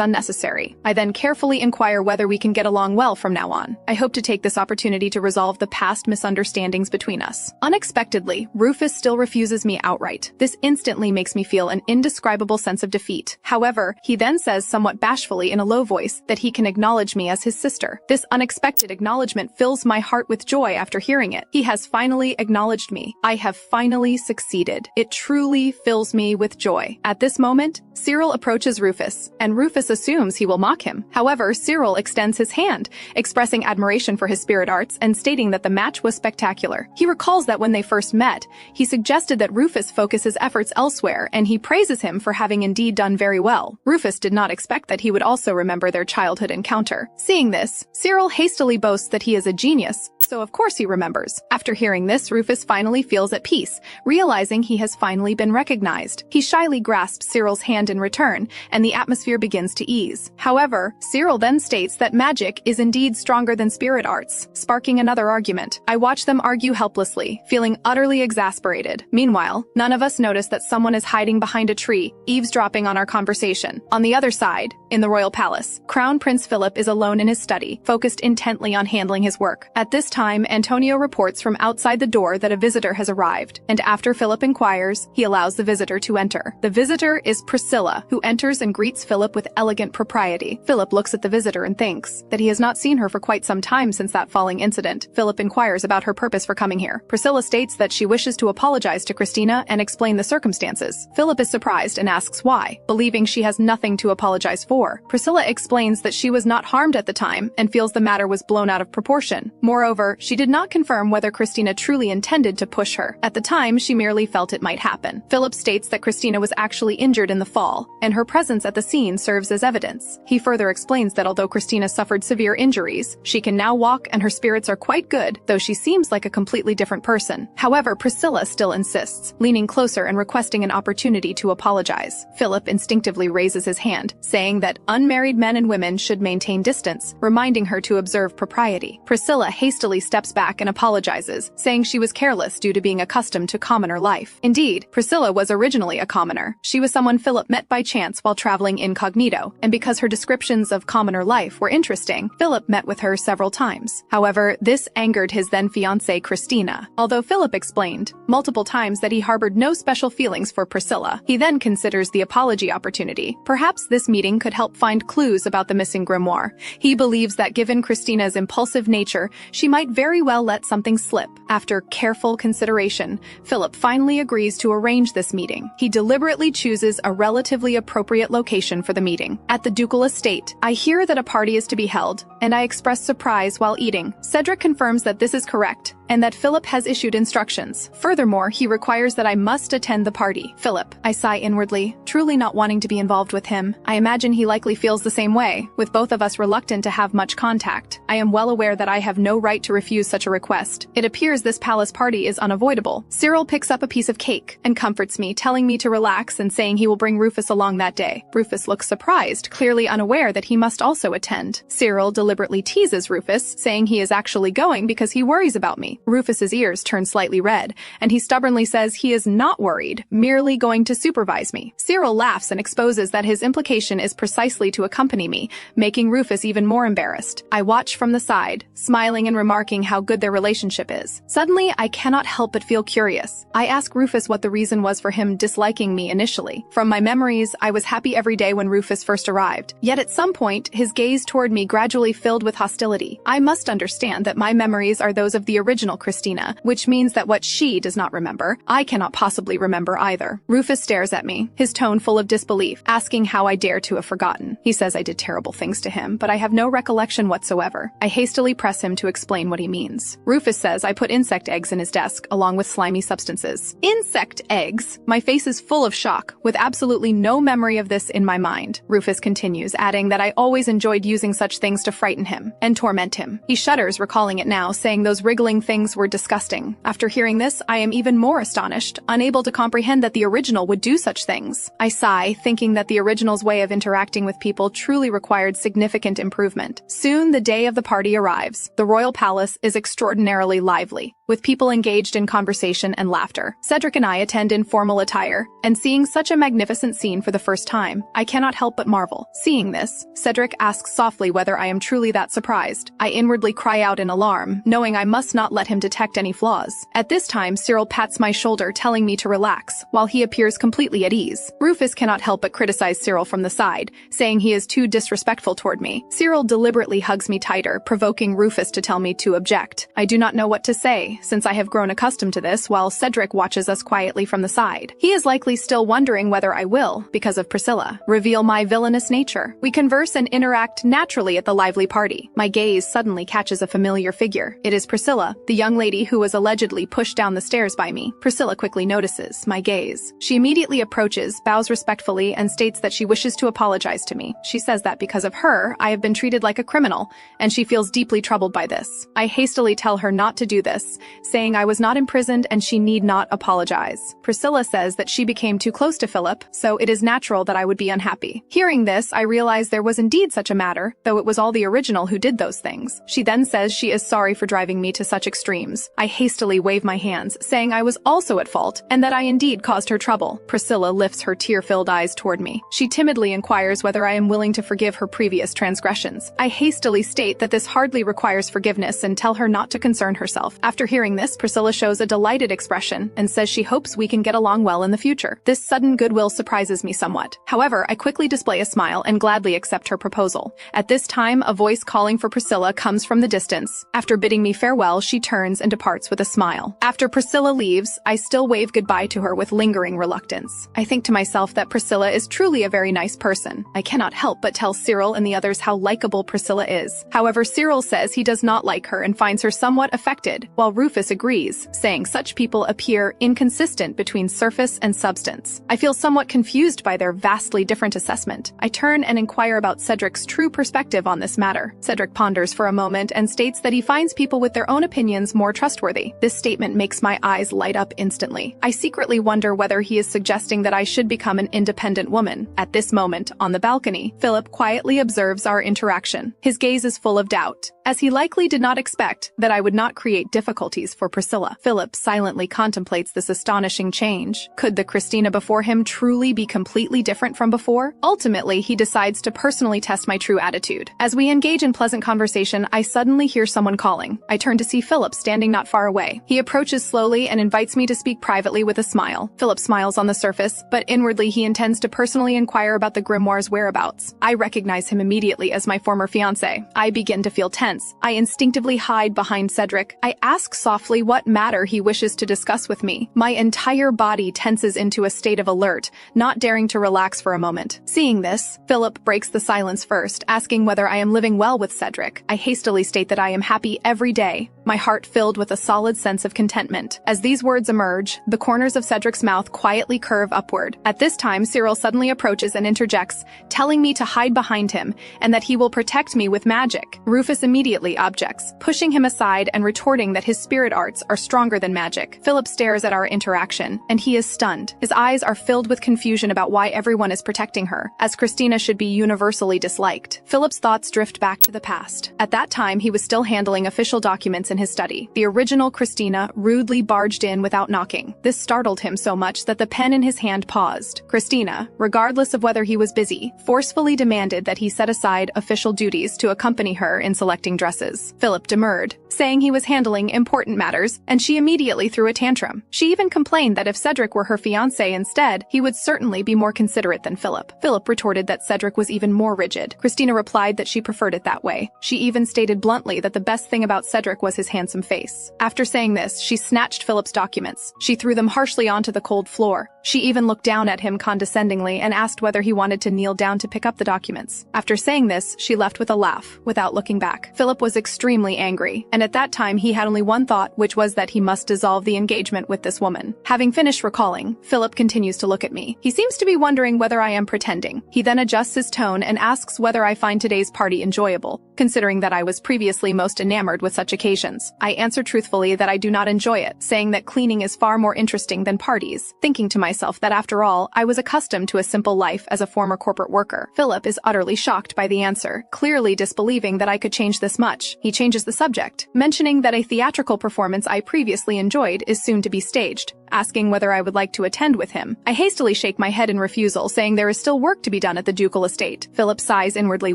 unnecessary. I then carefully inquire whether we can get along well from now on. I hope to take this opportunity to resolve the past misunderstandings between us. Unexpectedly, Rufus still refuses me outright. This instantly makes me feel an indescribable sense of defeat. However, he then says somewhat bashfully in a low voice that he can acknowledge me as his sister. This unexpected acknowledgement fills my heart with joy after hearing it. He has finally acknowledged me. I have finally succeeded. It truly fills me with joy. At this moment, Cyril approaches Rufus, and Rufus assumes he will mock him. However, Cyril extends his hand, expressing admiration for his spirit arts and stating that the match was spectacular. He recalls that when they first met, he suggested that Rufus focus his efforts elsewhere, and he praises him for having indeed done very well. Rufus did not expect that he would also remember their childhood encounter. Seeing this, Cyril hastily boasts that he is a genius, so of course he remembers. After hearing this, Rufus finally feels at peace, realizing he has finally been recognized. He shyly grasps Cyril's hand in return, and the atmosphere begins to ease. However, Cyril then states that magic is indeed stronger than spirit arts, sparking another argument. I watch them argue helplessly, feeling utterly exasperated. Meanwhile, none of us notice that someone is hiding behind a tree, eavesdropping on our conversation. On the other side, in the royal palace, Crown Prince Philip is alone in his study, focused intently on handling his work. At this time, Antonio reports from outside the door that a visitor has arrived, and after Philip inquires, he allows the visitor to enter. The visitor is Priscilla, who enters and greets Philip with elegant propriety. Philip looks at the visitor and thinks that he has not seen her for quite some time since that falling incident. Philip inquires about her purpose for coming here. Priscilla states that she wishes to apologize to Christina and explain the circumstances. Philip is surprised and asks why, believing she has nothing to apologize for. Priscilla explains that she was not harmed at the time and feels the matter was blown out of proportion. Moreover, she did not confirm whether Christina truly intended to push her. At the time, she merely felt it might happen. Philip states that Christina was actually injured in the fall, and her presence at the scene serves as evidence. He further explains that although Christina suffered severe injuries, she can now walk and her spirits are quite good, good, though she seems like a completely different person. However, Priscilla still insists, leaning closer and requesting an opportunity to apologize. Philip instinctively raises his hand, saying that unmarried men and women should maintain distance, reminding her to observe propriety. Priscilla hastily steps back and apologizes, saying she was careless due to being accustomed to commoner life. Indeed, Priscilla was originally a commoner. She was someone Philip met by chance while traveling incognito, and because her descriptions of commoner life were interesting, Philip met with her several times. However, this angered his then-fiancée Christina. Although Philip explained multiple times that he harbored no special feelings for Priscilla, he then considers the apology opportunity. Perhaps this meeting could help find clues about the missing grimoire. He believes that given Christina's impulsive nature, she might very well let something slip. After careful consideration, Philip finally agrees to arrange this meeting. He deliberately chooses a relatively appropriate location for the meeting. At the ducal estate, I hear that a party is to be held, and I express surprise while eating. Cedric confirms that this is correct, and that Philip has issued instructions. Furthermore, he requires that I must attend the party. Philip, I sigh inwardly, truly not wanting to be involved with him. I imagine he likely feels the same way, with both of us reluctant to have much contact. I am well aware that I have no right to refuse such a request. It appears this palace party is unavoidable. Cyril picks up a piece of cake and comforts me, telling me to relax and saying he will bring Rufus along that day. Rufus looks surprised, clearly unaware that he must also attend. Cyril deliberately teases Rufus, saying he is actually going because he worries about me. Rufus's ears turn slightly red, and he stubbornly says he is not worried, merely going to supervise me. Cyril laughs and exposes that his implication is precisely to accompany me, making Rufus even more embarrassed. I watch from the side, smiling and remarking how good their relationship is. Suddenly, I cannot help but feel curious. I ask Rufus what the reason was for him disliking me initially. From my memories, I was happy every day when Rufus first arrived. Yet at some point, his gaze toward me gradually filled with hostility. I must understand that my memories are those of the original Christina, which means that what she does not remember, I cannot possibly remember either. Rufus stares at me, his tone full of disbelief, asking how I dare to have forgotten. He says I did terrible things to him, but I have no recollection whatsoever. I hastily press him to explain what he means. Rufus says I put insect eggs in his desk, along with slimy substances. Insect eggs? My face is full of shock, with absolutely no memory of this in my mind. Rufus continues, adding that I always enjoyed using such things to frighten him and torment him. He shudders, recalling it now, saying those wriggling things were disgusting. After hearing this, I am even more astonished, unable to comprehend that the original would do such things. I sigh, thinking that the original's way of interacting with people truly required significant improvement. Soon the day of the party arrives. The royal palace is extraordinarily lively, with people engaged in conversation and laughter. Cedric and I attend in formal attire, and seeing such a magnificent scene for the first time, I cannot help but marvel. Seeing this, Cedric asks softly whether I am truly that surprised. I inwardly cry out in alarm, knowing I must not let him detect any flaws. At this time, Cyril pats my shoulder, telling me to relax, while he appears completely at ease. Rufus cannot help but criticize Cyril from the side, saying he is too disrespectful toward me. Cyril deliberately hugs me tighter, provoking Rufus to tell me to object. I do not know what to say, since I have grown accustomed to this, while Cedric watches us quietly from the side. He is likely still wondering whether I will, because of Priscilla, reveal my villainous nature. We converse and interact naturally at the lively party. My gaze suddenly catches a familiar figure. It is Priscilla, the young lady who was allegedly pushed down the stairs by me. Priscilla quickly notices my gaze. She immediately approaches, bows respectfully, and states that she wishes to apologize to me. She says that because of her, I have been treated like a criminal, and she feels deeply troubled by this. I hastily tell her not to do this, saying I was not imprisoned and she need not apologize. Priscilla says that she became too close to Philip, so it is natural that I would be unhappy. Hearing this, I realize there was indeed such a matter, though it was all the original who did those things. She then says she is sorry for driving me to such extremes. I hastily wave my hands, saying I was also at fault, and that I indeed caused her trouble. Priscilla lifts her tear-filled eyes toward me. She timidly inquires whether I am willing to forgive her previous transgressions. I hastily state that this hardly requires forgiveness and tell her not to concern herself. After hearing this, Priscilla shows a delighted expression and says she hopes we can get along well in the future. This sudden goodwill surprises me somewhat. However, I quickly display a smile and gladly accept her proposal. At this time, a voice calling for Priscilla comes from the distance. After bidding me farewell, she turns and departs with a smile. After Priscilla leaves, I still wave goodbye to her with lingering reluctance. I think to myself that Priscilla is truly a very nice person. I cannot help but tell Cyril and the others how likable Priscilla is. However, Cyril says he does not like her and finds her somewhat affected, while Rufus agrees, saying such people appear inconsistent between surface and substance. I feel somewhat confused by their vastly different assessment. I turn and inquire about Cedric's true perspective on this matter. Cedric ponders for a moment and states that he finds people with their own opinions millions more trustworthy. This statement makes my eyes light up instantly. I secretly wonder whether he is suggesting that I should become an independent woman. At this moment, on the balcony, Philip quietly observes our interaction. His gaze is full of doubt, as he likely did not expect that I would not create difficulties for Priscilla. Philip silently contemplates this astonishing change. Could the Christina before him truly be completely different from before? Ultimately, he decides to personally test my true attitude. As we engage in pleasant conversation, I suddenly hear someone calling. I turn to see Philip standing not far away. He approaches slowly and invites me to speak privately with a smile. Philip smiles on the surface, but inwardly he intends to personally inquire about the grimoire's whereabouts. I recognize him immediately as my former fiancé. I begin to feel tense. I instinctively hide behind Cedric. I ask softly what matter he wishes to discuss with me. My entire body tenses into a state of alert, not daring to relax for a moment. Seeing this, Philip breaks the silence first, asking whether I am living well with Cedric. I hastily state that I am happy every day, my heart filled with a solid sense of contentment. As these words emerge, the corners of Cedric's mouth quietly curve upward. At this time, Cyril suddenly approaches and interjects, telling me to hide behind him and that he will protect me with magic. Rufus immediately objects, pushing him aside and retorting that his spirit arts are stronger than magic. Philip stares at our interaction, and he is stunned. His eyes are filled with confusion about why everyone is protecting her, as Christina should be universally disliked. Philip's thoughts drift back to the past. At that time, he was still handling official documents in his study. The original Christina rudely barged in without knocking. This startled him so much that the pen in his hand paused. Christina, regardless of whether he was busy, forcefully demanded that he set aside official duties to accompany her in selecting dresses. Philip demurred, saying he was handling important matters, and she immediately threw a tantrum. She even complained that if Cedric were her fiancé instead, he would certainly be more considerate than Philip. Philip retorted that Cedric was even more rigid. Christina replied that she preferred it that way. She even stated bluntly that the best thing about Cedric was his handsome face. After saying this, she snatched Philip's documents. She threw them harshly onto the cold floor. She even looked down at him condescendingly and asked whether he wanted to kneel down to pick up the documents. After saying this, she left with a laugh, without looking back. Philip was extremely angry, and at that time he had only one thought, which was that he must dissolve the engagement with this woman. Having finished recalling, Philip continues to look at me. He seems to be wondering whether I am pretending. He then adjusts his tone and asks whether I find today's party enjoyable, considering that I was previously most enamored with such occasions. I answer truthfully that I do not enjoy it, saying that cleaning is far more interesting than parties, thinking to myself that after all, I was accustomed to a simple life as a former corporate worker. Philip is utterly shocked by the answer, clearly disbelieving that I could change this much. He changes the subject, mentioning that a theatrical performance I previously enjoyed is soon to be staged, asking whether I would like to attend with him. I hastily shake my head in refusal, saying there is still work to be done at the ducal estate. Philip sighs inwardly,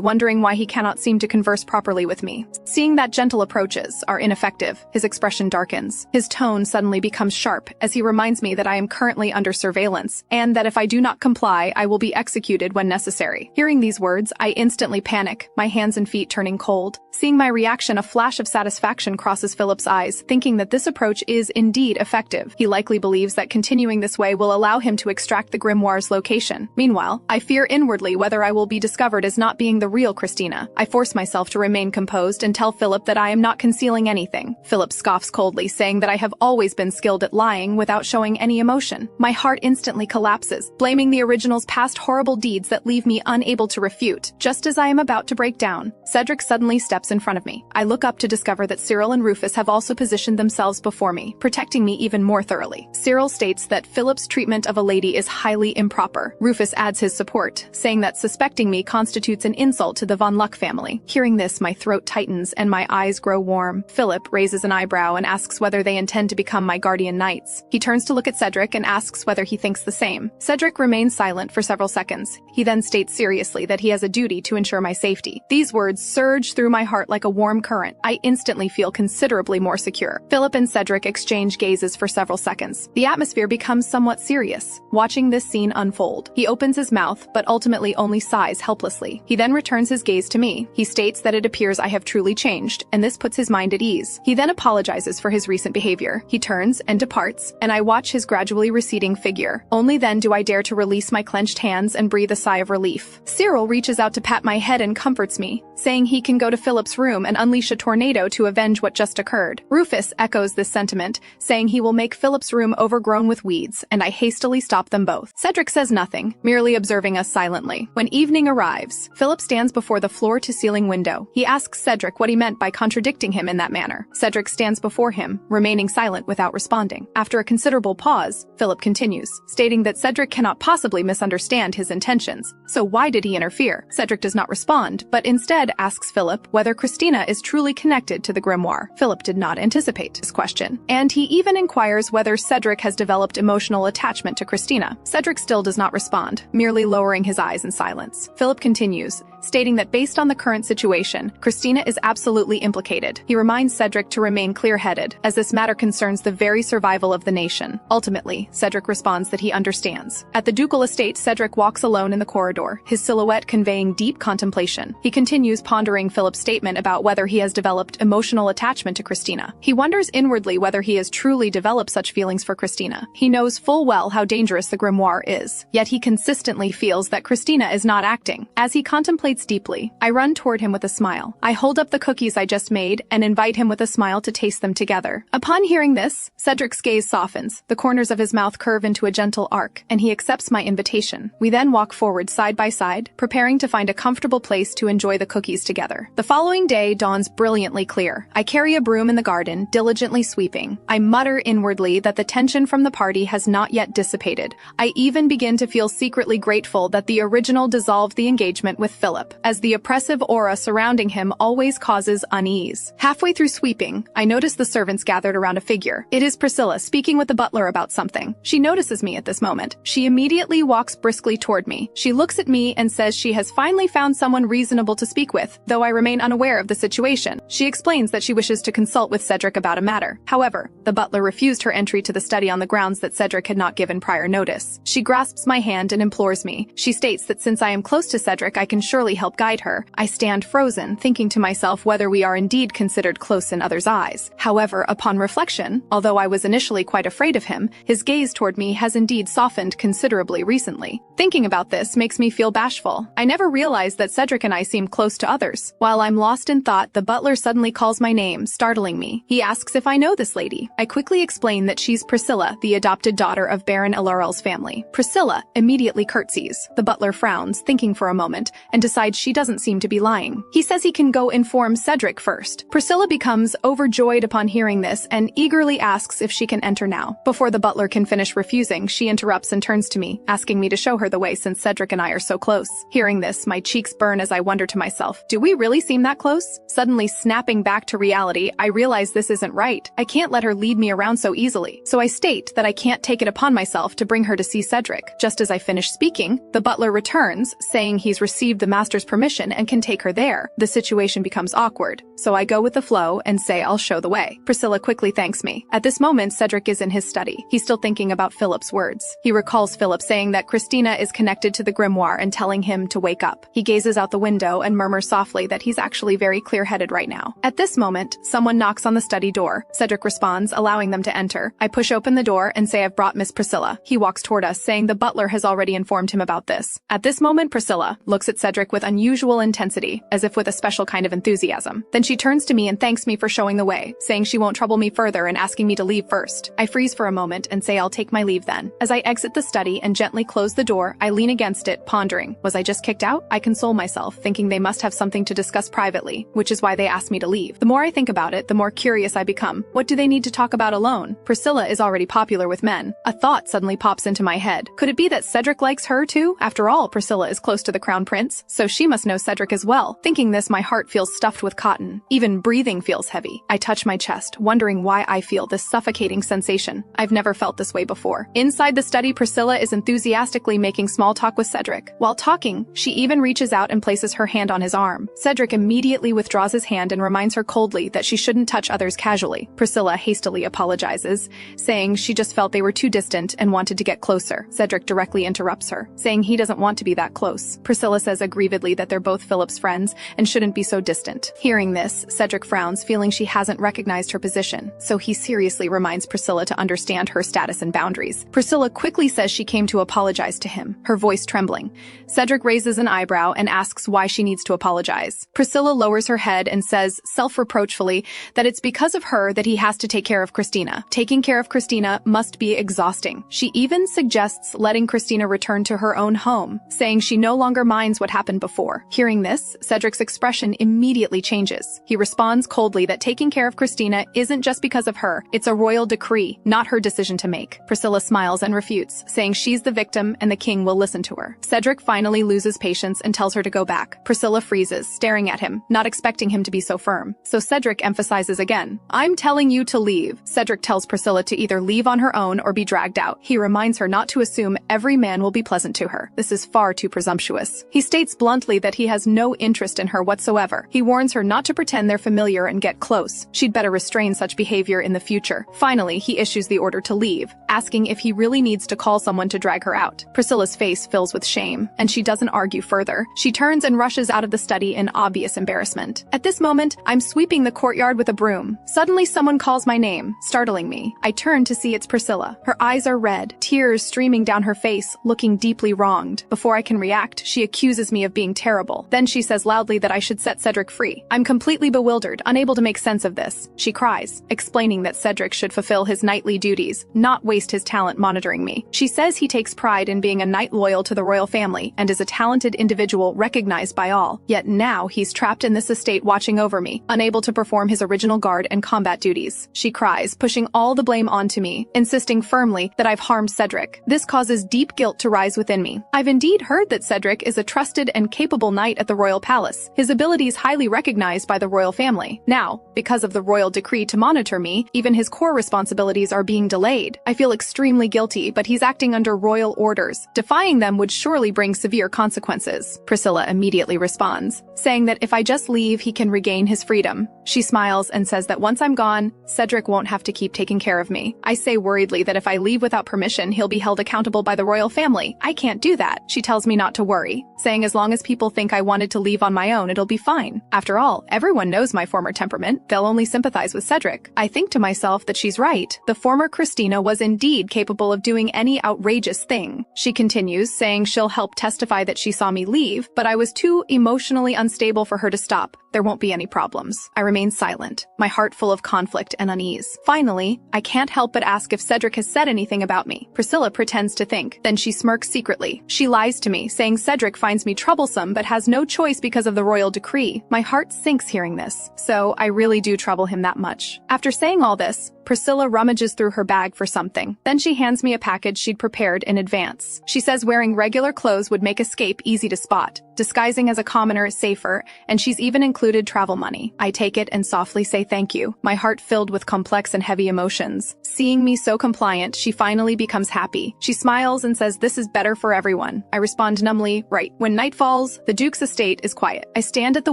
wondering why he cannot seem to converse properly with me. Seeing that gentle approaches are ineffective, his expression darkens. His tone suddenly becomes sharp as he reminds me that I am currently under surveillance, and that if I do not comply, I will be executed when necessary. Hearing these words, I instantly panic, my hands and feet turning cold. Seeing my reaction, a flash of satisfaction crosses Philip's eyes, thinking that this approach is indeed effective. He likely believes that continuing this way will allow him to extract the grimoire's location. Meanwhile, I fear inwardly whether I will be discovered as not being the real Christina. I force myself to remain composed and tell Philip that I am not concealing anything. Philip scoffs coldly, saying that I have always been skilled at lying without showing any emotion. My heart instantly collapses, blaming the original's past horrible deeds that leave me unable to refute. Just as I am about to break down, Cedric suddenly steps in front of me. I look up to discover that Cyril and Rufus have also positioned themselves before me, protecting me even more thoroughly. Cyril states that Philip's treatment of a lady is highly improper. Rufus adds his support, saying that suspecting me constitutes an insult to the Von Luck family. Hearing this, my throat tightens and my eyes grow warm. Philip raises an eyebrow and asks whether they intend to become my guardian knights. He turns to look at Cedric and asks whether he thinks the same. Cedric remains silent for several seconds. He then states seriously that he has a duty to ensure my safety. These words surge through my heart like a warm current. I instantly feel considerably more secure. Philip and Cedric exchange gazes for several seconds. The atmosphere becomes somewhat serious, watching this scene unfold. He opens his mouth, but ultimately only sighs helplessly. He then returns his gaze to me. He states that it appears I have truly changed, and this puts his mind at ease. He then apologizes for his recent behavior. He turns and departs, and I watch his gradually receding figure. Only then do I dare to release my clenched hands and breathe a sigh of relief. Cyril reaches out to pat my head and comforts me, saying he can go to Philip's room and unleash a tornado to avenge what just occurred. Rufus echoes this sentiment, saying he will make Philip's room become overgrown with weeds, and I hastily stop them both. Cedric says nothing, merely observing us silently. When evening arrives, Philip stands before the floor-to-ceiling window. He asks Cedric what he meant by contradicting him in that manner. Cedric stands before him, remaining silent without responding. After a considerable pause, Philip continues, stating that Cedric cannot possibly misunderstand his intentions. So why did he interfere? Cedric does not respond, but instead asks Philip whether Christina is truly connected to the grimoire. Philip did not anticipate this question, and he even inquires whether Cedric has developed emotional attachment to Christina. Cedric still does not respond, merely lowering his eyes in silence. Philip continues, stating that based on the current situation, Christina is absolutely implicated. He reminds Cedric to remain clear-headed, as this matter concerns the very survival of the nation. Ultimately, Cedric responds that he understands. At the ducal estate, Cedric walks alone in the corridor, his silhouette conveying deep contemplation. He continues pondering Philip's statement about whether he has developed emotional attachment to Christina. He wonders inwardly whether he has truly developed such feelings for Christina. He knows full well how dangerous the grimoire is, yet he consistently feels that Christina is not acting. As he contemplates deeply, I run toward him with a smile. I hold up the cookies I just made and invite him with a smile to taste them together. Upon hearing this, Cedric's gaze softens, the corners of his mouth curve into a gentle arc, and he accepts my invitation. We then walk forward side by side, preparing to find a comfortable place to enjoy the cookies together. The following day dawns brilliantly clear. I carry a broom in the garden, diligently sweeping. I mutter inwardly that the tension from the party has not yet dissipated. I even begin to feel secretly grateful that the original dissolved the engagement with Philip, as the oppressive aura surrounding him always causes unease. Halfway through sweeping, I notice the servants gathered around a figure. It is Priscilla speaking with the butler about something. She notices me at this moment. She immediately walks briskly toward me. She looks at me and says she has finally found someone reasonable to speak with, though I remain unaware of the situation. She explains that she wishes to consult with Cedric about a matter. However, the butler refused her entry to the study on the grounds that Cedric had not given prior notice. She grasps my hand and implores me. She states that since I am close to Cedric, I can surely help guide her. I stand frozen, thinking to myself whether we are indeed considered close in others' eyes. However, upon reflection, although I was initially quite afraid of him, his gaze toward me has indeed softened considerably recently. Thinking about this makes me feel bashful. I never realized that Cedric and I seemed close to others. While I'm lost in thought, the butler suddenly calls my name, startling me. He asks if I know this lady. I quickly explain that she's Priscilla, the adopted daughter of Baron Elarel's family. Priscilla immediately curtsies. The butler frowns, thinking for a moment, and decides she doesn't seem to be lying. He says he can go inform Cedric first. Priscilla becomes overjoyed upon hearing this and eagerly asks if she can enter now. Before the butler can finish refusing, she interrupts and turns to me, asking me to show her the way since Cedric and I are so close. Hearing this, my cheeks burn as I wonder to myself, do we really seem that close? Suddenly snapping back to reality, I realize this isn't right. I can't let her lead me around so easily. So I state that I can't take it upon myself to bring her to see Cedric. Just as I finish speaking, the butler returns, saying he's received the master's permission and can take her there. The situation becomes awkward, so I go with the flow and say I'll show the way. Priscilla quickly thanks me. At this moment, Cedric is in his study. He's still thinking about Philip's words. He recalls Philip saying that Christina is connected to the grimoire and telling him to wake up. He gazes out the window and murmurs softly that he's actually very clear-headed right now. At this moment, someone knocks on the study door. Cedric responds, allowing them to enter. I push open the door and say I've brought Miss Priscilla. He walks toward us, saying the butler has already informed him about this. At this moment, Priscilla looks at Cedric with unusual intensity, as if with a special kind of enthusiasm. Then she turns to me and thanks me for showing the way, saying she won't trouble me further and asking me to leave first. I freeze for a moment and say I'll take my leave then. As I exit the study and gently close the door, I lean against it, pondering. Was I just kicked out? I console myself, thinking they must have something to discuss privately, which is why they asked me to leave. The more I think about it, the more curious I become. What do they need to talk about alone? Priscilla is already popular with men. A thought suddenly pops into my head. Could it be that Cedric likes her too? After all, Priscilla is close to the crown prince, so she must know Cedric as well. Thinking this, my heart feels stuffed with cotton. Even breathing feels heavy. I touch my chest, wondering why I feel this suffocating sensation. I've never felt this way before. Inside the study, Priscilla is enthusiastically making small talk with Cedric. While talking, she even reaches out and places her hand on his arm. Cedric immediately withdraws his hand and reminds her coldly that she shouldn't touch others casually. Priscilla hastily apologizes, saying she just felt they were too distant and wanted to get closer. Cedric directly interrupts her, saying he doesn't want to be that close. Priscilla says aggrievedly that they're both Philip's friends and shouldn't be so distant. Hearing this, Cedric frowns, feeling she hasn't recognized her position, so he seriously reminds Priscilla to understand her status and boundaries. Priscilla quickly says she came to apologize to him, her voice trembling. Cedric raises an eyebrow and asks why she needs to apologize. Priscilla lowers her head and says, self-reproachfully, that it's because of her that he has to take care of Christina. Taking care of Christina Christina must be exhausting. She even suggests letting Christina return to her own home, saying she no longer minds what happened before. Hearing this, Cedric's expression immediately changes. He responds coldly that taking care of Christina isn't just because of her, it's a royal decree, not her decision to make. Priscilla smiles and refutes, saying she's the victim and the king will listen to her. Cedric finally loses patience and tells her to go back. Priscilla freezes, staring at him, not expecting him to be so firm. So Cedric emphasizes again, "I'm telling you to leave." Cedric tells Priscilla to either leave on her own or be dragged out. He reminds her not to assume every man will be pleasant to her. This is far too presumptuous. He states bluntly that he has no interest in her whatsoever. He warns her not to pretend they're familiar and get close. She'd better restrain such behavior in the future. Finally, he issues the order to leave, asking if he really needs to call someone to drag her out. Priscilla's face fills with shame, and she doesn't argue further. She turns and rushes out of the study in obvious embarrassment. At this moment, I'm sweeping the courtyard with a broom. Suddenly, someone calls my name, startling me. I turn to see it's Priscilla. Her eyes are red, tears streaming down her face, looking deeply wronged. Before I can react, she accuses me of being terrible. Then she says loudly that I should set Cedric free. I'm completely bewildered, unable to make sense of this. She cries, explaining that Cedric should fulfill his knightly duties, not waste his talent monitoring me. She says he takes pride in being a knight loyal to the royal family and is a talented individual recognized by all. Yet now he's trapped in this estate watching over me, unable to perform his original guard and combat duties. She cries, pushing all the blame onto me, insisting firmly that I've harmed Cedric. This causes deep guilt to rise within me. I've indeed heard that Cedric is a trusted and capable knight at the royal palace, his abilities highly recognized by the royal family. Now, because of the royal decree to monitor me, even his core responsibilities are being delayed. I feel extremely guilty, but he's acting under royal orders. Defying them would surely bring severe consequences. Priscilla immediately responds, saying that if I just leave, he can regain his freedom. She smiles and says that once I'm gone, Cedric won't have to keep taking care of me. I say worriedly that if I leave without permission, he'll be held accountable by the royal family. I can't do that. She tells me not to worry, saying as long as people think I wanted to leave on my own, it'll be fine. After all, everyone knows my former temperament. They'll only sympathize with Cedric. I think to myself that she's right. The former Christina was indeed capable of doing any outrageous thing. She continues, saying she'll help testify that she saw me leave, but I was too emotionally unstable for her to stop. There won't be any problems. I remain silent, my heart full of conflict and unease. Finally, I can't help but ask if Cedric has said anything about me. Priscilla pretends to think, then she smirks secretly. She lies to me, saying Cedric finds me troublesome but has no choice because of the royal decree. My heart sinks hearing this, so I really do trouble him that much. After saying all this, Priscilla rummages through her bag for something. Then she hands me a package she'd prepared in advance. She says wearing regular clothes would make escape easy to spot. Disguising as a commoner is safer, and she's even included travel money. I take it and softly say thank you, my heart filled with complex and heavy emotions. Seeing me so compliant, she finally becomes happy. She smiles and says this is better for everyone. I respond numbly, right. When night falls, the Duke's estate is quiet. I stand at the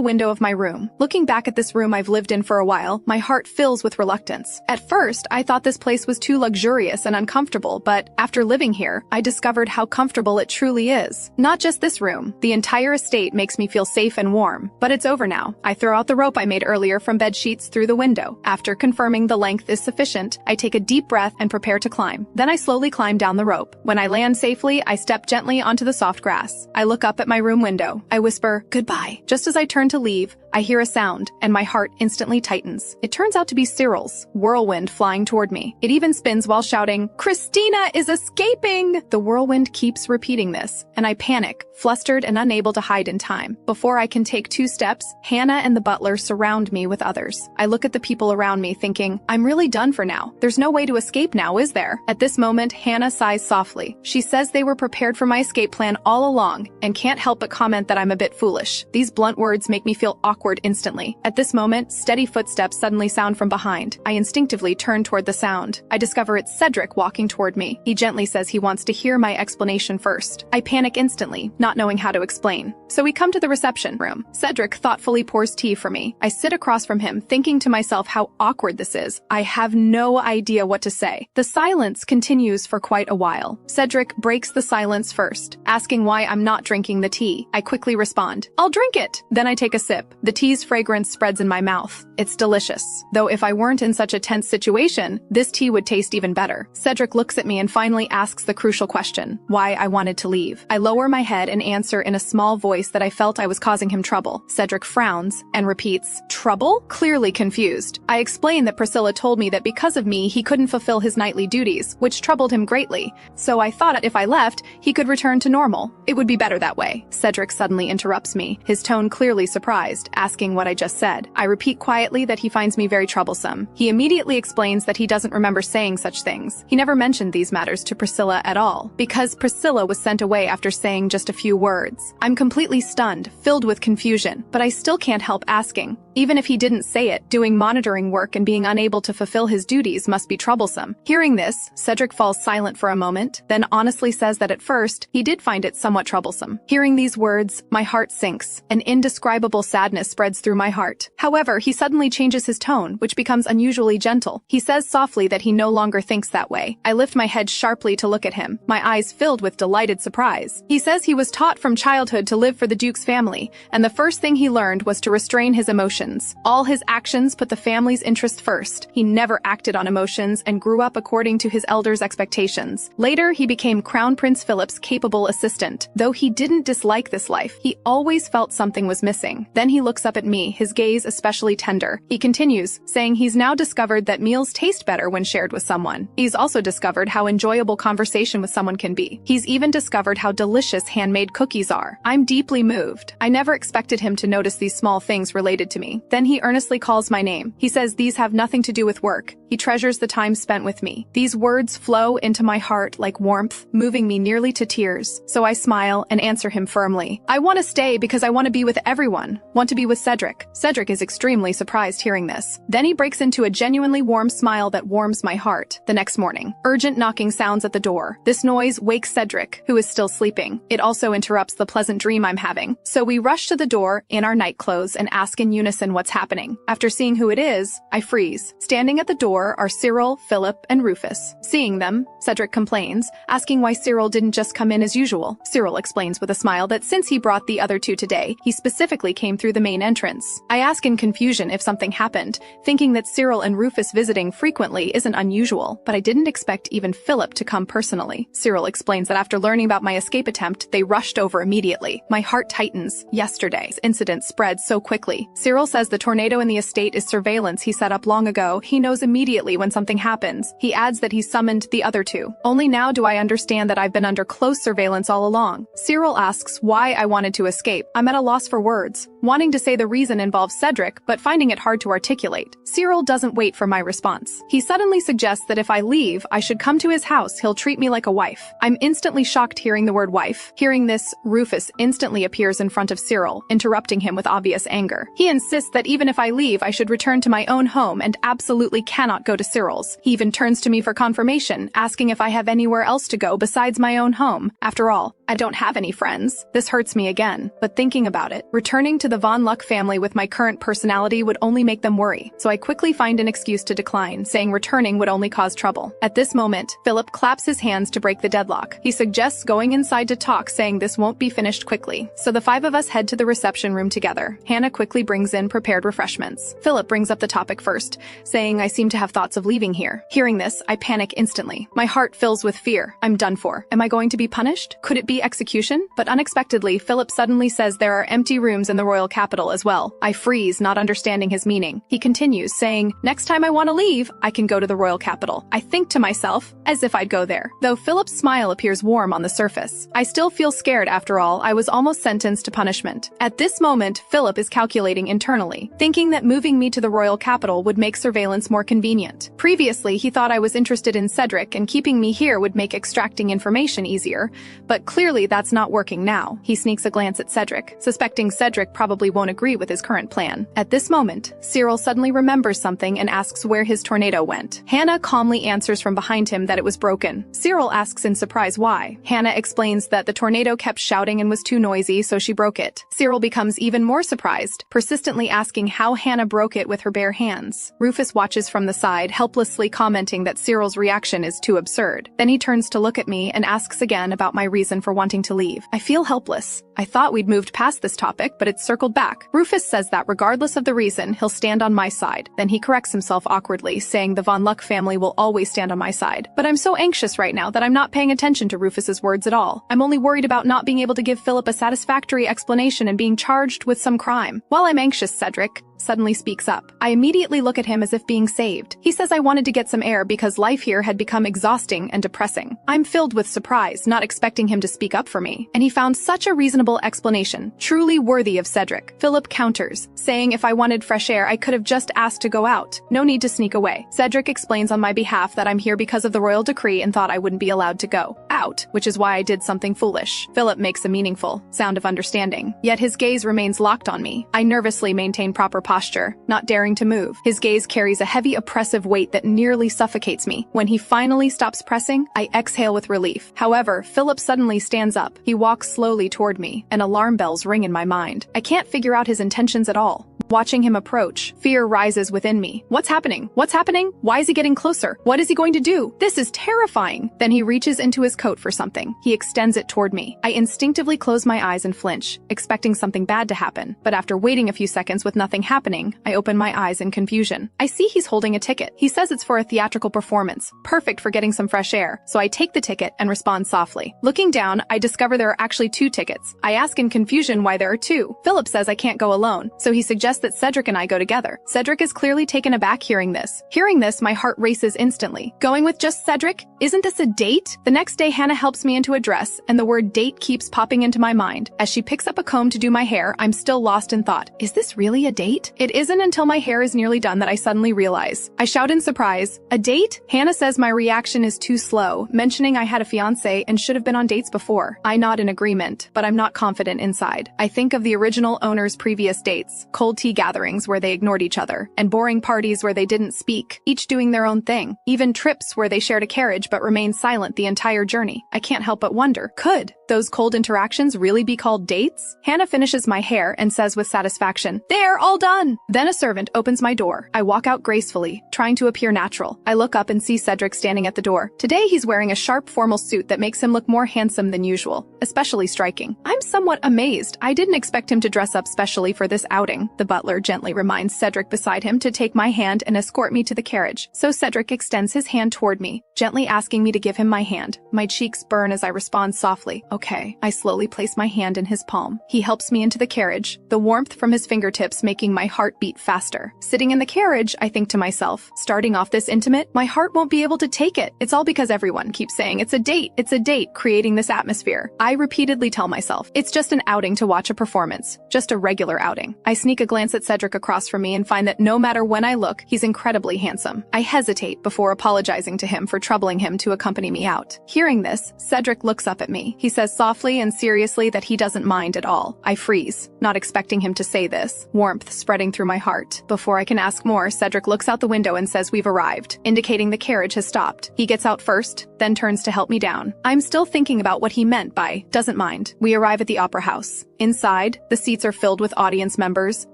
window of my room. Looking back at this room I've lived in for a while, my heart fills with reluctance. At first, I thought this place was too luxurious and uncomfortable, but after living here, I discovered how comfortable it truly is. Not just this room, the entire estate makes me feel safe and warm. But it's over now. I throw out the rope I made earlier from bed sheets through the window. After confirming the length is sufficient, I take a deep breath and prepare to climb. Then I slowly climb down the rope. When I land safely, I step gently onto the soft grass. I look up at my room window. I whisper, goodbye. Just as I turn to leave, I hear a sound, and my heart instantly tightens. It turns out to be Cyril's whirlwind flying toward me. It even spins while shouting, Christina is escaping! The whirlwind keeps repeating this, and I panic, flustered and unable to hide in time. Before I can take 2 steps, Hannah and the butler surround me with others. I look at the people around me thinking, I'm really done for now. There's no way to escape now, is there? At this moment, Hannah sighs softly. She says they were prepared for my escape plan all along, and can't help but comment that I'm a bit foolish. These blunt words make me feel awkward instantly. At this moment, steady footsteps suddenly sound from behind. I instinctively turn toward the sound. I discover it's Cedric walking toward me. He gently says he wants to hear my explanation first. I panic instantly, not knowing how to explain. So we come to the reception room. Cedric thoughtfully pours tea for me. I sit across from him, thinking to myself how awkward this is. I have no idea what to say. The silence continues for quite a while. Cedric breaks the silence first, asking why I'm not drinking the tea. I quickly respond, I'll drink it. Then I take a sip. The The tea's fragrance spreads in my mouth. It's delicious. Though if I weren't in such a tense situation, this tea would taste even better. Cedric looks at me and finally asks the crucial question, why I wanted to leave. I lower my head and answer in a small voice that I felt I was causing him trouble. Cedric frowns and repeats, trouble? Clearly confused. I explain that Priscilla told me that because of me, he couldn't fulfill his nightly duties, which troubled him greatly. So I thought if I left, he could return to normal. It would be better that way. Cedric suddenly interrupts me, his tone clearly surprised, asking what I just said. I repeat quietly that he finds me very troublesome. He immediately explains that he doesn't remember saying such things. He never mentioned these matters to Priscilla at all, because Priscilla was sent away after saying just a few words. I'm completely stunned, filled with confusion, but I still can't help asking. Even if he didn't say it, doing monitoring work and being unable to fulfill his duties must be troublesome. Hearing this, Cedric falls silent for a moment, then honestly says that at first, he did find it somewhat troublesome. Hearing these words, my heart sinks. An indescribable sadness spreads through my heart. However, he suddenly changes his tone, which becomes unusually gentle. He says softly that he no longer thinks that way. I lift my head sharply to look at him, my eyes filled with delighted surprise. He says he was taught from childhood to live for the Duke's family, and the first thing he learned was to restrain his emotions. All his actions put the family's interest first. He never acted on emotions and grew up according to his elders' expectations. Later, he became Crown Prince Philip's capable assistant. Though he didn't dislike this life, he always felt something was missing. Then he looks up at me, his gaze especially tender. He continues, saying he's now discovered that meals taste better when shared with someone. He's also discovered how enjoyable conversation with someone can be. He's even discovered how delicious handmade cookies are. I'm deeply moved. I never expected him to notice these small things related to me. Then he earnestly calls my name. He says these have nothing to do with work. He treasures the time spent with me. These words flow into my heart like warmth, moving me nearly to tears. So I smile and answer him firmly. I want to stay because I want to be with everyone. Want to be with Cedric. Cedric is extremely surprised hearing this. Then he breaks into a genuinely warm smile that warms my heart. The next morning, urgent knocking sounds at the door. This noise wakes Cedric, who is still sleeping. It also interrupts the pleasant dream I'm having. So we rush to the door in our night clothes and ask in unison what's happening. After seeing who it is, I freeze. Standing at the door are Cyril, Philip, and Rufus. Seeing them, Cedric complains, asking why Cyril didn't just come in as usual. Cyril explains with a smile that since he brought the other two today, he specifically came through the main entrance. I ask in confusion if something happened, thinking that Cyril and Rufus visiting frequently isn't unusual, but I didn't expect even Philip to come personally. Cyril explains that after learning about my escape attempt, they rushed over immediately. My heart tightens. Yesterday's incident spread so quickly. Cyril says the tornado in the estate is surveillance he set up long ago. He knows immediately when something happens. He adds that he summoned the other two. Only now do I understand that I've been under close surveillance all along. Cyril asks why I wanted to escape. I'm at a loss for words, wanting to say the reason involves Cedric, but finding it hard to articulate. Cyril doesn't wait for my response. He suddenly suggests that if I leave, I should come to his house. He'll treat me like a wife. I'm instantly shocked hearing the word wife. Hearing this, Rufus instantly appears in front of Cyril, interrupting him with obvious anger. He insists that even if I leave, I should return to my own home and absolutely cannot go to Cyril's. He even turns to me for confirmation, asking if I have anywhere else to go besides my own home. After all, I don't have any friends. This hurts me again, but thinking about it, returning to the Von Luck family with my current personality would only make them worry. So I quickly find an excuse to decline, saying returning would only cause trouble. At this moment, Philip claps his hands to break the deadlock. He suggests going inside to talk, saying this won't be finished quickly. So the five of us head to the reception room together. Hannah quickly brings in prepared refreshments. Philip brings up the topic first, saying I seem to have thoughts of leaving here. Hearing this, I panic instantly. My heart fills with fear. I'm done for. Am I going to be punished? Could it be execution? But unexpectedly, Philip suddenly says there are empty rooms in the royal capital as well. I freeze, not understanding his meaning. He continues, saying, next time I want to leave, I can go to the royal capital. I think to myself, as if I'd go there. Though Philip's smile appears warm on the surface, I still feel scared. After all, I was almost sentenced to punishment. At this moment, Philip is calculating internally, thinking that moving me to the royal capital would make surveillance more convenient. Previously, he thought I was interested in Cedric and keeping me here would make extracting information easier, but clearly that's not working now. He sneaks a glance at Cedric, suspecting Cedric probably won't agree with his current plan. At this moment, Cyril suddenly remembers something and asks where his tornado went. Hannah calmly answers from behind him that it was broken. Cyril asks in surprise why. Hannah explains that the tornado kept shouting and was too noisy, so she broke it. Cyril becomes even more surprised, persistently asking how Hannah broke it with her bare hands. Rufus watches from the side, helplessly commenting that Cyril's reaction is too absurd. Then he turns to look at me and asks again about my reason for for wanting to leave. I feel helpless. I thought we'd moved past this topic, but it's circled back. Rufus says that regardless of the reason, he'll stand on my side. Then he corrects himself awkwardly, saying the Von Luck family will always stand on my side. But I'm so anxious right now that I'm not paying attention to Rufus's words at all. I'm only worried about not being able to give Philip a satisfactory explanation and being charged with some crime. While I'm anxious, Cedric suddenly speaks up. I immediately look at him as if being saved. He says I wanted to get some air because life here had become exhausting and depressing. I'm filled with surprise, not expecting him to speak up for me, and he found such a reasonable explanation, truly worthy of Cedric. Philip counters, saying if I wanted fresh air, I could have just asked to go out. No need to sneak away. Cedric explains on my behalf that I'm here because of the royal decree and thought I wouldn't be allowed to go out, which is why I did something foolish. Philip makes a meaningful sound of understanding, yet his gaze remains locked on me. I nervously maintain proper posture, not daring to move. His gaze carries a heavy, oppressive weight that nearly suffocates me. When he finally stops pressing, I exhale with relief. However, Philip suddenly stands up. He walks slowly toward me, and alarm bells ring in my mind. I can't figure out his intentions at all. Watching him approach, fear rises within me. What's happening? What's happening? Why is he getting closer? What is he going to do? This is terrifying. Then he reaches into his coat for something. He extends it toward me. I instinctively close my eyes and flinch, expecting something bad to happen. But after waiting a few seconds with nothing happening, I open my eyes in confusion. I see he's holding a ticket. He says it's for a theatrical performance, perfect for getting some fresh air. So I take the ticket and respond softly. Looking down, I discover there are actually 2 tickets. I ask in confusion why there are 2. Philip says I can't go alone, so he suggests that Cedric and I go together. Cedric is clearly taken aback hearing this. Hearing this, my heart races instantly. Going with just Cedric? Isn't this a date? The next day, Hannah helps me into a dress, and the word date keeps popping into my mind. As she picks up a comb to do my hair, I'm still lost in thought. Is this really a date? It isn't until my hair is nearly done that I suddenly realize. I shout in surprise, a date? Hannah says my reaction is too slow, mentioning I had a fiancé and should have been on dates before. I nod in agreement, but I'm not confident inside. I think of the original owner's previous dates, cold tea gatherings where they ignored each other, and boring parties where they didn't speak, each doing their own thing, even trips where they shared a carriage but remained silent the entire journey. I can't help but wonder, could those cold interactions really be called dates? Hannah finishes my hair and says with satisfaction, "There, all done!" Then a servant opens my door. I walk out gracefully, trying to appear natural. I look up and see Cedric standing at the door. Today he's wearing a sharp formal suit that makes him look more handsome than usual, especially striking. I'm somewhat amazed. I didn't expect him to dress up specially for this outing. The butler gently reminds Cedric beside him to take my hand and escort me to the carriage. So Cedric extends his hand toward me, gently asking me to give him my hand. My cheeks burn as I respond softly, "Okay." I slowly place my hand in his palm. He helps me into the carriage, the warmth from his fingertips making my heart beat faster. Sitting in the carriage, I think to myself, starting off this intimate, my heart won't be able to take it. It's all because everyone keeps saying it's a date, creating this atmosphere. I repeatedly tell myself, it's just an outing to watch a performance, just a regular outing. I sneak a glance at Cedric across from me and find that no matter when I look, he's incredibly handsome. I hesitate before apologizing to him for troubling him to accompany me out. Hearing this, Cedric looks up at me. He says softly and seriously that he doesn't mind at all. I freeze, not expecting him to say this, warmth spreading through my heart. Before I can ask more, Cedric looks out the window and says we've arrived, indicating the carriage has stopped. He gets out first, then turns to help me down. I'm still thinking about what he meant by doesn't mind. We arrive at the opera house. Inside, the seats are filled with audience members,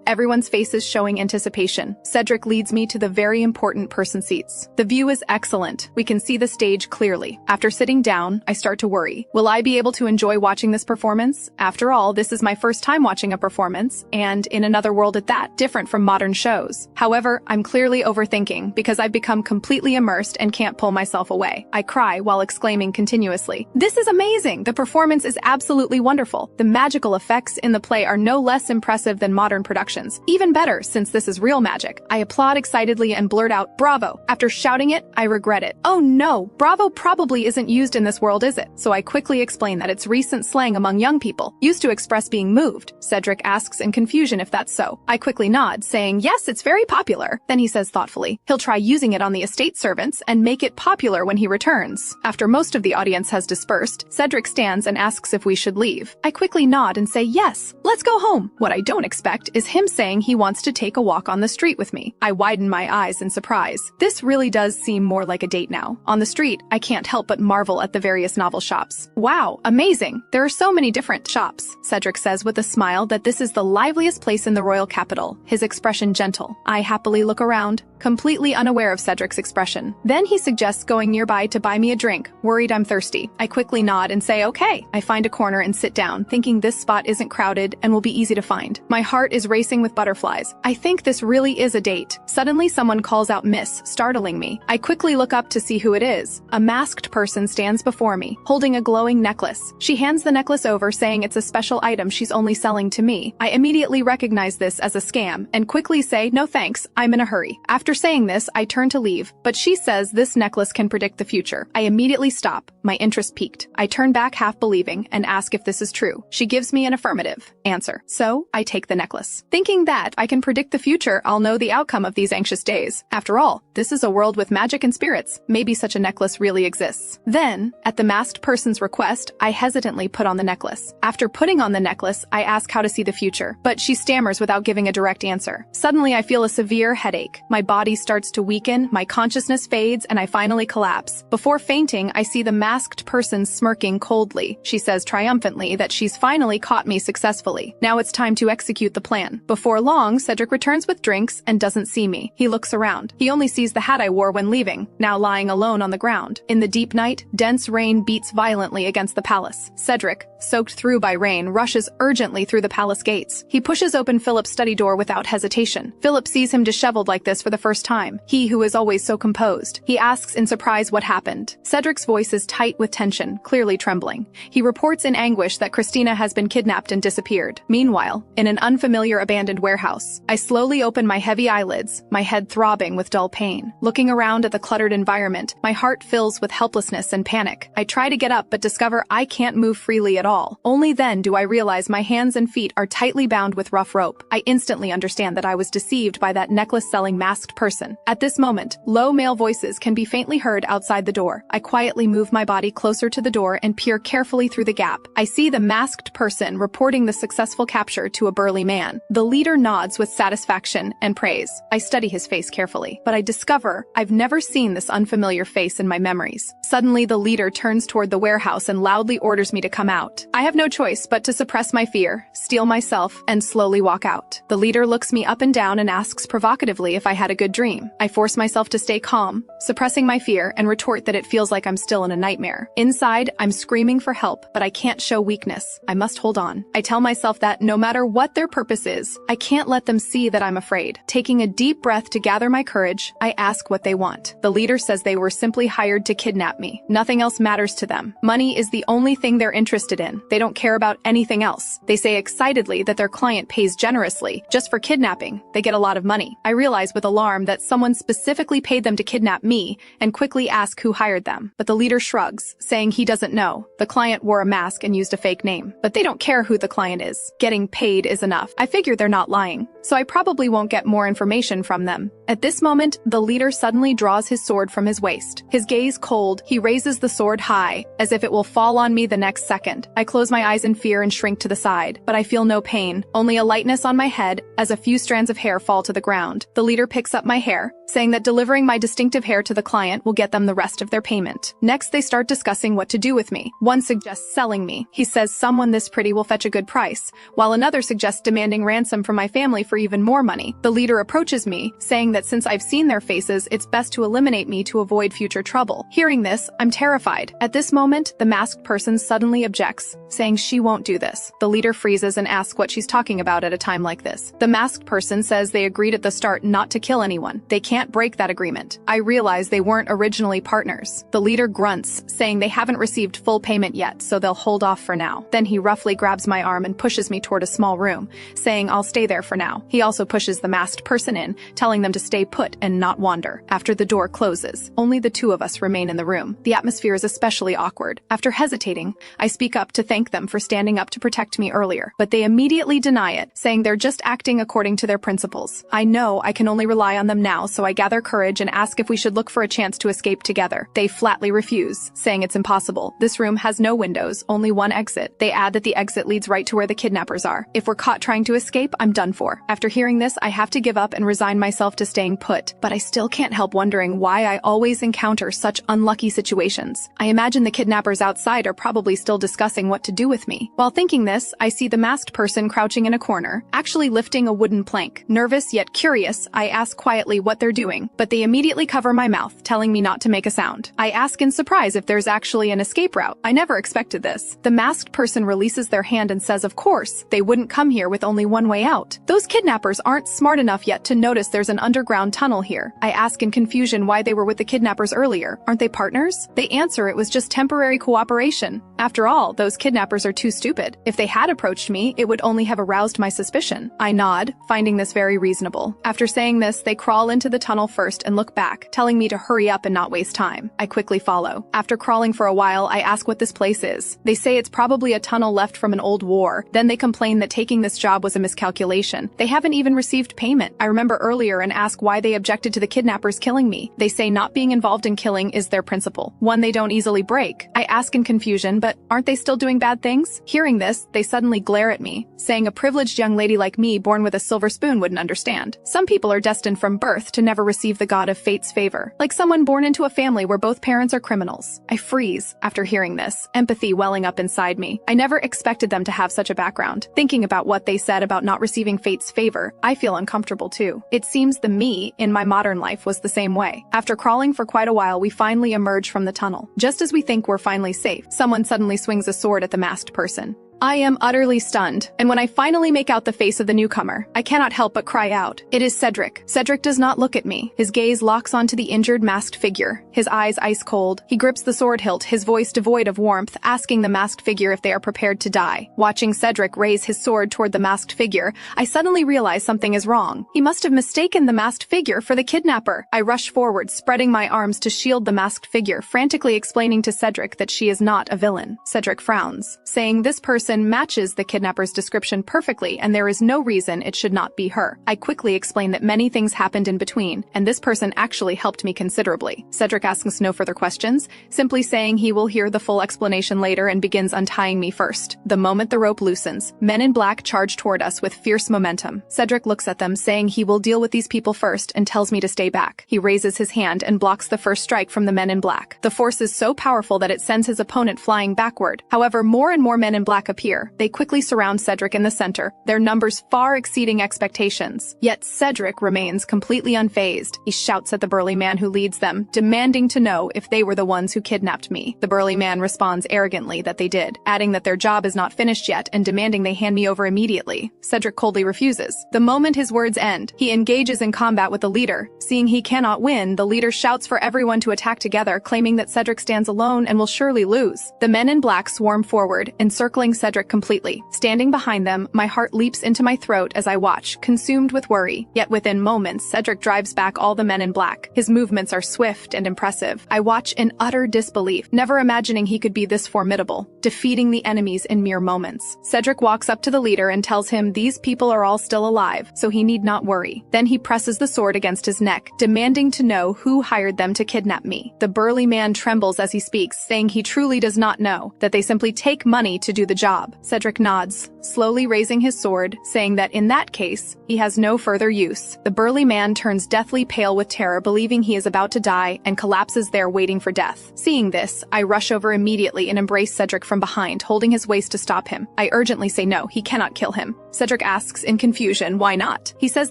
everyone's faces showing anticipation. Cedric leads me to the very important person seats. The view is excellent. We can see the stage clearly. After sitting down, I start to worry. Will I be able to enjoy watching this performance? After all, this is my first time watching a performance, and in another world at that, different from modern shows. However, I'm clearly overthinking because I've become completely immersed and can't pull myself away. I cry while exclaiming continuously, "This is amazing! The performance is absolutely wonderful. The magical effects in the play are no less impressive than modern productions. Even better, since this is real magic." I applaud excitedly and blurt out, "Bravo!" After shouting it, I regret it. Oh no, bravo probably isn't used in this world, is it? So I quickly explain that it's recent slang among young people, used to express being moved. Cedric asks in confusion if that's so. I quickly nod, saying, "Yes, it's very popular." Then he says thoughtfully, he'll try using it on the estate servants and make it popular when he returns. After most of the audience has dispersed, Cedric stands and asks if we should leave. I quickly nod and say, "Yes, let's go home." What I don't expect is him saying he wants to take a walk on the street with me. I widen my eyes in surprise. This really does seem more like a date now. On the street, I can't help but marvel at the various novel shops. "Wow, amazing. There are so many different shops." Cedric says with a smile that this is the liveliest place in the royal capital, his expression gentle. I happily look around, completely unaware of Cedric's expression. Then he suggests going nearby to buy me me a drink, worried I'm thirsty. I quickly nod and say, okay. I find a corner and sit down, thinking this spot isn't crowded and will be easy to find. My heart is racing with butterflies. I think this really is a date. Suddenly, someone calls out "Miss," startling me. I quickly look up to see who it is. A masked person stands before me, holding a glowing necklace. She hands the necklace over, saying it's a special item she's only selling to me. I immediately recognize this as a scam and quickly say, no thanks, I'm in a hurry. After saying this, I turn to leave, but she says this necklace can predict the future. I immediately stop, my interest piqued. I turn back half believing and ask if this is true. She gives me an affirmative answer. So, I take the necklace. Thinking that I can predict the future, I'll know the outcome of these anxious days. After all, this is a world with magic and spirits. Maybe such a necklace really exists. Then, at the masked person's request, I hesitantly put on the necklace. After putting on the necklace, I ask how to see the future, but she stammers without giving a direct answer. Suddenly, I feel a severe headache. My body starts to weaken, my consciousness fades, and I finally collapse. Before fainting, I see the masked person smirking coldly. She says triumphantly that she's finally caught me successfully. Now it's time to execute the plan. Before long, Cedric returns with drinks and doesn't see me. He looks around. He only sees the hat I wore when leaving, now lying alone on the ground. In the deep night, dense rain beats violently against the palace. Cedric, soaked through by rain, rushes urgently through the palace gates. He pushes open Philip's study door without hesitation. Philip sees him disheveled like this for the first time. He who is always so composed. He asks in surprise what happened. Cedric's voice is tight with tension, clearly trembling. He reports in anguish that Christina has been kidnapped and disappeared. Meanwhile, in an unfamiliar abandoned warehouse, I slowly open my heavy eyelids, my head throbbing with dull pain. Looking around at the cluttered environment, my heart fills with helplessness and panic. I try to get up but discover I can't move freely at all. Only then do I realize my hands and feet are tightly bound with rough rope. I instantly understand that I was deceived by that necklace-selling masked person. At this moment, low male voices can be faintly heard outside the door. I quietly move my body closer to the door and peer carefully through the gap. I see the masked person reporting the successful capture to a burly man. The leader nods with satisfaction and praise. I study his face carefully, but I discover I've never seen this unfamiliar face in my memories. Suddenly, the leader turns toward the warehouse and loudly orders me to come out. I have no choice but to suppress my fear, steel myself, and slowly walk out. The leader looks me up and down and asks provocatively if I had a good dream. I force myself to stay calm, suppressing my fear, and retort that it feels like I'm still in a nightmare. Inside, I'm screaming for help, but I can't show weakness. I must hold on. I tell myself that no matter what their purpose is, I can't let them see that I'm afraid. Taking a deep breath to gather my courage, I ask what they want. The leader says they were simply hired to kidnap me. Nothing else matters to them. Money is the only thing they're interested in. They don't care about anything else. They say excitedly that their client pays generously. Just for kidnapping, they get a lot of money. I realize with alarm that someone specifically paid them to kidnap me and quickly ask who hired them. But the leader shrugs, saying he doesn't know. The client wore a mask and used a fake name. But they don't care who the client is. Getting paid is enough. I figure they're not lying, so I probably won't get more information from them. At this moment, the leader suddenly draws his sword from his waist. His gaze cold, he raises the sword high, as if it will fall on me the next second. I close my eyes in fear and shrink to the side, but I feel no pain, only a lightness on my head as a few strands of hair fall to the ground. The leader picks up my hair, saying that delivering my distinctive hair to the client will get them the rest of their payment. Next, they start discussing what to do with me. One suggests selling me. He says someone this pretty will fetch a good price, while another suggests demanding ransom from my family for even more money. The leader approaches me, saying that since I've seen their faces, it's best to eliminate me to avoid future trouble. Hearing this, I'm terrified. At this moment, the masked person suddenly objects, saying she won't do this. The leader freezes and asks what she's talking about at a time like this. The masked person says they agreed at the start not to kill anyone. They can't break that agreement. I realize they weren't originally partners. The leader grunts, saying they haven't received full payment yet, so they'll hold off for now. Then he roughly grabs my arm and pushes me toward a small room, saying I'll stay there for now. He also pushes the masked person in, telling them to stay put and not wander. After the door closes, only the two of us remain in the room. The atmosphere is especially awkward. After hesitating, I speak up to thank them for standing up to protect me earlier, but they immediately deny it, saying they're just acting according to their principles. I know I can only rely on them now, so I gather courage and ask if we should look for a chance to escape together. They flatly refuse, saying it's impossible. This room has no windows, only one exit. They add that the exit leads right to where the kidnappers are. If we're caught trying to escape, I'm done for. After hearing this, I have to give up and resign myself to staying put, but I still can't help wondering why I always encounter such unlucky situations. I imagine the kidnappers outside are probably still discussing what to do with me. While thinking this, I see the masked person crouching in a corner, actually lifting a wooden plank. Nervous yet curious, I ask quietly what they're doing, but they immediately cover my mouth, telling me not to make a sound. I I ask in surprise if there's actually an escape route. I never expected this. The masked person releases their hand and says, of course, they wouldn't come here with only one way out. Those kidnappers aren't smart enough yet to notice there's an underground tunnel here. I ask in confusion why they were with the kidnappers earlier. Aren't they partners? They answer it was just temporary cooperation. After all, those kidnappers are too stupid. If they had approached me, it would only have aroused my suspicion. I nod, finding this very reasonable. After saying this, they crawl into the tunnel first and look back, telling me to hurry up and not waste time. I quickly follow. After crawling for a while, I ask what this place is. They say it's probably a tunnel left from an old war. Then they complain that taking this job was a miscalculation. They haven't even received payment. I remember earlier and ask why they objected to the kidnappers killing me. They say not being involved in killing is their principle, one they don't easily break. I ask in confusion, but aren't they still doing bad things? Hearing this, they suddenly glare at me, saying a privileged young lady like me born with a silver spoon wouldn't understand. Some people are destined from birth to never receive the god of fate's favor, like someone born into a family where both parents are criminals. I freeze after hearing this, empathy welling up inside me. I never expected them to have such a background. Thinking about what they said about not receiving fate's favor, I feel uncomfortable too. It seems the me in my modern life was the same way. After crawling for quite a while, we finally emerge from the tunnel. Just as we think we're finally safe, someone suddenly swings a sword at the masked person. I am utterly stunned, and when I finally make out the face of the newcomer, I cannot help but cry out. It is Cedric. Cedric does not look at me. His gaze locks onto the injured masked figure, his eyes ice cold. He grips the sword hilt, his voice devoid of warmth, asking the masked figure if they are prepared to die. Watching Cedric raise his sword toward the masked figure, I suddenly realize something is wrong. He must have mistaken the masked figure for the kidnapper. I rush forward, spreading my arms to shield the masked figure, frantically explaining to Cedric that she is not a villain. Cedric frowns, saying this person matches the kidnapper's description perfectly and there is no reason it should not be her. I quickly explain that many things happened in between, and this person actually helped me considerably. Cedric asks no further questions, simply saying he will hear the full explanation later and begins untying me first. The moment the rope loosens, men in black charge toward us with fierce momentum. Cedric looks at them, saying he will deal with these people first and tells me to stay back. He raises his hand and blocks the first strike from the men in black. The force is so powerful that it sends his opponent flying backward. However, more and more men in black appear. They quickly surround Cedric in the center, their numbers far exceeding expectations. Yet Cedric remains completely unfazed. He shouts at the burly man who leads them, demanding to know if they were the ones who kidnapped me. The burly man responds arrogantly that they did, adding that their job is not finished yet and demanding they hand me over immediately. Cedric coldly refuses. The moment his words end, he engages in combat with the leader. Seeing he cannot win, the leader shouts for everyone to attack together, claiming that Cedric stands alone and will surely lose. The men in black swarm forward, encircling Cedric completely. Standing behind them, my heart leaps into my throat as I watch, consumed with worry. Yet within moments, Cedric drives back all the men in black. His movements are swift and impressive. I watch in utter disbelief, never imagining he could be this formidable, defeating the enemies in mere moments. Cedric walks up to the leader and tells him these people are all still alive, so he need not worry. Then he presses the sword against his neck, demanding to know who hired them to kidnap me. The burly man trembles as he speaks, saying he truly does not know, that they simply take money to do the job. Cedric nods, slowly raising his sword, saying that in that case, he has no further use. The burly man turns deathly pale with terror, believing he is about to die, and collapses there waiting for death. Seeing this, I rush over immediately and embrace Cedric from behind, holding his waist to stop him. I urgently say no, he cannot kill him. Cedric asks in confusion, why not? He says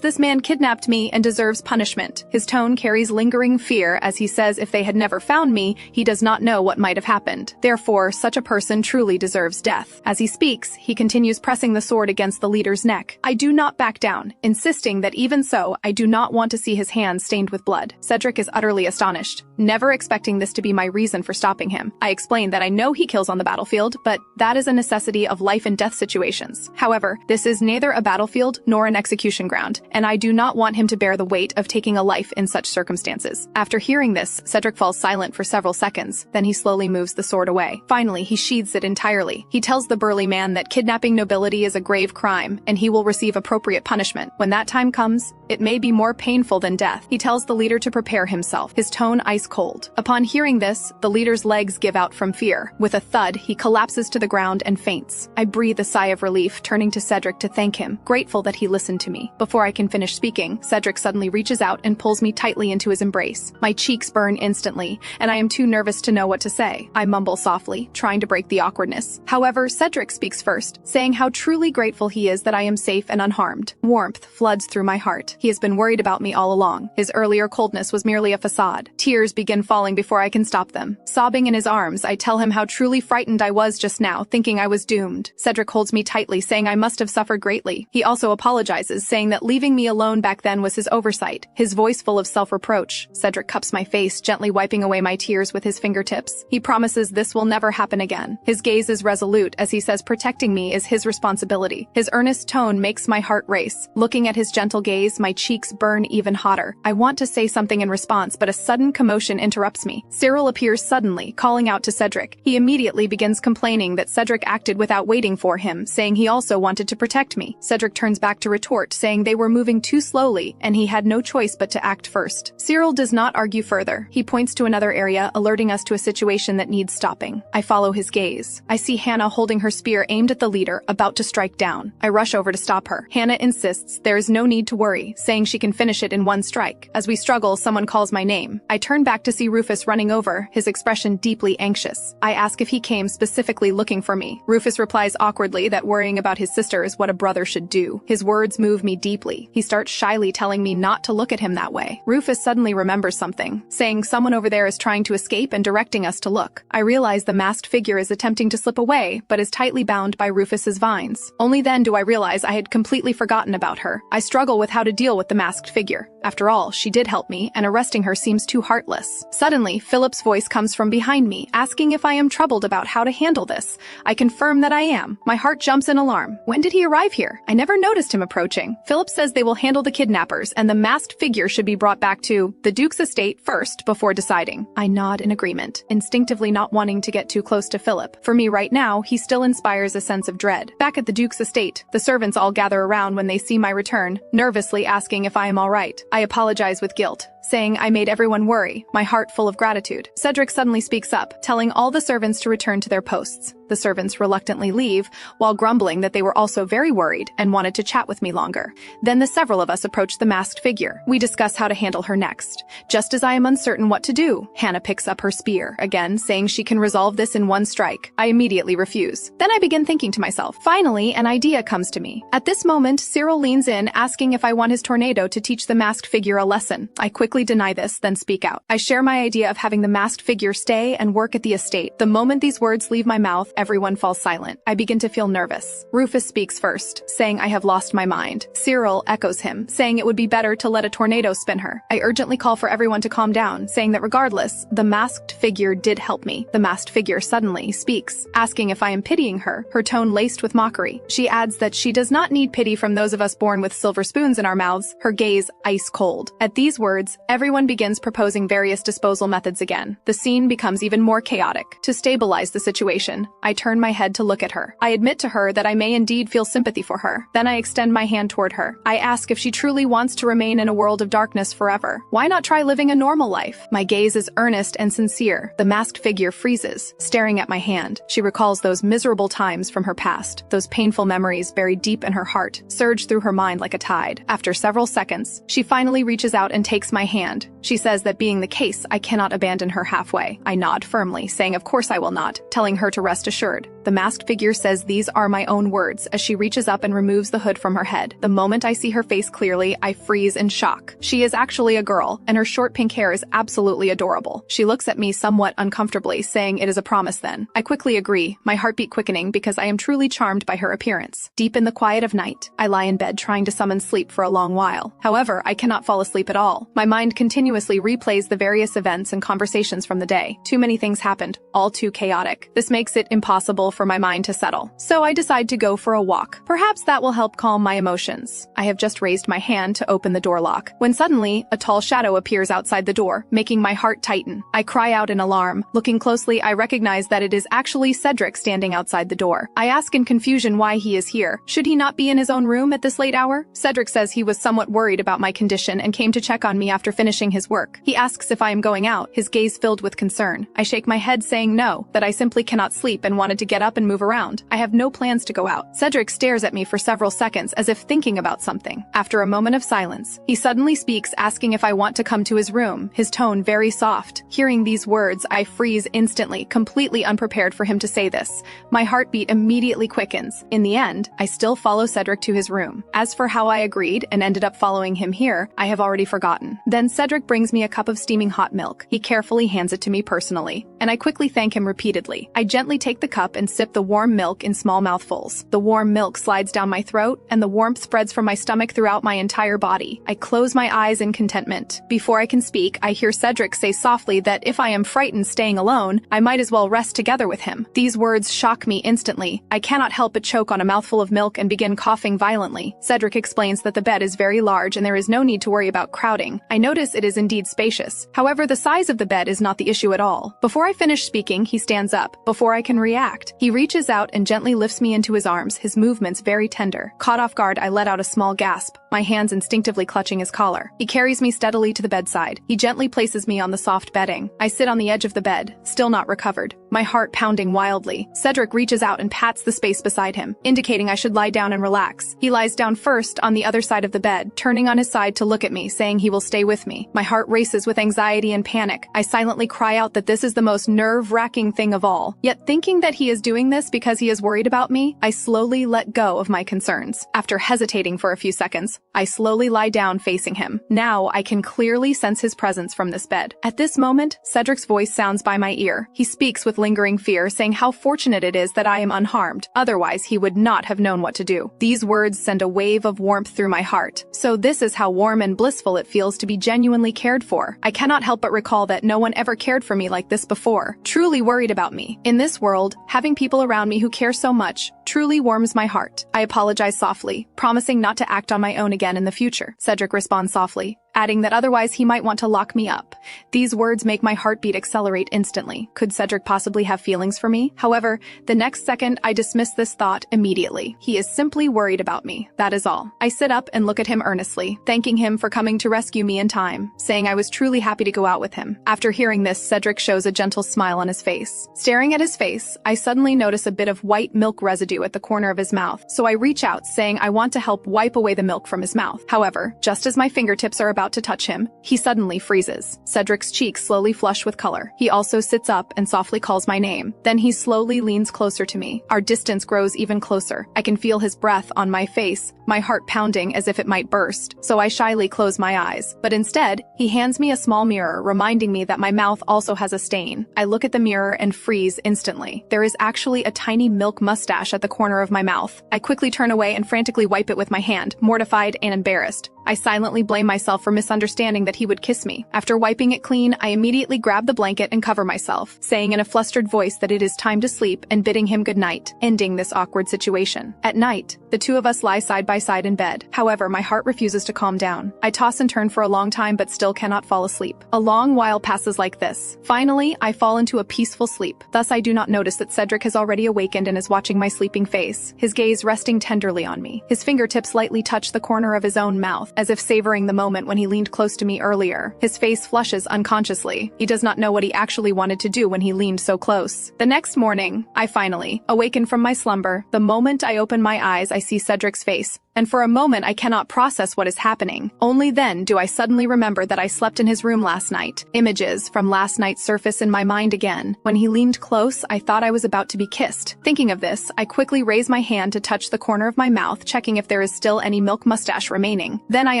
this man kidnapped me and deserves punishment. His tone carries lingering fear as he says if they had never found me, he does not know what might have happened. Therefore, such a person truly deserves death. As he speaks, he continues pressing the sword against the leader's neck. I do not back down, insisting that even so, I do not want to see his hands stained with blood. Cedric is utterly astonished, never expecting this to be my reason for stopping him. I explain that I know he kills on the battlefield, but that is a necessity of life and death situations. However, this is neither a battlefield nor an execution ground, and I do not want him to bear the weight of taking a life in such circumstances. After hearing this, Cedric falls silent for several seconds, then he slowly moves the sword away. Finally, he sheathes it entirely. He tells the burly man that kidnapping nobility is a grave crime, and he will receive appropriate punishment. When that time comes, it may be more painful than death. He tells the leader to prepare himself, his tone ice cold. Upon hearing this, the leader's legs give out from fear. With a thud, he collapses to the ground and faints. I breathe a sigh of relief, turning to Cedric back to thank him, grateful that he listened to me. Before I can finish speaking, Cedric suddenly reaches out and pulls me tightly into his embrace. My cheeks burn instantly, and I am too nervous to know what to say. I mumble softly, trying to break the awkwardness. However, Cedric speaks first, saying how truly grateful he is that I am safe and unharmed. Warmth floods through my heart. He has been worried about me all along. His earlier coldness was merely a facade. Tears begin falling before I can stop them. Sobbing in his arms, I tell him how truly frightened I was just now, thinking I was doomed. Cedric holds me tightly, saying I must have suffered greatly. He also apologizes, saying that leaving me alone back then was his oversight, his voice full of self-reproach. Cedric cups my face, gently wiping away my tears with his fingertips. He promises this will never happen again. His gaze is resolute as he says protecting me is his responsibility. His earnest tone makes my heart race. Looking at his gentle gaze, my cheeks burn even hotter. I want to say something in response, but a sudden commotion interrupts me. Cyril appears suddenly, calling out to Cedric. He immediately begins complaining that Cedric acted without waiting for him, saying he also wanted to protect me. Cedric turns back to retort, saying they were moving too slowly, and he had no choice but to act first. Cyril does not argue further. He points to another area, alerting us to a situation that needs stopping. I follow his gaze. I see Hannah holding her spear aimed at the leader, about to strike down. I rush over to stop her. Hannah insists there is no need to worry, saying she can finish it in one strike. As we struggle, someone calls my name. I turn back to see Rufus running over, his expression deeply anxious. I ask if he came specifically looking for me. Rufus replies awkwardly that worrying about his sister is what a brother should do. His words move me deeply. He starts shyly telling me not to look at him that way. Rufus suddenly remembers something, saying someone over there is trying to escape and directing us to look. I realize the masked figure is attempting to slip away, but is tightly bound by Rufus's vines. Only then do I realize I had completely forgotten about her. I struggle with how to deal with the masked figure. After all, she did help me, and arresting her seems too heartless. Suddenly, Philip's voice comes from behind me, asking if I am troubled about how to handle this. I confirm that I am. My heart jumps in alarm. When did he arrive here? I never noticed him approaching. Philip says they will handle the kidnappers, and the masked figure should be brought back to the Duke's estate first before deciding. I nod in agreement, instinctively not wanting to get too close to Philip. For me right now, he still inspires a sense of dread. Back at the Duke's estate, the servants all gather around when they see my return, nervously asking if I am all right. I apologize with guilt, saying I made everyone worry, my heart full of gratitude. Cedric suddenly speaks up, telling all the servants to return to their posts. The servants reluctantly leave, while grumbling that they were also very worried and wanted to chat with me longer. Then the several of us approach the masked figure. We discuss how to handle her next. Just as I am uncertain what to do, Hannah picks up her spear, again saying she can resolve this in one strike. I immediately refuse. Then I begin thinking to myself. Finally, an idea comes to me. At this moment, Cyril leans in, asking if I want his tornado to teach the masked figure a lesson. I quickly deny this, then speak out. I share my idea of having the masked figure stay and work at the estate. The moment these words leave my mouth, everyone falls silent. I begin to feel nervous. Rufus speaks first, saying I have lost my mind. Cyril echoes him, saying it would be better to let a tornado spin her. I urgently call for everyone to calm down, saying that regardless, the masked figure did help me. The masked figure suddenly speaks, asking if I am pitying her, her tone laced with mockery. She adds that she does not need pity from those of us born with silver spoons in our mouths, her gaze ice cold. At these words, everyone begins proposing various disposal methods again. The scene becomes even more chaotic. To stabilize the situation, I turn my head to look at her. I admit to her that I may indeed feel sympathy for her. Then I extend my hand toward her. I ask if she truly wants to remain in a world of darkness forever. Why not try living a normal life? My gaze is earnest and sincere. The masked figure freezes, staring at my hand. She recalls those miserable times from her past. Those painful memories buried deep in her heart surge through her mind like a tide. After several seconds, she finally reaches out and takes my hand. She says that being the case, I cannot abandon her halfway. I nod firmly, saying of course I will not, telling her to rest assured. The masked figure says these are my own words as she reaches up and removes the hood from her head. The moment I see her face clearly, I freeze in shock. She is actually a girl, and her short pink hair is absolutely adorable. She looks at me somewhat uncomfortably, saying it is a promise then. I quickly agree, my heartbeat quickening because I am truly charmed by her appearance. Deep in the quiet of night, I lie in bed trying to summon sleep for a long while. However, I cannot fall asleep at all. My mind continuously replays the various events and conversations from the day. Too many things happened, all too chaotic. This makes it impossible for my mind to settle. So I decide to go for a walk. Perhaps that will help calm my emotions. I have just raised my hand to open the door lock, when suddenly, a tall shadow appears outside the door, making my heart tighten. I cry out in alarm. Looking closely, I recognize that it is actually Cedric standing outside the door. I ask in confusion why he is here. Should he not be in his own room at this late hour? Cedric says he was somewhat worried about my condition and came to check on me after finishing his work. He asks if I am going out, his gaze filled with concern. I shake my head saying no, that I simply cannot sleep and wanted to get get up and move around. I have no plans to go out. Cedric stares at me for several seconds as if thinking about something. After a moment of silence, he suddenly speaks, asking if I want to come to his room, his tone very soft. Hearing these words, I freeze instantly, completely unprepared for him to say this. My heartbeat immediately quickens. In the end, I still follow Cedric to his room. As for how I agreed and ended up following him here, I have already forgotten. Then Cedric brings me a cup of steaming hot milk. He carefully hands it to me personally, and I quickly thank him repeatedly. I gently take the cup and sip the warm milk in small mouthfuls. The warm milk slides down my throat, and the warmth spreads from my stomach throughout my entire body. I close my eyes in contentment. Before I can speak, I hear Cedric say softly that if I am frightened staying alone, I might as well rest together with him. These words shock me instantly. I cannot help but choke on a mouthful of milk and begin coughing violently. Cedric explains that the bed is very large and there is no need to worry about crowding. I notice it is indeed spacious. However, the size of the bed is not the issue at all. Before I finish speaking, he stands up. Before I can react, he reaches out and gently lifts me into his arms, his movements very tender. Caught off guard, I let out a small gasp, my hands instinctively clutching his collar. He carries me steadily to the bedside. He gently places me on the soft bedding. I sit on the edge of the bed, still not recovered, my heart pounding wildly. Cedric reaches out and pats the space beside him, indicating I should lie down and relax. He lies down first on the other side of the bed, turning on his side to look at me, saying he will stay with me. My heart races with anxiety and panic. I silently cry out that this is the most nerve-wracking thing of all. Yet thinking that he is doing this because he is worried about me, I slowly let go of my concerns. After hesitating for a few seconds, I slowly lie down facing him. Now I can clearly sense his presence from this bed. At this moment, Cedric's voice sounds by my ear. He speaks with lingering fear, saying how fortunate it is that I am unharmed. Otherwise, he would not have known what to do. These words send a wave of warmth through my heart. So this is how warm and blissful it feels to be genuinely cared for. I cannot help but recall that no one ever cared for me like this before, truly worried about me. In this world, having people around me who care so much truly warms my heart. I apologize softly, promising not to act on my own again in the future. Cedric responds softly, adding that otherwise he might want to lock me up. These words make my heartbeat accelerate instantly. Could Cedric possibly have feelings for me? However, the next second I dismiss this thought immediately. He is simply worried about me, that is all. I sit up and look at him earnestly, thanking him for coming to rescue me in time, saying I was truly happy to go out with him. After hearing this, Cedric shows a gentle smile on his face. Staring at his face, I suddenly notice a bit of white milk residue at the corner of his mouth, so I reach out, saying I want to help wipe away the milk from his mouth. However, just as my fingertips are about to touch him, he suddenly freezes. Cedric's cheeks slowly flush with color. He also sits up and softly calls my name. Then he slowly leans closer to me. Our distance grows even closer. I can feel his breath on my face, my heart pounding as if it might burst, so I shyly close my eyes. But instead, he hands me a small mirror, reminding me that my mouth also has a stain. I look at the mirror and freeze instantly. There is actually a tiny milk mustache at the corner of my mouth. I quickly turn away and frantically wipe it with my hand, mortified and embarrassed. I silently blame myself for misunderstanding that he would kiss me. After wiping it clean, I immediately grab the blanket and cover myself, saying in a flustered voice that it is time to sleep and bidding him good night, ending this awkward situation. At night, the two of us lie side by side in bed. However, my heart refuses to calm down. I toss and turn for a long time but still cannot fall asleep. A long while passes like this. Finally, I fall into a peaceful sleep. Thus, I do not notice that Cedric has already awakened and is watching my sleeping face, his gaze resting tenderly on me. His fingertips lightly touch the corner of his own mouth, as if savoring the moment when he leaned close to me earlier. His face flushes unconsciously. He does not know what he actually wanted to do when he leaned so close. The next morning, I finally awaken from my slumber. The moment I open my eyes, I see Cedric's face, and for a moment I cannot process what is happening. Only then do I suddenly remember that I slept in his room last night. Images from last night surface in my mind again. When he leaned close, I thought I was about to be kissed. Thinking of this, I quickly raise my hand to touch the corner of my mouth, checking if there is still any milk mustache remaining. Then I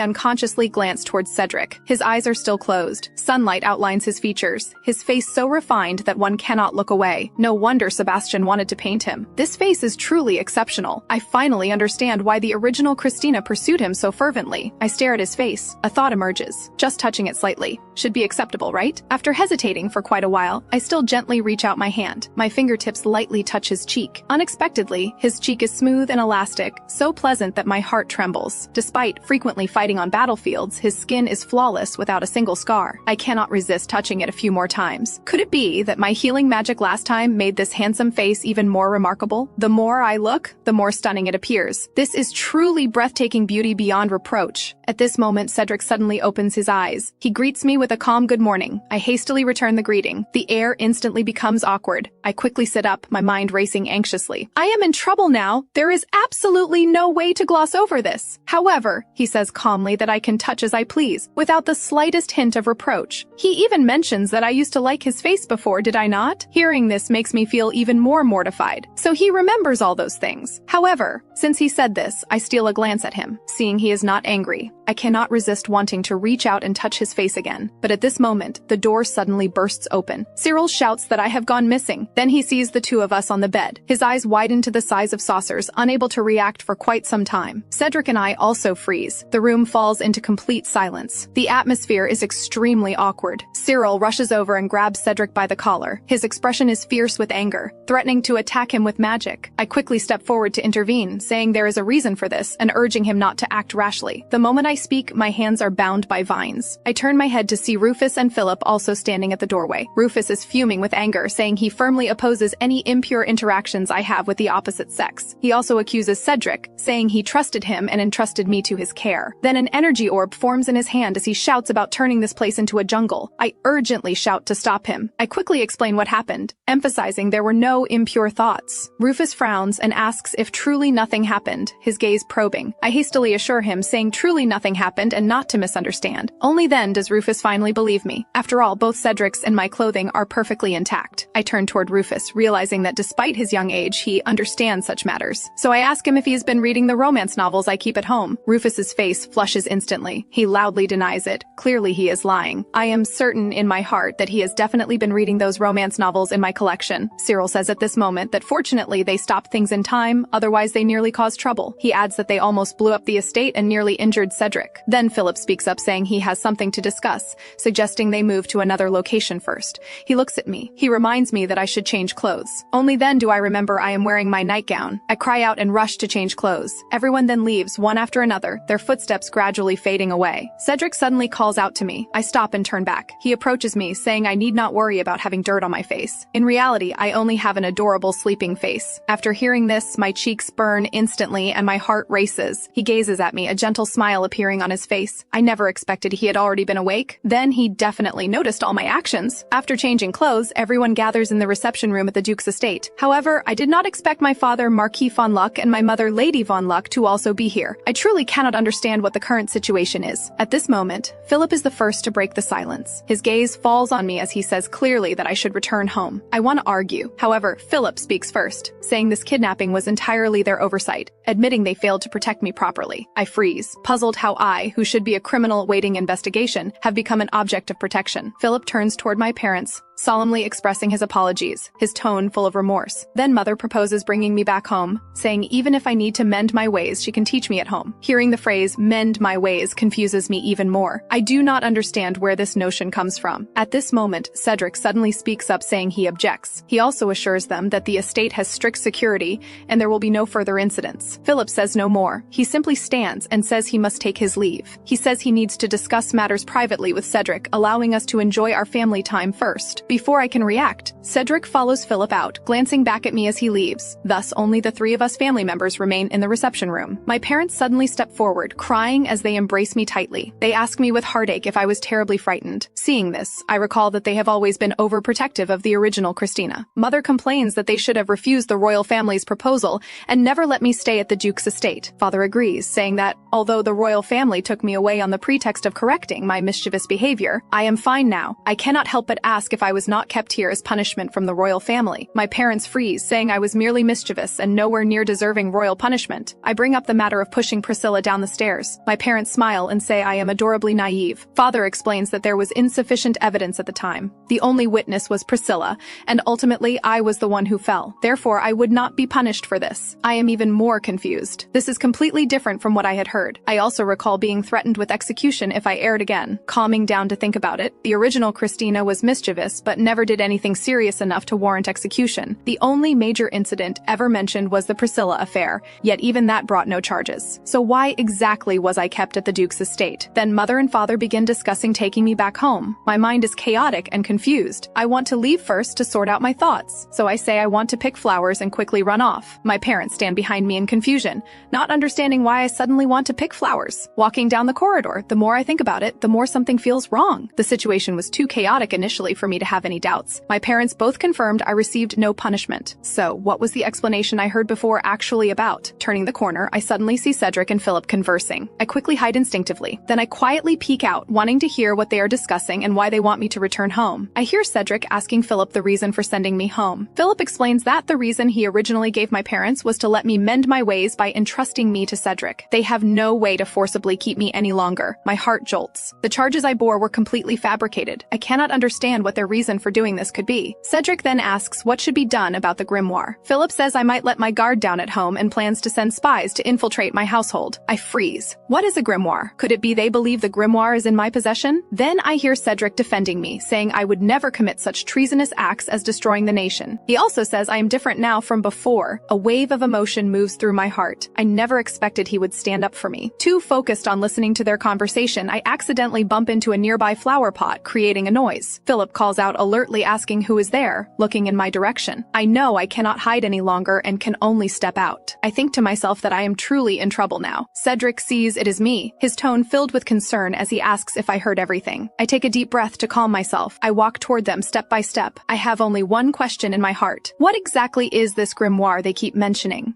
unconsciously glance towards Cedric. His eyes are still closed. Sunlight outlines his features, his face so refined that one cannot look away. No wonder Sebastian wanted to paint him. This face is truly exceptional. I finally understand why the original Christina pursued him so fervently. I stare at his face. A thought emerges. Just touching it slightly should be acceptable, right? After hesitating for quite a while, I still gently reach out my hand. My fingertips lightly touch his cheek. Unexpectedly, his cheek is smooth and elastic, so pleasant that my heart trembles. Despite frequently fighting on battlefields, his skin is flawless without a single scar. I cannot resist touching it a few more times. Could it be that my healing magic last time made this handsome face even more remarkable? The more I look, the more stunning it appears. This is truly breathtaking beauty beyond reproach. At this moment, Cedric suddenly opens his eyes. He greets me with a calm good morning. I hastily return the greeting. The air instantly becomes awkward. I quickly sit up, my mind racing anxiously. I am in trouble now. There is absolutely no way to gloss over this. However, he says calmly that I can touch as I please, without the slightest hint of reproach. He even mentions that I used to like his face before, did I not? Hearing this makes me feel even more mortified. So he remembers all those things. However, since he said this, I steal a glance at him. Seeing he is not angry, I cannot resist wanting to reach out and touch his face again. But at this moment, the door suddenly bursts open. Cyril shouts that I have gone missing. Then he sees the two of us on the bed. His eyes widen to the size of saucers, unable to react for quite some time. Cedric and I also freeze. The room falls into complete silence. The atmosphere is extremely awkward. Cyril rushes over and grabs Cedric by the collar. His expression is fierce with anger, threatening to attack him with magic. I quickly step forward to intervene, saying there is a reason for this and urging him not to act rashly. The moment I speak, my hands are bound by vines. I turn my head to see Rufus and Philip also standing at the doorway. Rufus is fuming with anger, saying he firmly opposes any impure interactions I have with the opposite sex. He also accuses Cedric, saying he trusted him and entrusted me to his care. Then an energy orb forms in his hand as he shouts about turning this place into a jungle. I urgently shout to stop him. I quickly explain what happened, emphasizing there were no impure thoughts. Rufus frowns and asks if truly nothing happened, his gaze probing. I hastily assure him, saying truly nothing happened and not to misunderstand. Only then does Rufus finally believe me. After all, both Cedric's and my clothing are perfectly intact. I turn toward Rufus, realizing that despite his young age, he understands such matters. So I ask him if he has been reading the romance novels I keep at home. Rufus's face flushes instantly. He loudly denies it. Clearly he is lying. I am certain in my heart that he has definitely been reading those romance novels in my collection. Cyril says at this moment that fortunately they stopped things in time, otherwise they nearly caused trouble. He adds that they almost blew up the estate and nearly injured Cedric. Then Philip speaks up, saying he has something to discuss, suggesting they move to another location first. He looks at me. He reminds me that I should change clothes. Only then do I remember I am wearing my nightgown. I cry out and rush to change clothes. Everyone then leaves, one after another, their footsteps gradually fading away. Cedric suddenly calls out to me. I stop and turn back. He approaches me, saying I need not worry about having dirt on my face. In reality, I only have an adorable sleeping face. After hearing this, my cheeks burn instantly and my heart races. He gazes at me, a gentle smile appearing on his face. I never expected he had already been awake. Then he definitely noticed all my actions. After changing clothes, everyone gathers in the reception room at the Duke's estate. However, I did not expect my father, Marquis von Luck, and my mother, Lady von Luck, to also be here. I truly cannot understand what the current situation is. At this moment, Philip is the first to break the silence. His gaze falls on me as he says clearly that I should return home. I want to argue. However, Philip speaks first, saying this kidnapping was entirely their oversight, admitting they failed to protect me properly. I freeze, puzzled how I, who should be a criminal awaiting investigation, have become an object of protection. Philip turns toward my parents, solemnly expressing his apologies, his tone full of remorse. Then Mother proposes bringing me back home, saying even if I need to mend my ways, she can teach me at home. Hearing the phrase, mend my ways, confuses me even more. I do not understand where this notion comes from. At this moment, Cedric suddenly speaks up, saying he objects. He also assures them that the estate has strict security and there will be no further incidents. Philip says no more. He simply stands and says he must take his leave. He says he needs to discuss matters privately with Cedric, allowing us to enjoy our family time first. Before I can react, Cedric follows Philip out, glancing back at me as he leaves. Thus, only the three of us family members remain in the reception room. My parents suddenly step forward, crying as they embrace me tightly. They ask me with heartache if I was terribly frightened. Seeing this, I recall that they have always been overprotective of the original Christina. Mother complains that they should have refused the royal family's proposal and never let me stay at the Duke's estate. Father agrees, saying that, although the royal family took me away on the pretext of correcting my mischievous behavior, I am fine now. I cannot help but ask if I was not kept here as punishment from the royal family. My parents freeze, saying I was merely mischievous and nowhere near deserving royal punishment. I bring up the matter of pushing Priscilla down the stairs. My parents smile and say I am adorably naive. Father explains that there was insufficient evidence at the time. The only witness was Priscilla, and ultimately I was the one who fell. Therefore, I would not be punished for this. I am even more confused. This is completely different from what I had heard. I also recall being threatened with execution if I erred again. Calming down to think about it, the original Christina was mischievous, but never did anything serious enough to warrant execution. The only major incident ever mentioned was the Priscilla affair, yet even that brought no charges. So why exactly was I kept at the Duke's estate? Then mother and father begin discussing taking me back home. My mind is chaotic and confused. I want to leave first to sort out my thoughts. So I say I want to pick flowers and quickly run off. My parents stand behind me in confusion, not understanding why I suddenly want to pick flowers. Walking down the corridor, the more I think about it, the more something feels wrong. The situation was too chaotic initially for me to have any doubts. My parents both confirmed I received no punishment. So what was the explanation I heard before actually about? Turning the corner, I suddenly see Cedric and Philip conversing. I quickly hide instinctively. Then I quietly peek out, wanting to hear what they are discussing and why they want me to return home. I hear Cedric asking Philip the reason for sending me home. Philip explains that the reason he originally gave my parents was to let me mend my ways by entrusting me to Cedric. They have no way to forcibly keep me any longer. My heart jolts. The charges I bore were completely fabricated. I cannot understand what their reason for doing this could be. Cedric then asks what should be done about the grimoire. Philip says I might let my guard down at home and plans to send spies to infiltrate my household. I freeze. What is a grimoire? Could it be they believe the grimoire is in my possession? Then I hear Cedric defending me, saying I would never commit such treasonous acts as destroying the nation. He also says I am different now from before. A wave of emotion moves through my heart. I never expected he would stand up for me. Too focused on listening to their conversation, I accidentally bump into a nearby flower pot, creating a noise. Philip calls out alertly, asking who is there, looking in my direction. I know I cannot hide any longer and can only step out. I think to myself that I am truly in trouble now. Cedric sees it is me, his tone filled with concern as he asks if I heard everything. I take a deep breath to calm myself. I walk toward them step by step. I have only one question in my heart. What exactly is this grimoire they keep mentioning?